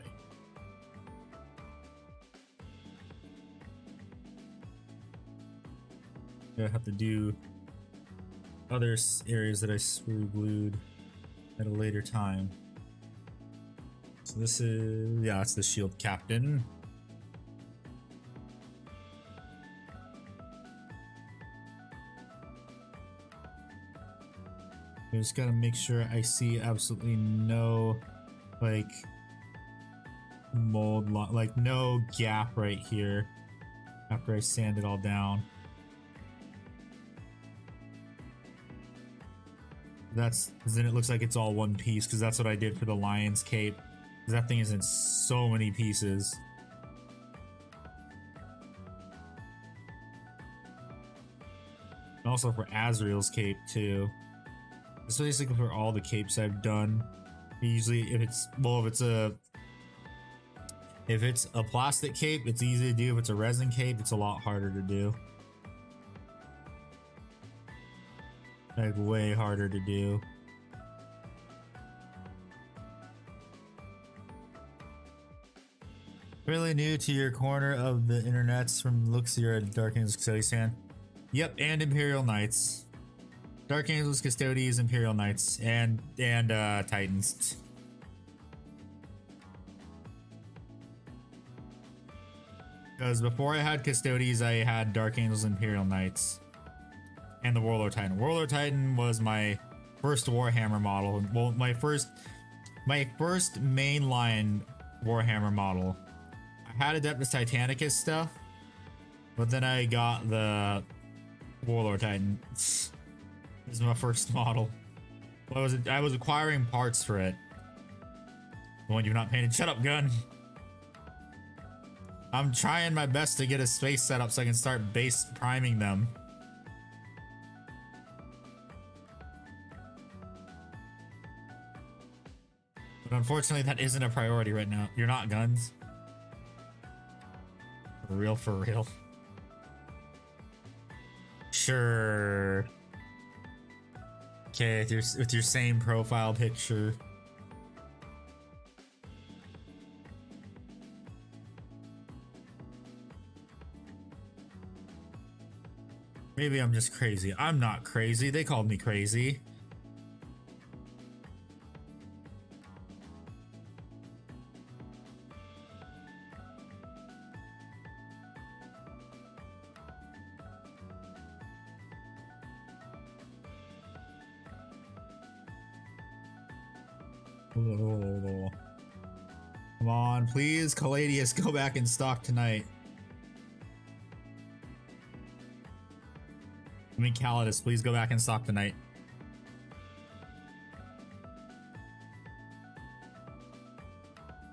I have to do other areas that I screw glued at a later time. So this is, yeah, it's the shield captain. I just gotta make sure I see absolutely no, like, mold, like no gap right here after I sand it all down. That's, because then it looks like it's all one piece, because that's what I did for the lion's cape. That thing is in so many pieces. And also for Azrael's cape too. It's basically for all the capes I've done. Usually if it's, well, if it's a plastic cape, it's easy to do. If it's a resin cape, it's a lot harder to do. Like way harder to do. Really new to your corner of the internets from looks you're a Dark Angels Custodes fan. Yep, and Imperial Knights. Dark Angels Custodes, Imperial Knights, and Titans. Because before I had Custodes, I had Dark Angels, Imperial Knights, and the Warlord Titan. Warlord Titan was my first Warhammer model. Well, my first mainline Warhammer model. I had Adeptus Titanicus stuff, but then I got the Warlord Titan. This is my first model. Well, I was acquiring parts for it. The one you've not painted. Shut up, gun. I'm trying my best to get a space set up so I can start base priming them. But unfortunately, that isn't a priority right now. You're not guns. For real, for real. Sure. Okay, with your same profile picture. Maybe I'm just crazy. I'm not crazy. They called me crazy. Come on, please, Caladius, go back in stock tonight. I mean, Calidus, please go back in stock tonight.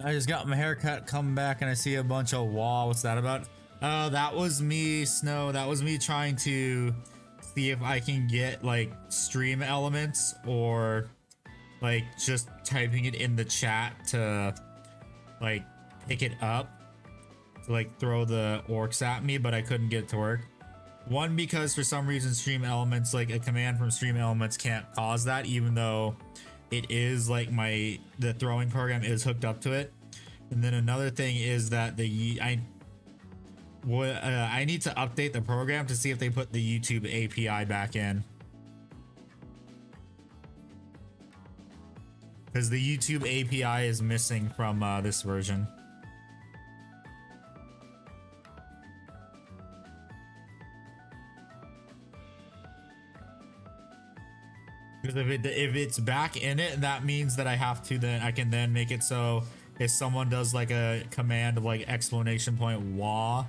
I just got my haircut, come back, and I see a bunch of wall. What's that about? Oh, that was me, Snow. That was me trying to see if I can get, like, stream elements or, like, just typing it in the chat to, like, pick it up. To, like, throw the orcs at me, but I couldn't get it to work. One, because for some reason stream elements, like a command from stream elements can't cause that, even though it is like the throwing program is hooked up to it. And then another thing is that I need to update the program to see if they put the YouTube API back in. Because the YouTube API is missing from this version. Because if it's back in it, that means that I have to I can then make it so if someone does like a command of like exclamation point wah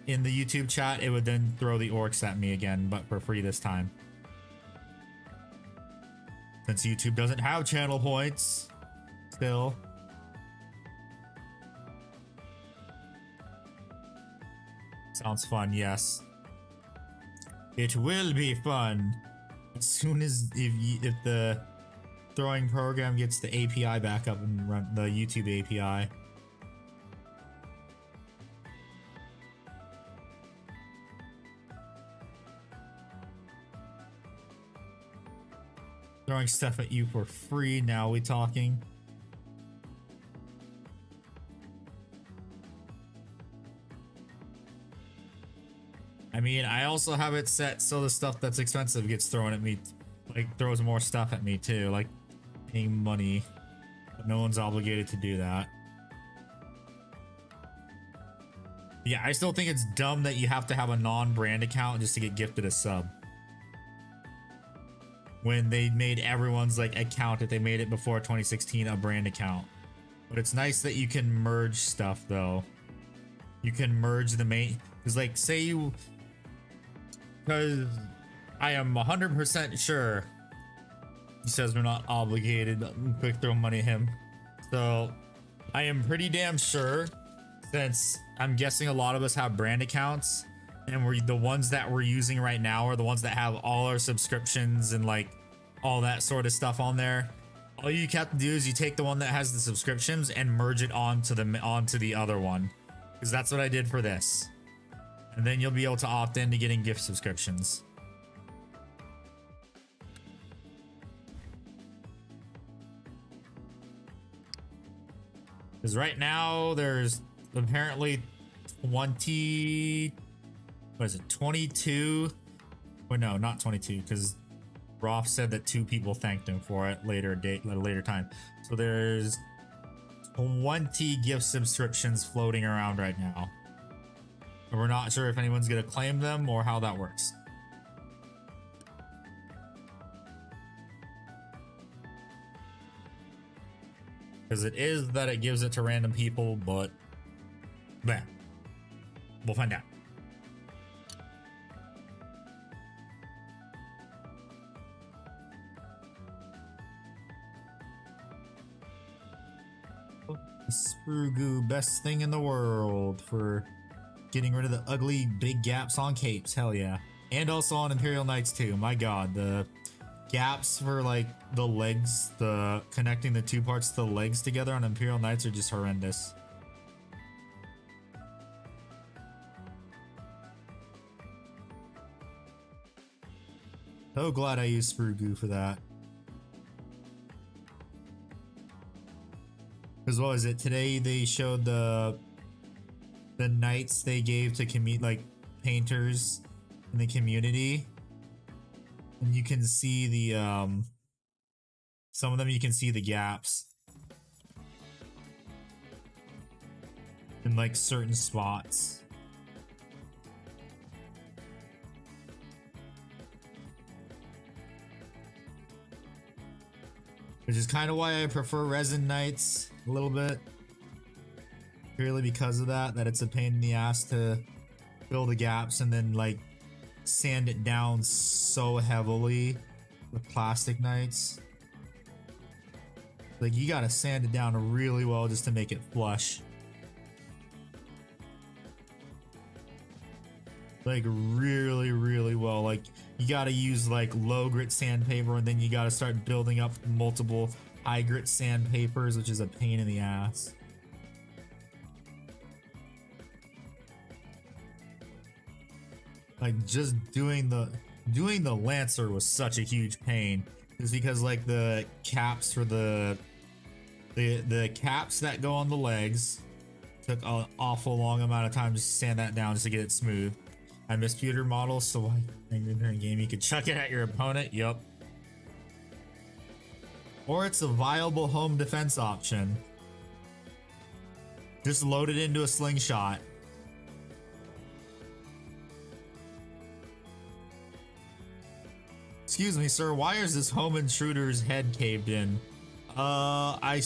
in the YouTube chat, it would then throw the orcs at me again, but for free this time. Since YouTube doesn't have channel points still. Sounds fun, yes. It will be fun. As soon as if the throwing program gets the API back up and run the YouTube API. Throwing stuff at you for free, now we talking. mean, I also have it set so the stuff that's expensive gets thrown at me, like throws more stuff at me too, like paying money. But no one's obligated to do that. Yeah, I still think it's dumb that you have to have a non-brand account just to get gifted a sub. When they made everyone's like account, if they made it before 2016 a brand account. But it's nice that you can merge stuff though. You can merge the main, because like say you, because I am 100% sure, he says we're not obligated, quick throw money at him. So I am pretty damn sure, since I'm guessing a lot of us have brand accounts, and we're the ones that we're using right now are the ones that have all our subscriptions and like all that sort of stuff on there. All you have to do is you take the one that has the subscriptions and merge it onto the other one, because that's what I did for this, and then you'll be able to opt into getting gift subscriptions. Because right now there's apparently 22, well, no, not 22, because Roth said that 2 people thanked him for it at a later time. So there's 20 gift subscriptions floating around right now, and we're not sure if anyone's gonna claim them or how that works. Because it is that it gives it to random people, but man, we'll find out. Sprue goo, best thing in the world for getting rid of the ugly big gaps on capes. Hell yeah. And also on Imperial Knights too. My god, the gaps for like the legs, the connecting the 2 parts to the legs together on Imperial Knights are just horrendous. So glad I used Sprue goo for that. Because what was it? Today they showed the knights they gave to like painters in the community. And you can see the some of them you can see the gaps in like certain spots. Which is kind of why I prefer resin knights a little bit. Purely because of that it's a pain in the ass to fill the gaps and then like sand it down so heavily with plastic knights. Like you gotta sand it down really well just to make it flush. Like really, really well. Like you gotta use like low grit sandpaper, and then you gotta start building up multiple high grit sandpapers, which is a pain in the ass. Like just doing the Lancer was such a huge pain. It's because like the caps for the caps that go on the legs took an awful long amount of time to sand that down just to get it smooth. I miss pewter models, so when you're in a game you could chuck it at your opponent. Yup. Or it's a viable home defense option. Just load it into a slingshot. Excuse me, sir, why is this home intruder's head caved in? I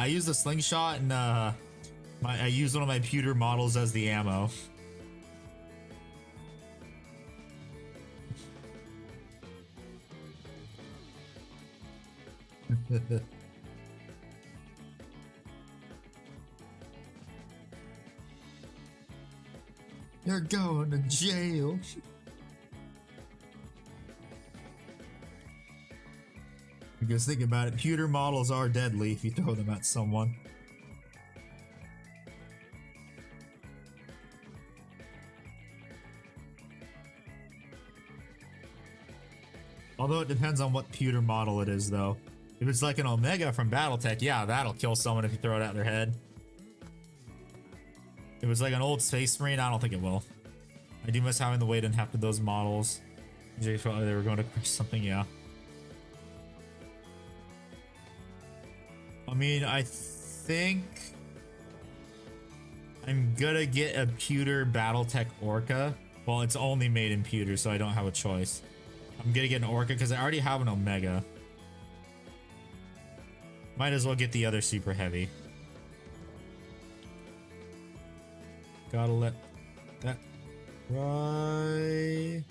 used a slingshot and I used one of my pewter models as the ammo. You're going to jail. Because think about it, pewter models are deadly if you throw them at someone. Although it depends on what pewter model it is though. If it's like an Omega from Battletech, yeah, that'll kill someone if you throw it at their head. If it's like an old Space Marine, I don't think it will. I do miss having the weight in half of those models. Jay thought they were going to crush something, yeah. I mean, I think I'm gonna get a pewter Battletech Orca. Well, it's only made in pewter, so I don't have a choice. I'm gonna get an Orca because I already have an Omega. Might as well get the other super heavy. Gotta let that right.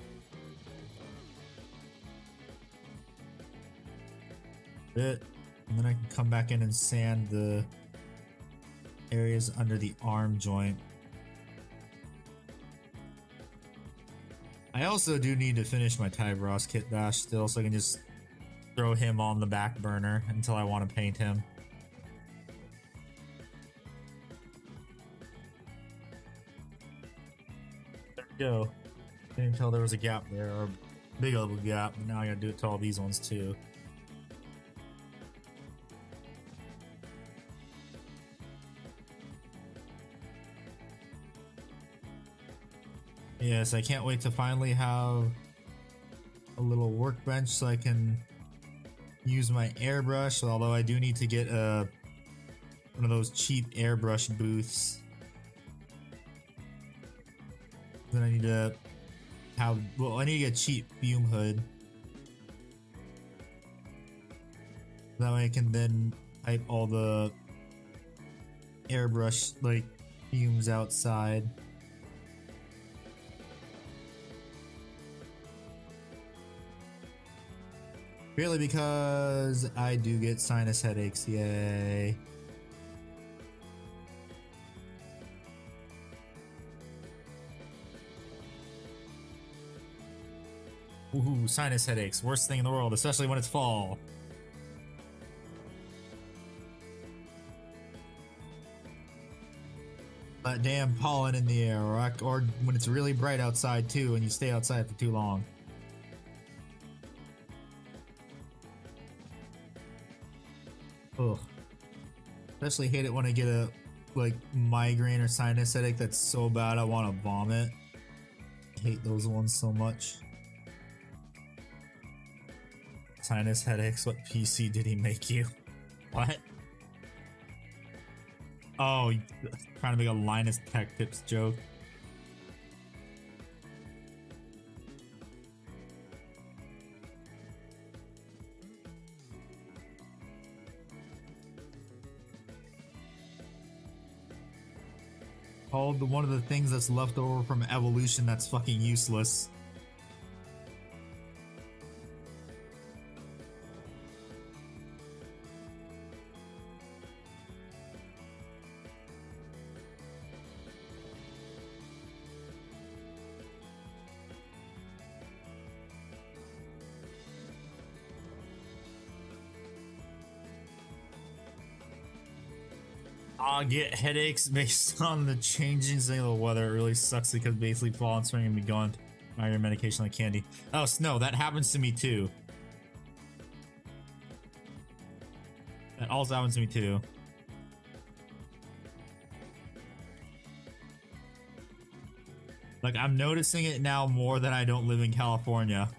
Bit, and then I can come back in and sand the areas under the arm joint. I also do need to finish my Tybros kit bash still, so I can just throw him on the back burner until I want to paint him. There we go. Didn't tell there was a gap there, or a big old gap, but now I gotta do it to all these ones too. Yes, I can't wait to finally have a little workbench so I can use my airbrush, although I do need to get one of those cheap airbrush booths. Then I need to have, well, I need to get a cheap fume hood. That way I can then pipe all the airbrush like fumes outside. Purely because I do get sinus headaches, yay. Woohoo, sinus headaches, worst thing in the world, especially when it's fall. That damn pollen in the air, or when it's really bright outside too and you stay outside for too long. Ugh. Especially hate it when I get a like migraine or sinus headache that's so bad I want to vomit. I hate those ones so much. Sinus headaches, what PC did he make you? What? Oh, trying to make a Linus Tech Tips joke. Called one of the things that's left over from evolution that's fucking useless. I get headaches based on the changing of the weather. It really sucks because basically fall and spring and be gone. Migraine medication like candy. Oh, no, that happens to me too. That also happens to me too. Like, I'm noticing it now more than I don't live in California.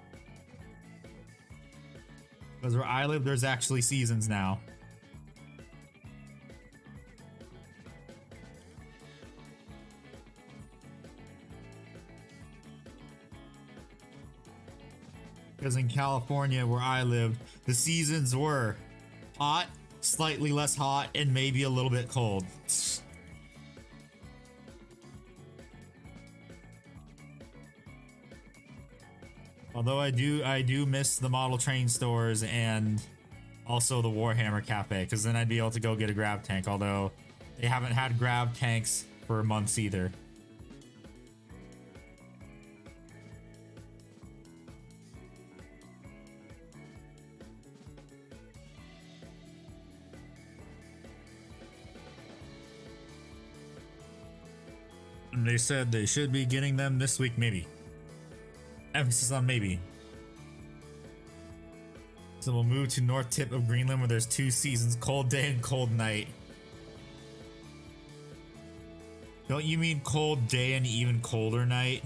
Because where I live, there's actually seasons now. Because in California, where I lived, the seasons were hot, slightly less hot, and maybe a little bit cold. Although I do miss the model train stores and also the Warhammer Cafe, because then I'd be able to go get a grab tank, although they haven't had grab tanks for months either. And they said they should be getting them this week, maybe. Emphasis on maybe. So we'll move to north tip of Greenland where there's 2 seasons, cold day and cold night. Don't you mean cold day and even colder night?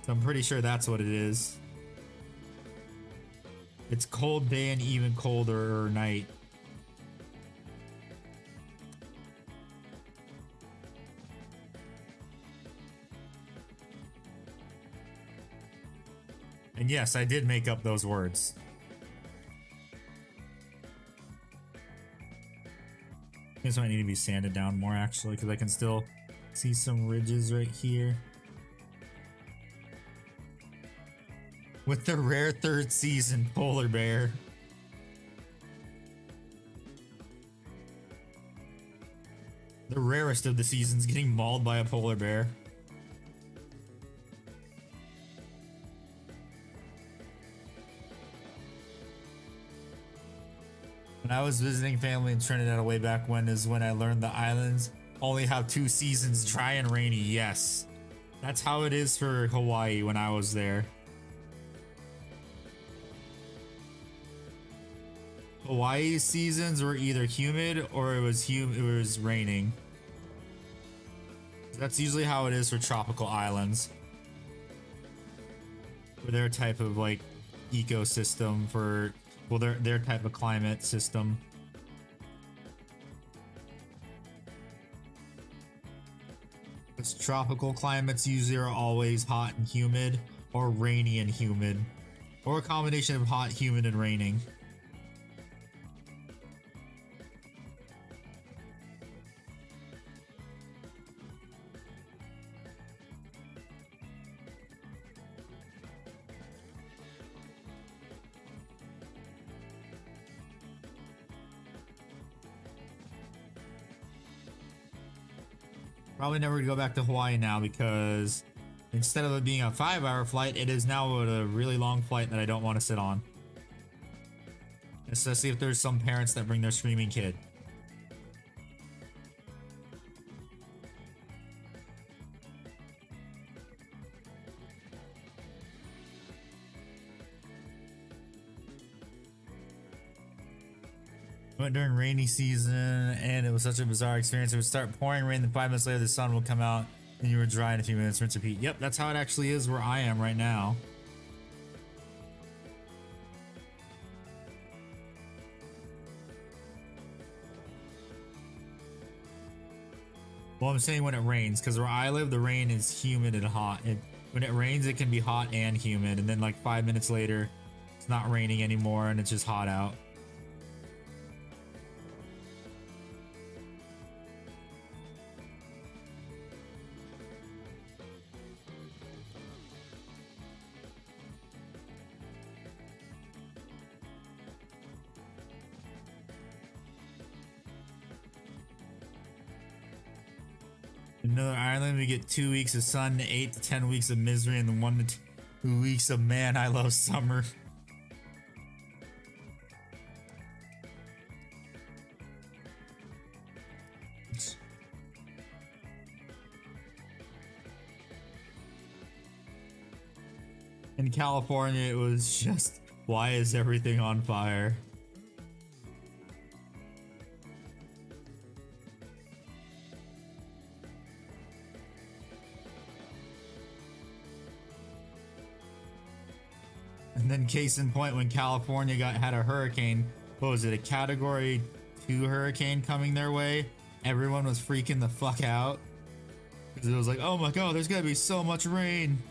So I'm pretty sure that's what it is. It's cold day and even colder night. And yes, I did make up those words. This might need to be sanded down more actually, because I can still see some ridges right here. With the rare third season polar bear. The rarest of the seasons getting mauled by a polar bear. When I was visiting family in Trinidad way back when is when I learned the islands only have 2 seasons, dry and rainy. Yes, that's how it is for Hawaii when I was there. Hawaii's seasons were either humid or it was raining. That's usually how it is for tropical islands. For their type of like ecosystem for, well, their type of climate system. Because tropical climates usually are always hot and humid, or rainy and humid, or a combination of hot, humid, and raining. Probably never gonna go back to Hawaii now because instead of it being a 5-hour flight, it is now a really long flight that I don't want to sit on. Especially if there's some parents that bring their screaming kid. Went during rainy season and it was such a bizarre experience. It would start pouring rain, then 5 minutes later the sun would come out and you were dry in a few minutes, rinse, repeat. Yep, that's how it actually is where I am right now. Well, I'm saying when it rains, because where I live, the rain is humid and hot. When it rains, it can be hot and humid, and then like 5 minutes later, it's not raining anymore and it's just hot out. Another island, we get 2 weeks of sun, 8 to 10 weeks of misery, and then 1 to 2 weeks of man, I love summer. In California, it was just, why is everything on fire? And then case in point, when California had a hurricane, what was it, a category 2 hurricane coming their way? Everyone was freaking the fuck out. Because it was like, oh my god, there's gonna be so much rain.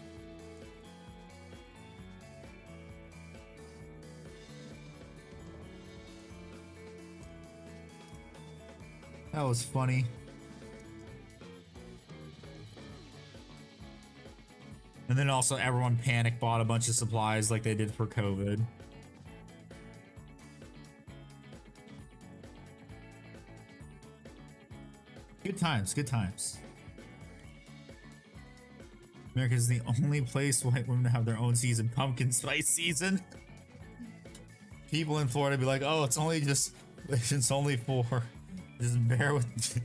That was funny. And then also everyone panic bought a bunch of supplies like they did for COVID. Good times, good times. America is the only place white women have their own season, pumpkin spice season. People in Florida be like, oh, it's only for, just bear with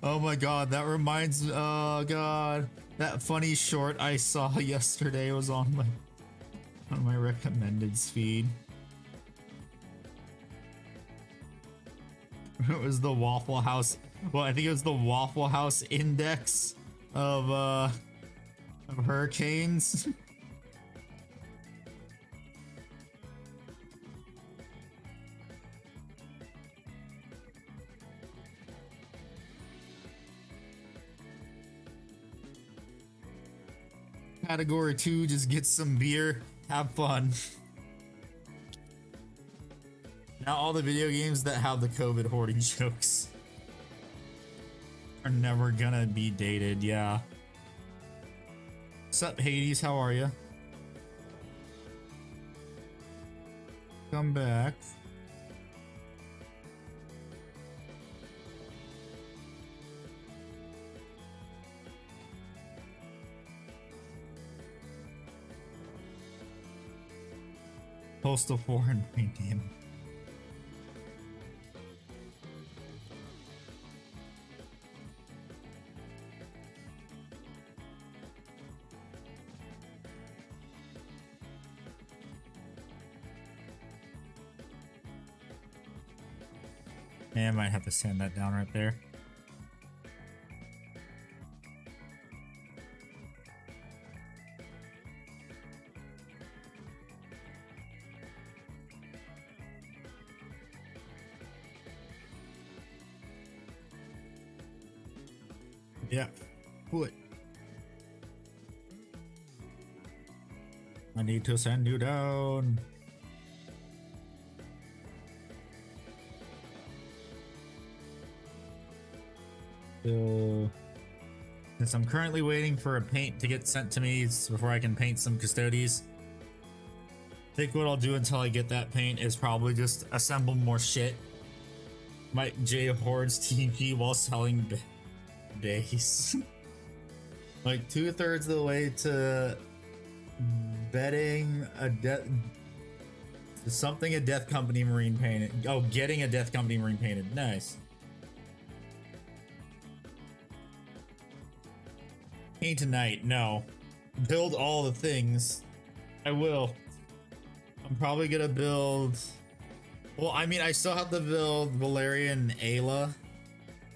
oh my god, that reminds me, oh god. That funny short I saw yesterday was on my recommended feed. It was the Waffle House. Well, I think it was the Waffle House index of of hurricanes. Category 2, just get some beer, have fun. Now all the video games that have the COVID hoarding jokes are never gonna be dated, yeah. What's up, Hades? How are you? Come back. Postal foreign name. Yeah, I might have to sand that down right there. Yeah, put. I need to send you down. So, since I'm currently waiting for a paint to get sent to me before I can paint some Custodes, I think what I'll do until I get that paint is probably just assemble more shit. Mike J hoards TP while selling base. Like 2/3 of the way to betting a death something a Death Company Marine painted. Oh, getting a Death Company Marine painted. Nice. Paint tonight. No. Build all the things. I will. I'm probably gonna build. Well, I mean, I still have to build Valeria and Ayla.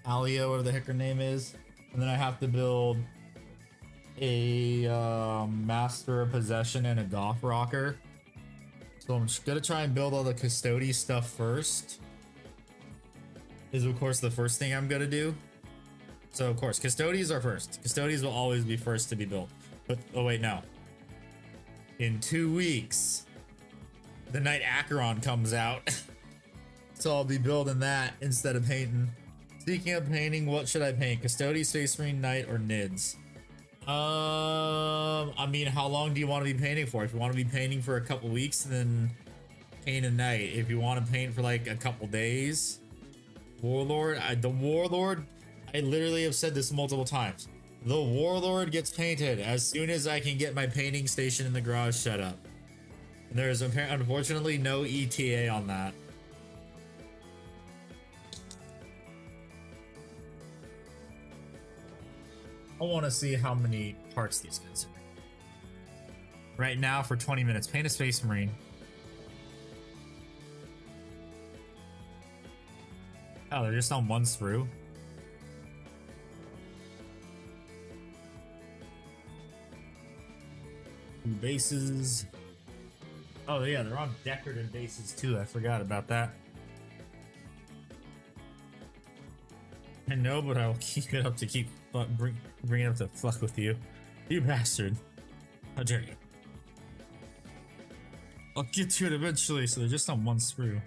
Alia, whatever the heck her name is. And then I have to build a Master of Possession and a Goth Rocker. So I'm just gonna try and build all the Custodes stuff first. Is of course the first thing I'm gonna do. So of course, Custodes are first. Custodes will always be first to be built. But, oh wait, no. In 2 weeks, the Knight Acheron comes out. So I'll be building that instead of painting. Speaking of painting, what should I paint? Custodes, Space Marine, Knight, or Nids? I mean, how long do you want to be painting for? If you want to be painting for a couple weeks, then paint a Knight. If you want to paint for like a couple days, Warlord, the Warlord, I literally have said this multiple times. The Warlord gets painted as soon as I can get my painting station in the garage set up. And there's unfortunately no ETA on that. I want to see how many parts these guys are. Right now, for 20 minutes, paint a Space Marine. Oh, they're just on one sprue. Bases. Oh yeah, they're on decorative bases too. I forgot about that. I know, but I'll keep it up to bring it up to fuck with you. You bastard. How dare you. I'll get to it eventually, so they're just on one sprue.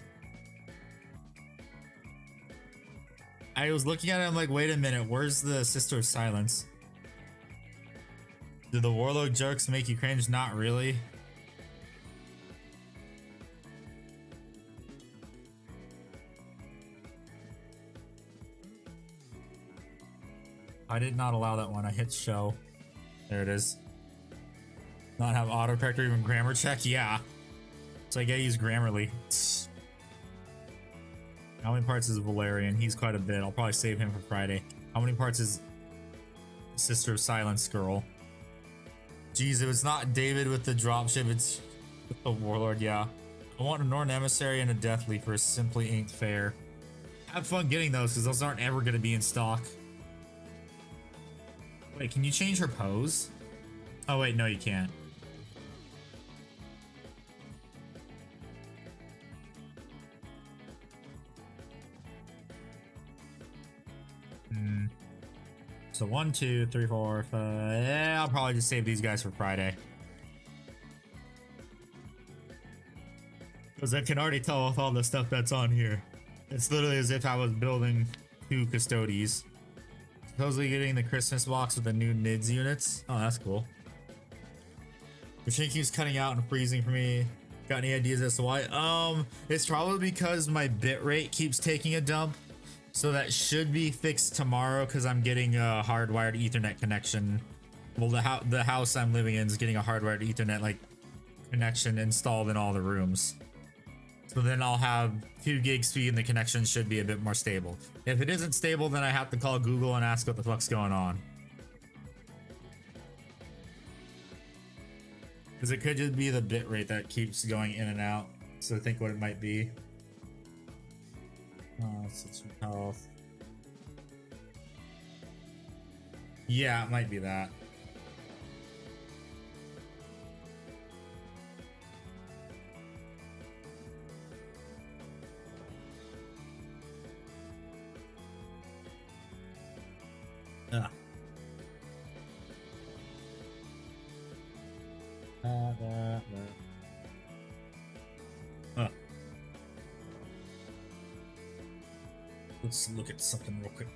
I was looking at it, I'm like, wait a minute, where's the Sister of Silence? Did the Warlord jokes make you cringe? Not really. I did not allow that one. I hit show. There it is. Not have autocorrect or even grammar check? Yeah. So I gotta use Grammarly. How many parts is Valerian? He's quite a bit. I'll probably save him for Friday. How many parts is Sister of Silence Girl? Jeez, if it's not David with the dropship, it's the Warlord, yeah. I want a Norn Emissary and a Death Leaper. Simply ain't fair. Have fun getting those, because those aren't ever going to be in stock. Wait, can you change her pose? Oh wait, no, you can't. So 1, 2, 3, 4, 5. Yeah, I'll probably just save these guys for Friday. Because I can already tell with all the stuff that's on here. It's literally as if I was building 2 Custodes. Supposedly getting the Christmas box with the new NIDS units. Oh, that's cool. Machine keeps cutting out and freezing for me. Got any ideas as to why? It's probably because my bitrate keeps taking a dump. So that should be fixed tomorrow because I'm getting a hardwired Ethernet connection. Well, the house I'm living in is getting a hardwired Ethernet like connection installed in all the rooms. So then I'll have 2 gig speed and the connection should be a bit more stable. If it isn't stable, then I have to call Google and ask what the fuck's going on. Because it could just be the bitrate that keeps going in and out. So think what it might be. System health. Yeah, it might be that. Let's look at something real quick.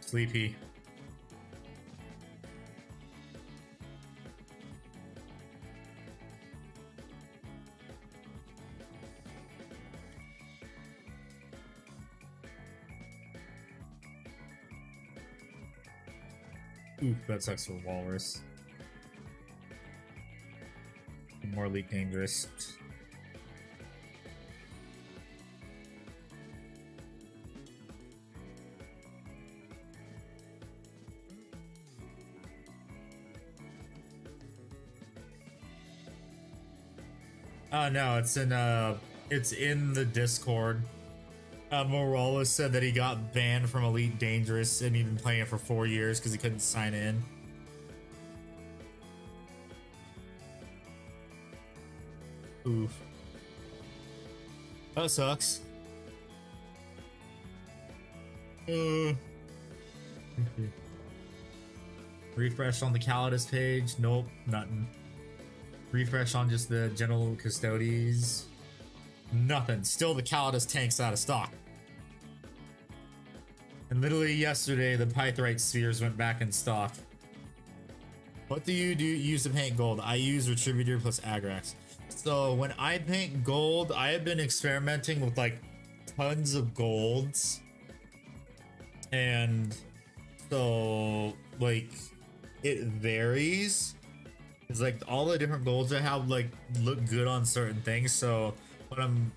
Sleepy. Ooh, that sucks for Walrus. More leak dangerous. No, it's in the Discord. Morales said that he got banned from Elite Dangerous and he'd been playing it for 4 years because he couldn't sign in. Oof. That sucks. Refresh on the Custodes page. Nope, nothing. Refresh on just the general Custodes. Nothing. Still the Custodes tanks out of stock. And literally yesterday, the Pythrite spheres went back in stock. What do you use to paint gold? I use Retributor plus Agrax. So when I paint gold, I have been experimenting with like tons of golds. And so like it varies. It's like all the different golds I have like look good on certain things. So what I'm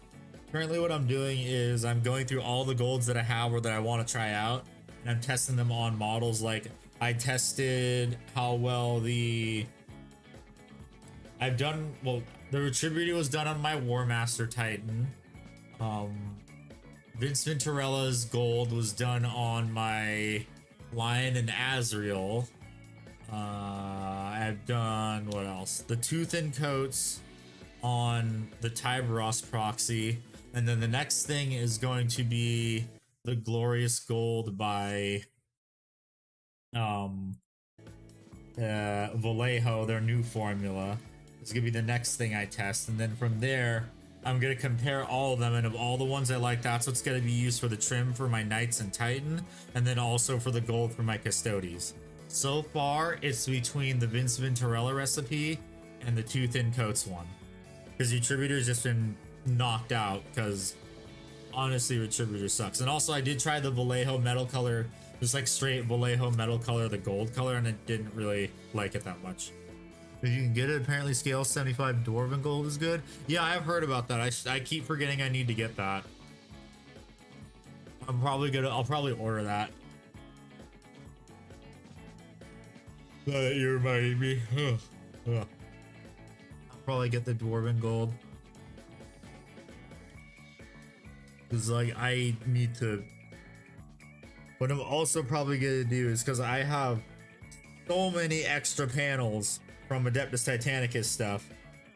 doing is I'm going through all the golds that I have or that I want to try out, and I'm testing them on models. Like I tested how well the Retributor was done on my War Master Titan. Vince Venturella's gold was done on my Lion and Azrael. I've done what else? The Tooth and Coats on the Tyberos proxy, and then the next thing is going to be the Glorious Gold by Vallejo, their new formula. It's gonna be the next thing I test, and then from there I'm gonna compare all of them, and of all the ones I like, that's what's gonna be used for the trim for my Knights and Titan, and then also for the gold for my Custodes. So far it's between the Vince Venturella recipe and the Tooth and Coats one, because Retributor's just been knocked out because honestly Retributor sucks. And also I did try the Vallejo metal color, just like straight Vallejo metal color, the gold color, and I didn't really like it that much. If you can get it, apparently scale 75 Dwarven gold is good. Yeah, I've heard about that. I keep forgetting I need to get that. I'll probably order that. You reminded me. I'll probably get the Dwarven gold. Cause like I need to. What I'm also probably gonna do is because I have so many extra panels from Adeptus Titanicus stuff.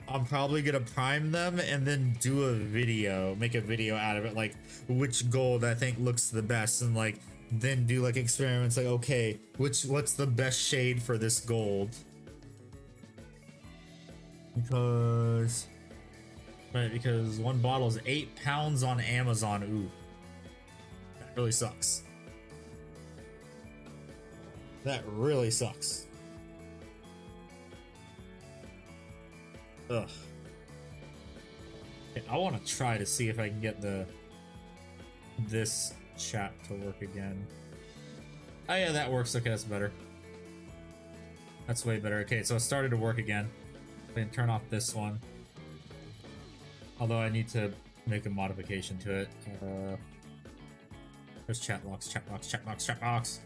I'm probably gonna prime them and then do a video, make a video out of it, like which gold I think looks the best, and like then do like experiments, like okay, what's the best shade for this gold? Because one bottle is 8 pounds on Amazon. Ooh, that really sucks. That really sucks. Ugh. Okay, I want to try to see if I can get this chat to work again. Oh yeah, that works. Okay, that's better. That's way better. Okay, so it started to work again. I can turn off this one. Although I need to make a modification to it. There's chat box, chat box, chat box, chat box.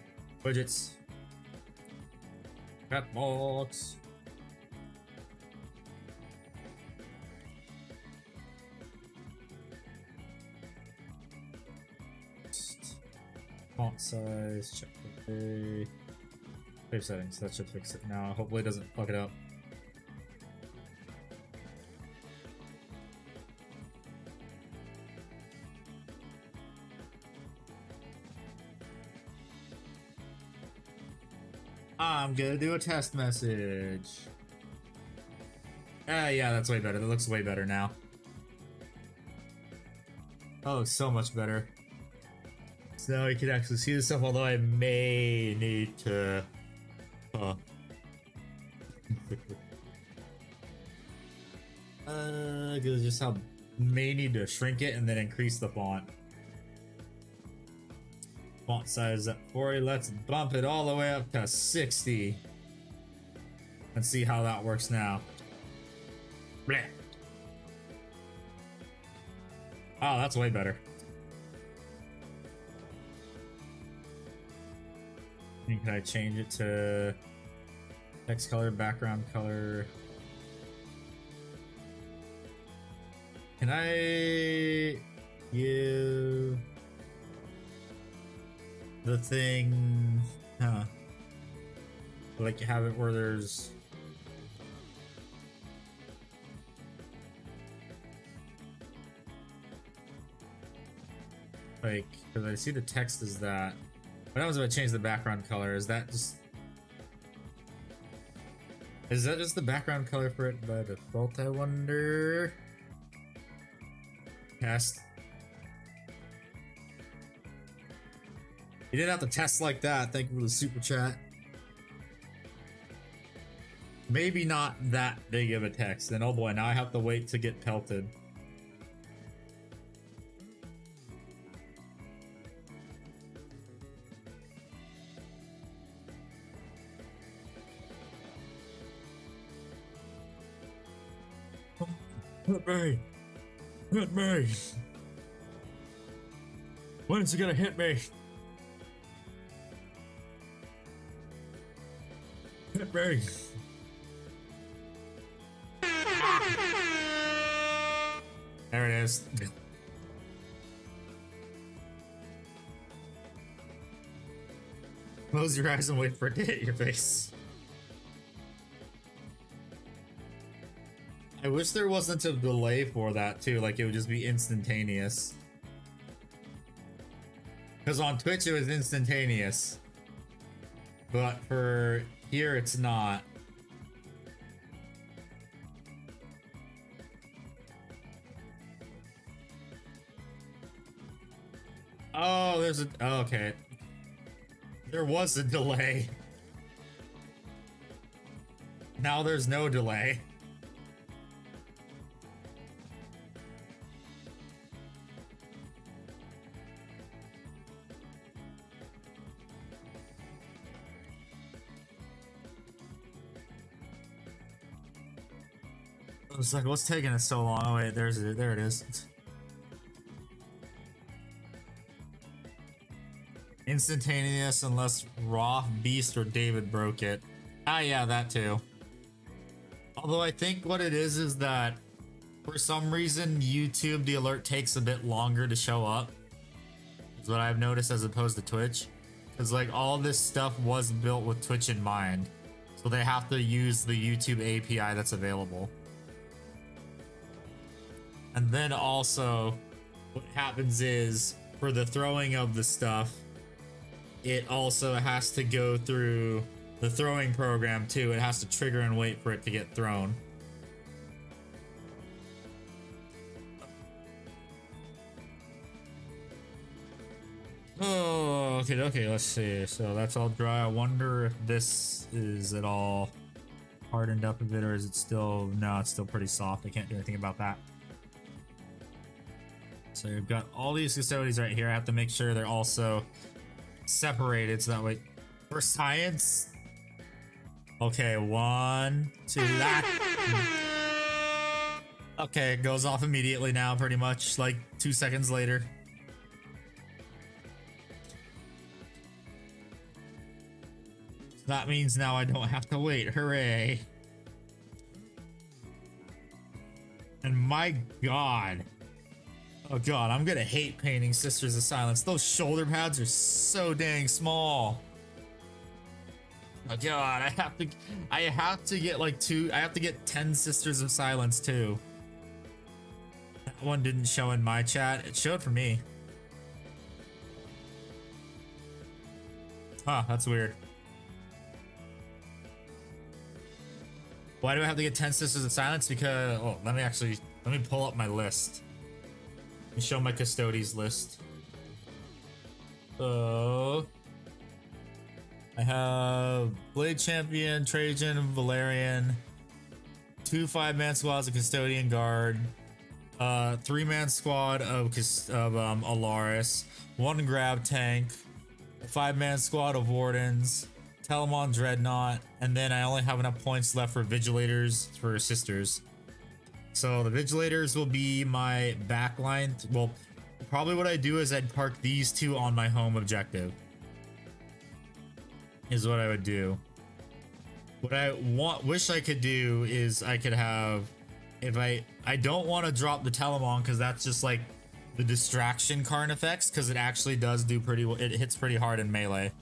Widgets. Chat box. Font size, check the save settings. That should fix it now. Hopefully it doesn't fuck it up. I'm gonna do a test message. Yeah, that's way better. That looks way better now. Oh, so much better. So now you can actually see the stuff, although I may need to... just how may need to shrink it and then increase the font. Font size at 40. Let's bump it all the way up to 60. Let's see how that works now. Blech. Oh, that's way better. And can I change it to text color, background color? Can I give the thing, like have it where there's like, because I see the text is that. What happens if I change the background color? Is that just the background color for it by default, I wonder? Test. You didn't have to test like that. Thank you for the super chat. Maybe not that big of a text. And oh boy, now I have to wait to get pelted. Hit me! Hit me! When is he gonna hit me? Hit me! There it is. Close your eyes and wait for it to hit your face. I wish there wasn't a delay for that too, like it would just be instantaneous. Because on Twitch it was instantaneous. But for here it's not. Oh, there's a... Oh, okay. There was a delay. Now there's no delay. I was like, what's taking it so long? Oh wait, there it is. Instantaneous unless Roth, Beast, or David broke it. Ah yeah, that too. Although I think what it is that For some reason, YouTube, the alert takes a bit longer to show up. Is what I've noticed as opposed to Twitch. Because like all this stuff was built with Twitch in mind. So they have to use the YouTube API that's available. And then also, what happens is, for the throwing of the stuff, it also has to go through the throwing program too. It has to trigger and wait for it to get thrown. Oh, okay, let's see. So that's all dry. I wonder if this is at all hardened up a bit, or is it still... No, it's still pretty soft. I can't do anything about that. So you've got all these Custodes right here. I have to make sure they're also separated so that way... For science... Okay, 1, 2, that... Okay, it goes off immediately now, pretty much, like 2 seconds later. That means now I don't have to wait. Hooray. And my god. Oh god, I'm gonna hate painting Sisters of Silence. Those shoulder pads are so dang small. Oh god, I have to get like 2, I have to get 10 Sisters of Silence too. That one didn't show in my chat. It showed for me. Huh, that's weird. Why do I have to get 10 Sisters of Silence? Because, oh, let me pull up my list. Let me show my Custodes list. So, I have Blade Champion, Trajan, Valerian, 2 5-man squads of Custodian Guard, 3-man squad of Alaris, 1 grab tank, a 5-man squad of Wardens, Telemon Dreadnought, and then I only have enough points left for Vigilators for Sisters. So the Vigilators will be my backline. Well, probably what I do is I'd park these 2 on my home objective. Is what I would do. What I wish I could do is I could have, if I don't want to drop the Telemon because that's just like the distraction card effects, because it actually does do pretty well. It hits pretty hard in melee.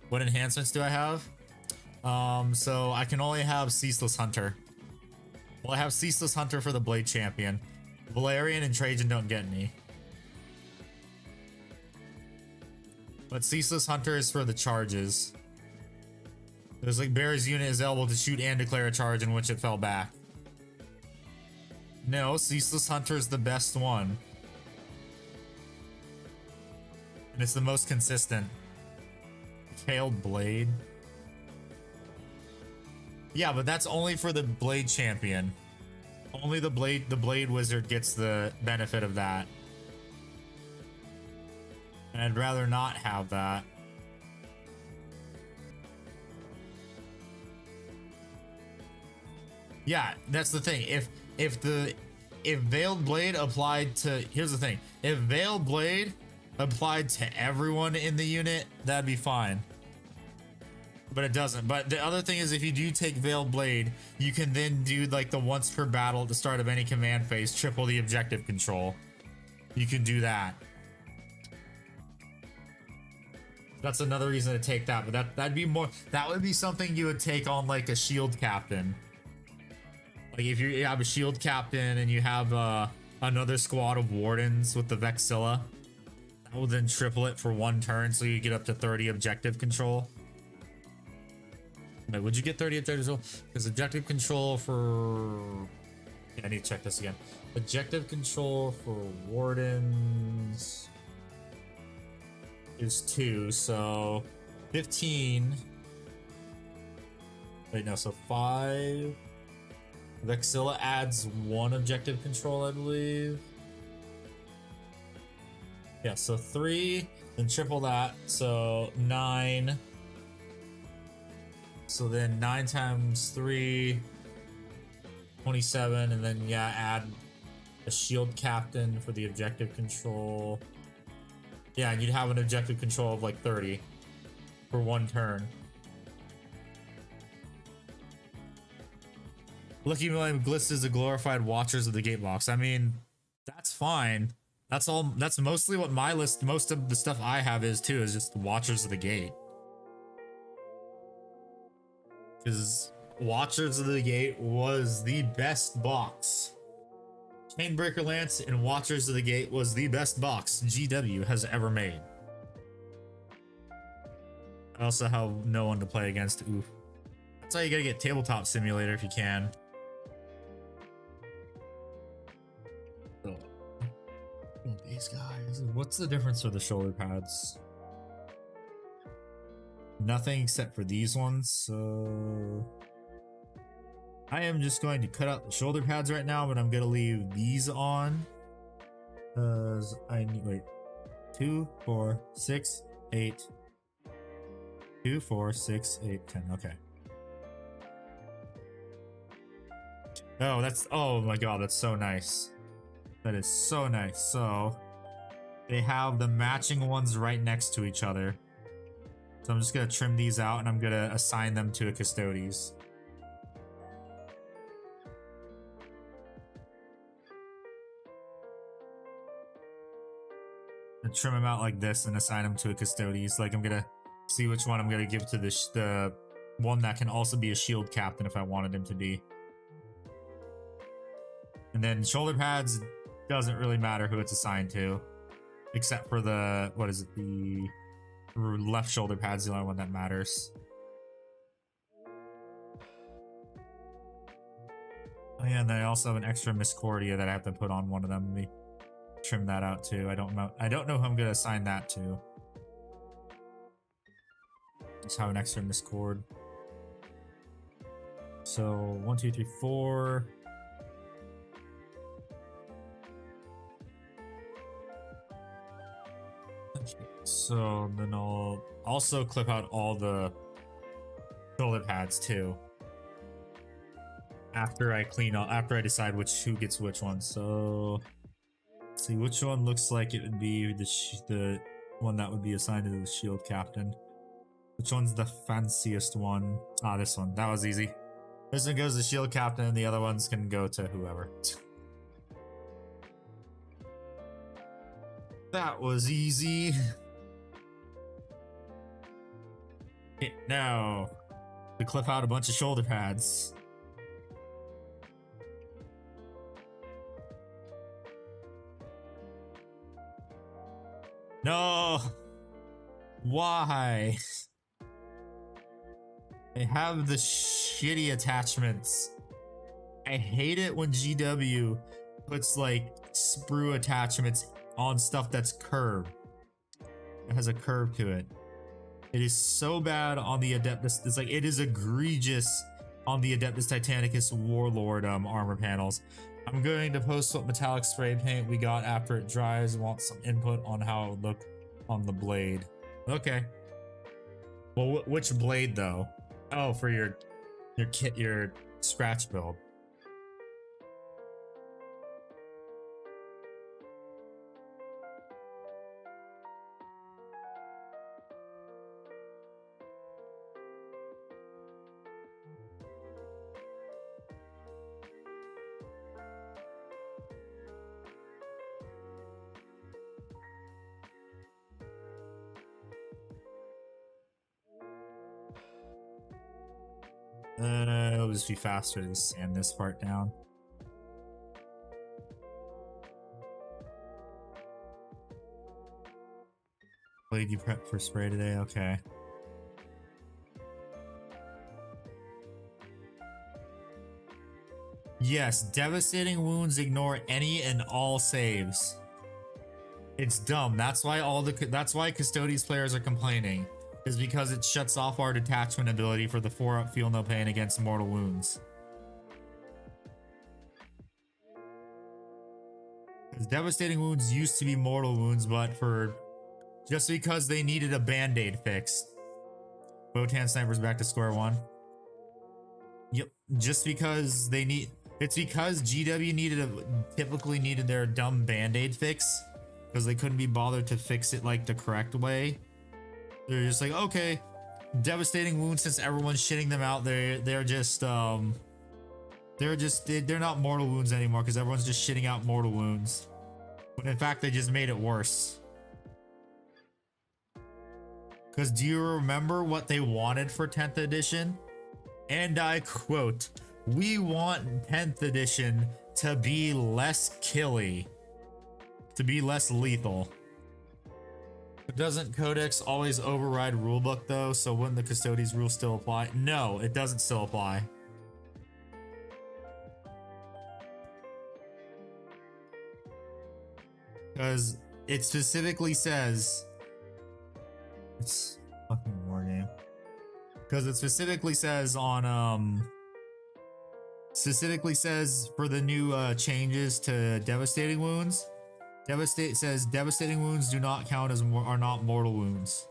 What enhancements do I have? So I can only have Ceaseless Hunter. Well, I have Ceaseless Hunter for the Blade Champion. Valerian and Trajan don't get any. But Ceaseless Hunter is for the charges. There's like Bear's unit is able to shoot and declare a charge in which it fell back. No, Ceaseless Hunter is the best one. And it's the most consistent. Tailed Blade. Yeah, but that's only for the Blade Champion. Only the Blade Wizard gets the benefit of that. And I'd rather not have that. Yeah, that's the thing. If Veiled Blade applied to... Here's the thing. If Veiled Blade applied to everyone in the unit, that'd be fine. But it doesn't. But the other thing is, if you do take Veiled Blade, you can then do like the once per battle at the start of any command phase, triple the objective control. You can do that. That's another reason to take that. But that'd be more... That would be something you would take on like a shield captain. Like if you have a shield captain and you have another squad of wardens with the Vexilla, that will then triple it for 1 turn, so you get up to 30 objective control. Wait, would you get 30 objective control? Because objective control for... Yeah, I need to check this again. Objective control for wardens is 2, so 15. Wait, no, so 5. Vexilla adds 1 objective control, I believe. Yeah, so 3, then triple that, so 9. So then 9 times 3, 27, and then yeah, add a shield captain for the objective control. Yeah, and you'd have an objective control of like 30 for 1 turn. Lucky Million Gliss is the glorified Watchers of the Gate box. I mean, that's fine. That's all. That's mostly what my list, most of the stuff I have is too, is just Watchers of the Gate. Because Watchers of the Gate was the best box. Chainbreaker Lance and Watchers of the Gate was the best box GW has ever made. I also have no one to play against. Oof. That's why you gotta get Tabletop Simulator if you can. Oh, these guys. What's the difference for the shoulder pads? Nothing except for these ones, so I am just going to cut out the shoulder pads right now, but I'm gonna leave these on because I need, wait, 2, 4, 6, 8, 2, 4, 6, 8, 10. Okay. Oh, that's, oh my god, that's so nice. That is so nice. So they have the matching ones right next to each other. So I'm just gonna trim these out and I'm gonna assign them to a Custodes. And trim them out like this and assign them to a Custodes. Like I'm gonna see which one I'm gonna give to the one that can also be a shield captain if I wanted him to be. And then shoulder pads, doesn't really matter who it's assigned to, except for the, what is it, the left shoulder pad's the only one that matters. Oh yeah, and then I also have an extra Miscordia that I have to put on one of them. Let me trim that out too. I don't know who I'm gonna assign that to. Just have an extra Miscord. So 1, 2, 3, 4. So then I'll also clip out all the shoulder pads too. After I clean up, after I decide who gets which one. So let's see which one looks like it would be the one that would be assigned to the shield captain. Which one's the fanciest one? Ah, this one. That was easy. This one goes to shield captain, and the other ones can go to whoever. That was easy. Now, to clip out a bunch of shoulder pads. No! Why? They have the shitty attachments. I hate it when GW puts like sprue attachments on stuff that's curved. It has a curve to it. It is so bad on the Adeptus. It's like, it is egregious on the Adeptus Titanicus Warlord armor panels. I'm going to post what metallic spray paint we got after it dries. Want some input on how it would look on the blade. Okay. Well, which blade though? Oh, for your scratch build. It'll just be faster to sand this part down. Blade you prep for spray today? Okay. Yes, devastating wounds ignore any and all saves. It's dumb. That's why Custodes players are complaining. Is because it shuts off our detachment ability for the 4-up feel no pain against mortal wounds. Because devastating wounds used to be mortal wounds, but just because they needed a band-aid fixed. Botan Sniper's back to square one. Yep, just because it's because GW typically needed their dumb band-aid fix because they couldn't be bothered to fix it like the correct way. They're just like, okay, devastating wounds, since everyone's shitting them out, they're just they're not mortal wounds anymore because everyone's just shitting out mortal wounds. But in fact, they just made it worse. Because do you remember what they wanted for 10th edition? And I quote, "We want 10th edition to be less killy, to be less lethal." But doesn't Codex always override rulebook though? So wouldn't the Custodes rule still apply? No, it doesn't still apply. Because it specifically says it's fucking war game. Because it specifically says on specifically says for the new changes to devastating wounds, says devastating wounds do not count as are not mortal wounds.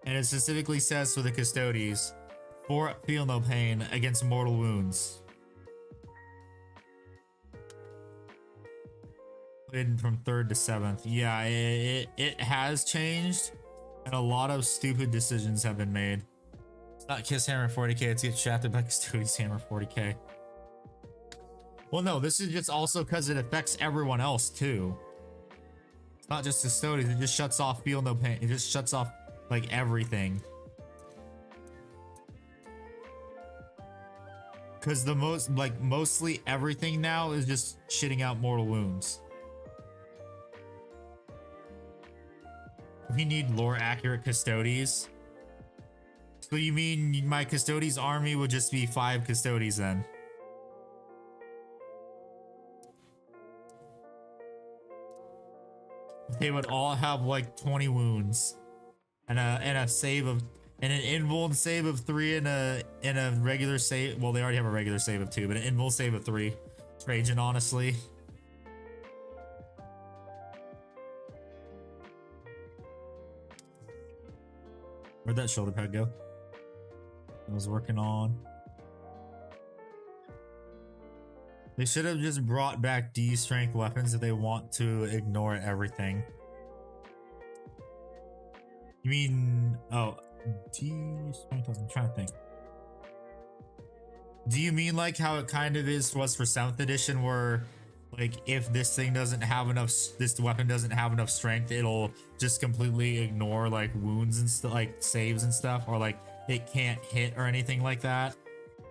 And it specifically says for the Custodes, feel no pain against mortal wounds. Played from 3rd to 7th. Yeah, it has changed, and a lot of stupid decisions have been made. It's not Kiss Hammer 40k, it's get shafted by Custodes Hammer 40k. Well, no, this is just also because it affects everyone else too. It's not just Custodes, it just shuts off feel no pain. It just shuts off like everything. Because the mostly everything now is just shitting out mortal wounds. We need lore accurate Custodes. So you mean my Custodes army would just be 5 Custodes then? They would all have like 20 wounds and a save of and an invuln save of 3 and a regular save. Well, they already have a regular save of 2, but an invuln save of 3. Trajan, honestly. Where'd that shoulder pad go? I was working on. They should have just brought back D strength weapons if they want to ignore everything. You mean, oh, D strength? I'm trying to think. Do you mean like how it kind of was for 7th edition, where like if this thing doesn't have enough, this weapon doesn't have enough strength, it'll just completely ignore like wounds and stuff, like saves and stuff, or like it can't hit or anything like that?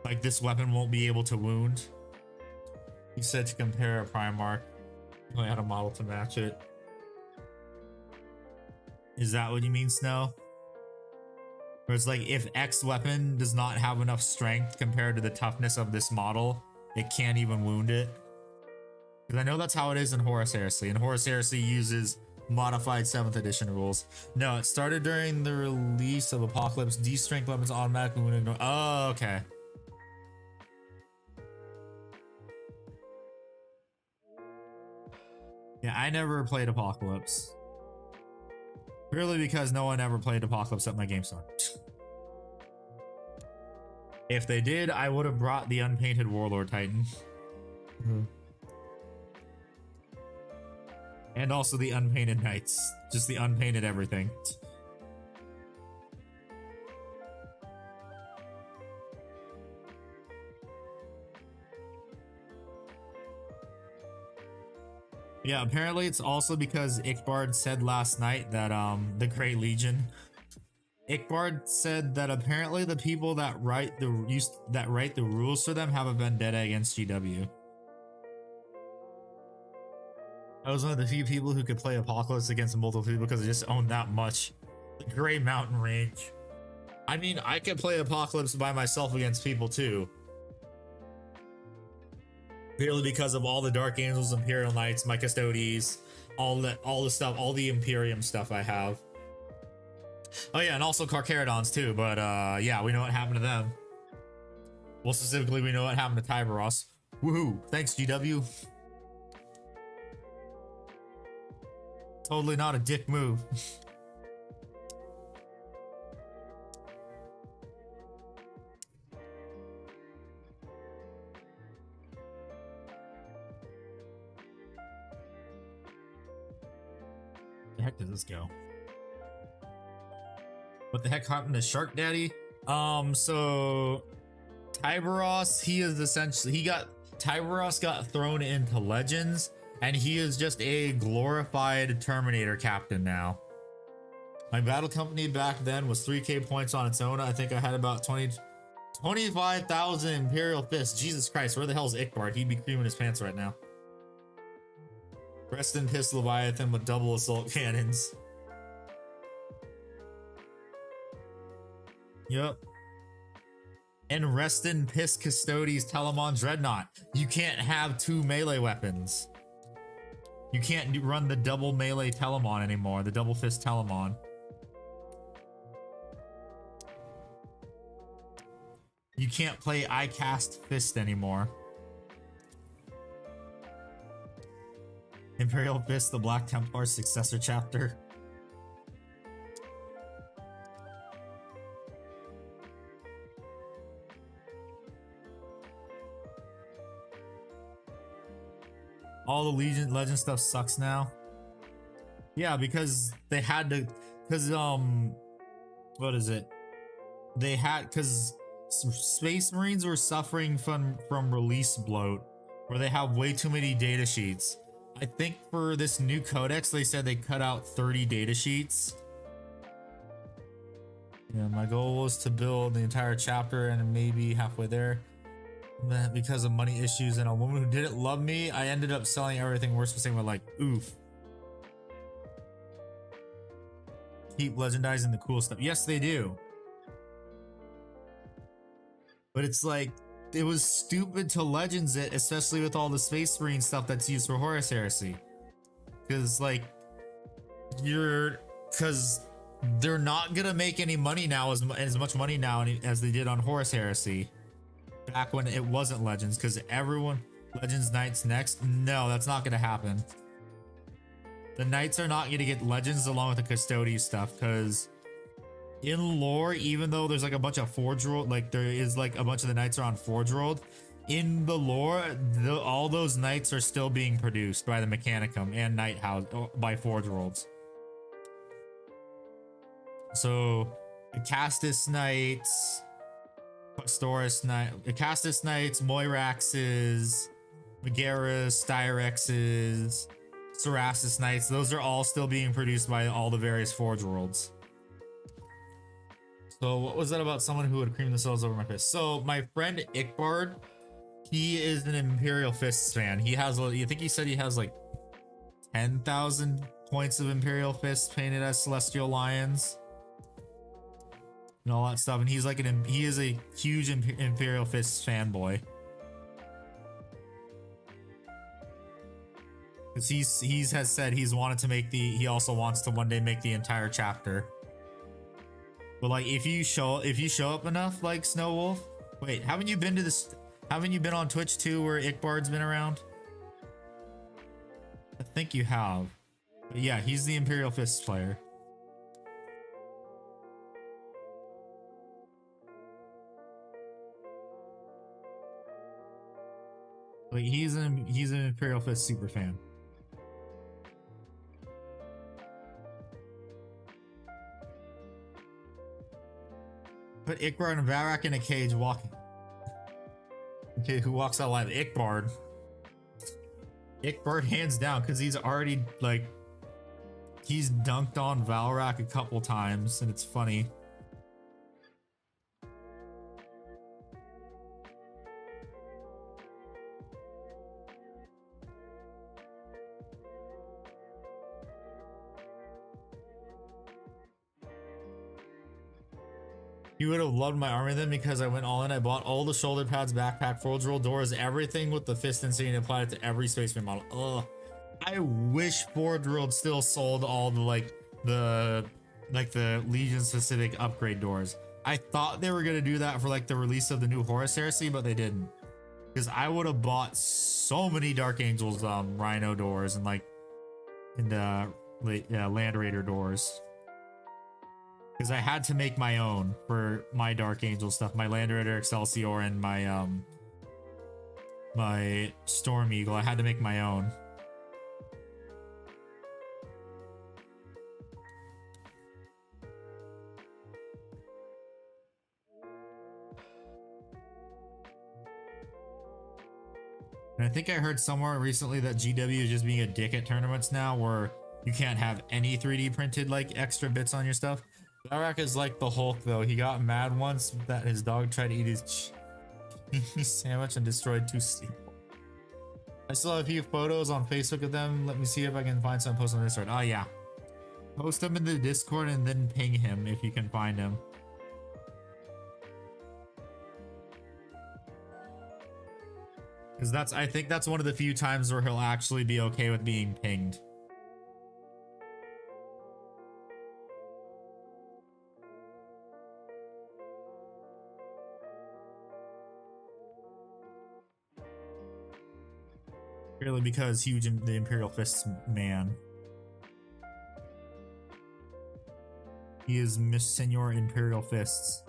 Like this weapon won't be able to wound. You said to compare a Primarch. You only had a model to match it. Is that what you mean, Snow? Or it's like if X weapon does not have enough strength compared to the toughness of this model, it can't even wound it. Because I know that's how it is in Horus Heresy, and Horus Heresy uses modified 7th edition rules. No, it started during the release of Apocalypse. D strength weapons automatically wound. Oh, okay. Yeah, I never played Apocalypse. Purely because no one ever played Apocalypse at my game store. If they did, I would have brought the unpainted Warlord Titan. Mm-hmm. And also the unpainted Knights. Just the unpainted everything. Yeah, apparently it's also because Ickbard said last night that the Great Legion. Ickbard said that apparently the people that write the rules for them have a vendetta against GW. I was one of the few people who could play Apocalypse against multiple people because I just owned that much. The Grey Mountain Range. I mean, I could play Apocalypse by myself against people too. Purely because of all the Dark Angels, Imperial Knights, my Custodes, all the stuff, all the Imperium stuff I have. Oh yeah, and also Carcharodons too, but yeah, we know what happened to them. Well, specifically, we know what happened to Tyberos. Woohoo! Thanks, GW. Totally not a dick move. Where the heck does this go? What the heck happened to Shark Daddy? So Tyberos, he is essentially Tyberos got thrown into Legends, and he is just a glorified Terminator captain now. My battle company back then was 3k points on its own. I think I had about 25,000 Imperial Fists. Jesus Christ, where the hell is Ickbard? He'd be creaming his pants right now. Rest in Piss Leviathan with double assault cannons. Yep. And rest in piss Custodes Telemon Dreadnought. You can't have 2 melee weapons. You can't run the double melee Telemon anymore, the double fist Telemon. You can't play I Cast Fist anymore. Imperial Fist, the Black Templar successor chapter. All the legend stuff sucks now. Yeah, because they had to, because what is it? They had, because Space Marines were suffering from release bloat, where they have way too many data sheets. I think for this new codex, they said they cut out 30 data sheets. Yeah, my goal was to build the entire chapter and maybe halfway there. Because of money issues and a woman who didn't love me, I ended up selling everything. Worse for saying, like, oof. Keep legendizing the cool stuff. Yes, they do. But it's like, it was stupid to legends it, especially with all the Space Marine stuff that's used for Horus Heresy. Because, like, because they're not gonna make any money now, as much money now as they did on Horus Heresy. Back when it wasn't Legends, because everyone, Legends Knights next. No, that's not gonna happen. The Knights are not gonna get Legends along with the Custodes stuff, because in lore, even though there's like a bunch of Forge World, like there is like a bunch of the Knights are on Forge World, in the lore, all those Knights are still being produced by the Mechanicum and Night House by Forge Worlds. So the Castus Knights, Pastorus Knights, Castus Knights, Moiraxes, Megaras, Styrexes, Serasis Knights, those are all still being produced by all the various Forge Worlds. So what was that about someone who would cream the souls over my fist? So my friend Ickbard, he is an Imperial Fists fan. He has, I think he said he has like 10,000 points of Imperial Fists painted as Celestial Lions. And all that stuff, and he's like he is a huge Imperial Fists fanboy. Because he has said he's wanted to make he also wants to one day make the entire chapter. But like if you show up enough, like Snow Wolf. Wait, haven't you been on Twitch too, where Ickbard's been around? I think you have. But yeah, he's the Imperial Fists player. Like he's an Imperial Fist super fan. Put Ickbard and Varak in a cage walking. Okay, who walks out alive? Ickbard. Ickbard hands down, because he's already like he's dunked on Valrak a couple times, and it's funny. You would have loved my army then, because I went all in. I bought all the shoulder pads, backpack, Forge World doors, everything with the fist insignia, and applied it to every Space Marine model. Ugh. I wish Forge World still sold all the Legion specific upgrade doors. I thought they were gonna do that for like the release of the new Horus Heresy, but they didn't. Because I would have bought so many Dark Angels Rhino doors and Land Raider doors. Because I had to make my own for my Dark Angel stuff, my Land Raider Excelsior and my my Storm Eagle. I had to make my own. And I think I heard somewhere recently that GW is just being a dick at tournaments now, where you can't have any 3D printed like extra bits on your stuff. Barak is like the Hulk though. He got mad once that his dog tried to eat his sandwich and destroyed 2 steel. I still have a few photos on Facebook of them. Let me see if I can find some posts on Discord. Oh yeah. Post them in the Discord and then ping him if you can find him. Because I think that's one of the few times where he'll actually be okay with being pinged. Purely because huge the Imperial Fists man. He is Miss Senor Imperial Fists.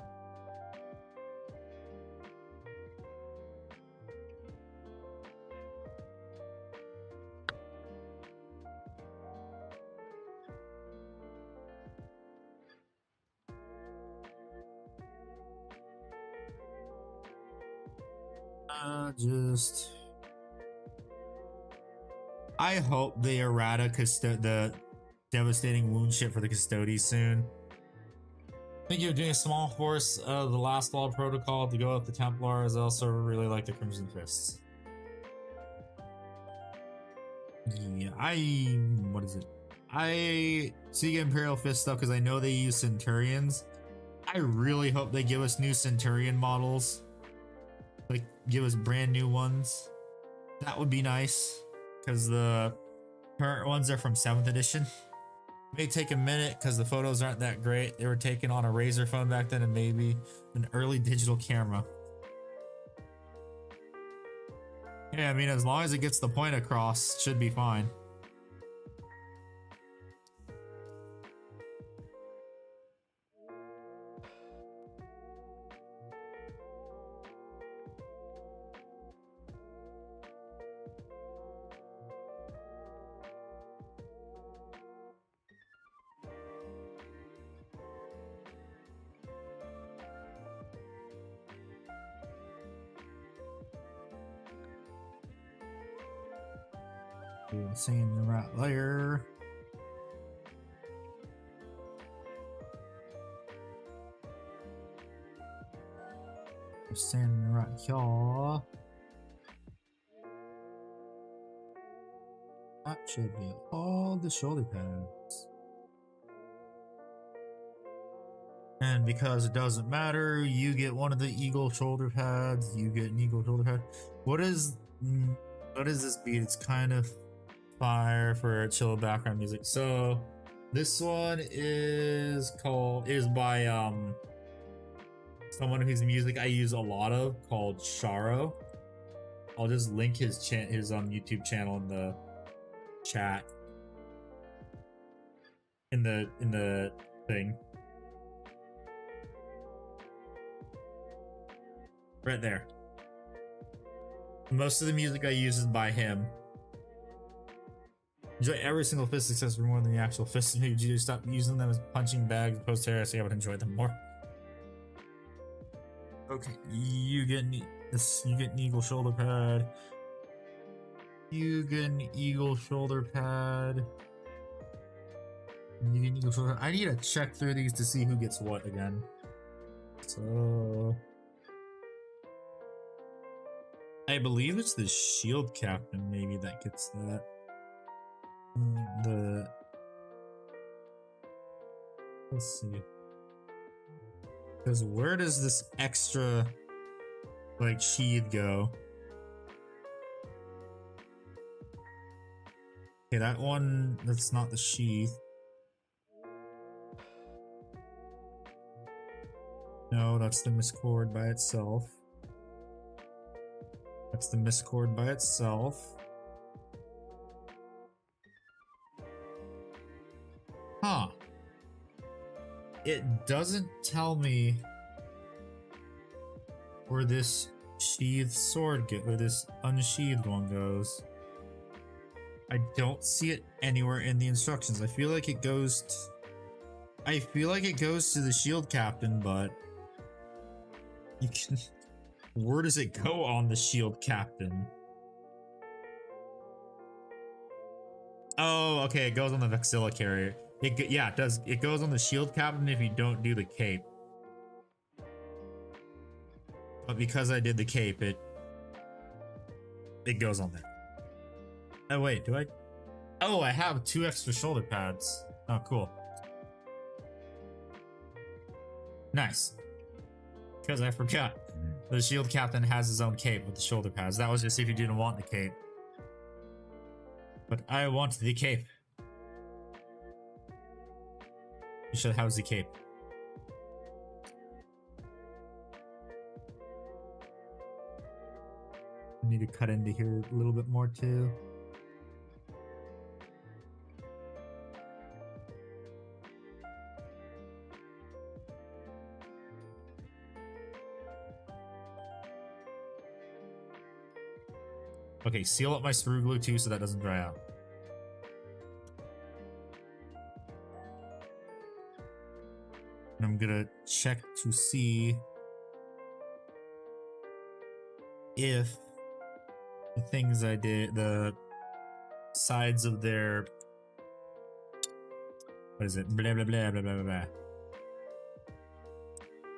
I hope they errata the devastating wound ship for the Custodes soon. Thinking of doing a small force of the Last Law Protocol to go with the Templars. I also really like the Crimson Fists. Yeah, what is it? I see Imperial Fist stuff because I know they use Centurions. I really hope they give us new Centurion models. Like, give us brand new ones. That would be nice. Because the current ones are from 7th edition. May take a minute because the photos aren't that great. They were taken on a Razr phone back then and maybe an early digital camera. Yeah, I mean, as long as it gets the point across, should be fine. Saying the right layer. Saying right here. That should be all the shoulder pads. And because it doesn't matter, you get one of the eagle shoulder pads. You get an eagle shoulder pad. What is this beat? It's kind of fire for chill background music. So this one is by someone whose music I use a lot of, called Sharo. I'll just link his YouTube channel in the chat, in the thing right there. Most of the music I use is by him. Enjoy every single fist successful more than the actual fists. Maybe you stop using them as punching bags post heresy. I would enjoy them more. Okay, you get an eagle shoulder pad. You get an eagle shoulder pad. You get an eagle shoulder pad. I need to check through these to see who gets what again. So I believe it's the shield captain maybe that gets that. Let's see, because where does this extra like sheath go? Okay, that one, that's not the sheath. No, that's the miscord by itself. That's the miscord by itself. Huh. It doesn't tell me where this sheathed sword or this unsheathed one goes. I don't see it anywhere in the instructions. I feel like it goes to the shield captain, but you can where does it go on the shield captain? Oh, okay. It goes on the Vexilla carrier. Yeah, it does. It goes on the shield captain if you don't do the cape. But because I did the cape, it goes on there. Oh wait, do I? Oh, I have 2 extra shoulder pads. Oh, cool. Nice. Because I forgot. The shield captain has his own cape with the shoulder pads. That was just if you didn't want the cape. But I want the cape. You should have the cape. I need to cut into here a little bit more too. Okay, seal up my screw glue too so that doesn't dry out. And I'm gonna check to see if the things I did, the sides of their, what is it? Blah, blah, blah, blah, blah, blah.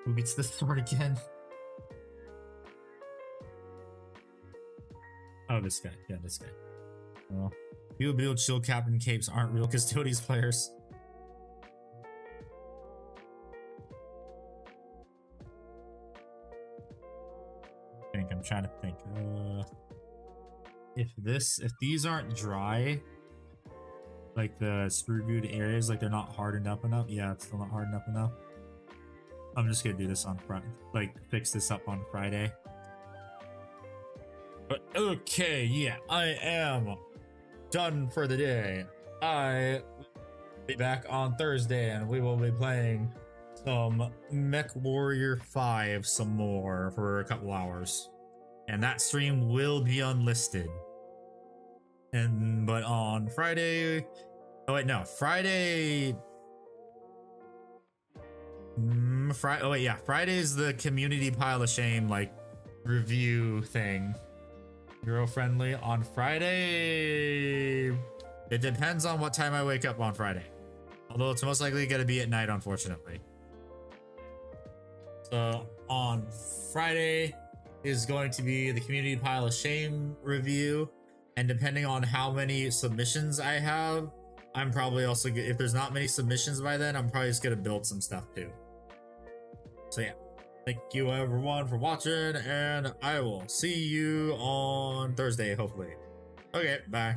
Who gets the sword again? Oh, this guy. Yeah, this guy. Well, people build shield captain capes aren't real Custodes players. I'm trying to think. If these aren't dry, like the screw glued areas, like they're not hardened up enough. Yeah, it's still not hardened up enough. I'm just gonna do this on Friday, like fix this up on Friday. But okay, yeah, I am done for the day. I will be back on Thursday and we will be playing some Mech Warrior 5 some more for a couple hours. And that stream will be unlisted. But on Friday, oh wait, no, Friday. Oh wait, yeah, Friday's the community pile of shame like review thing. Hero friendly on Friday. It depends on what time I wake up on Friday. Although it's most likely gonna be at night, unfortunately. So on Friday is going to be the community pile of shame review, and depending on how many submissions I have, I'm probably also, if there's not many submissions by then, I'm probably just gonna build some stuff too. So yeah, thank you everyone for watching, and I will see you on Thursday hopefully. Okay, bye.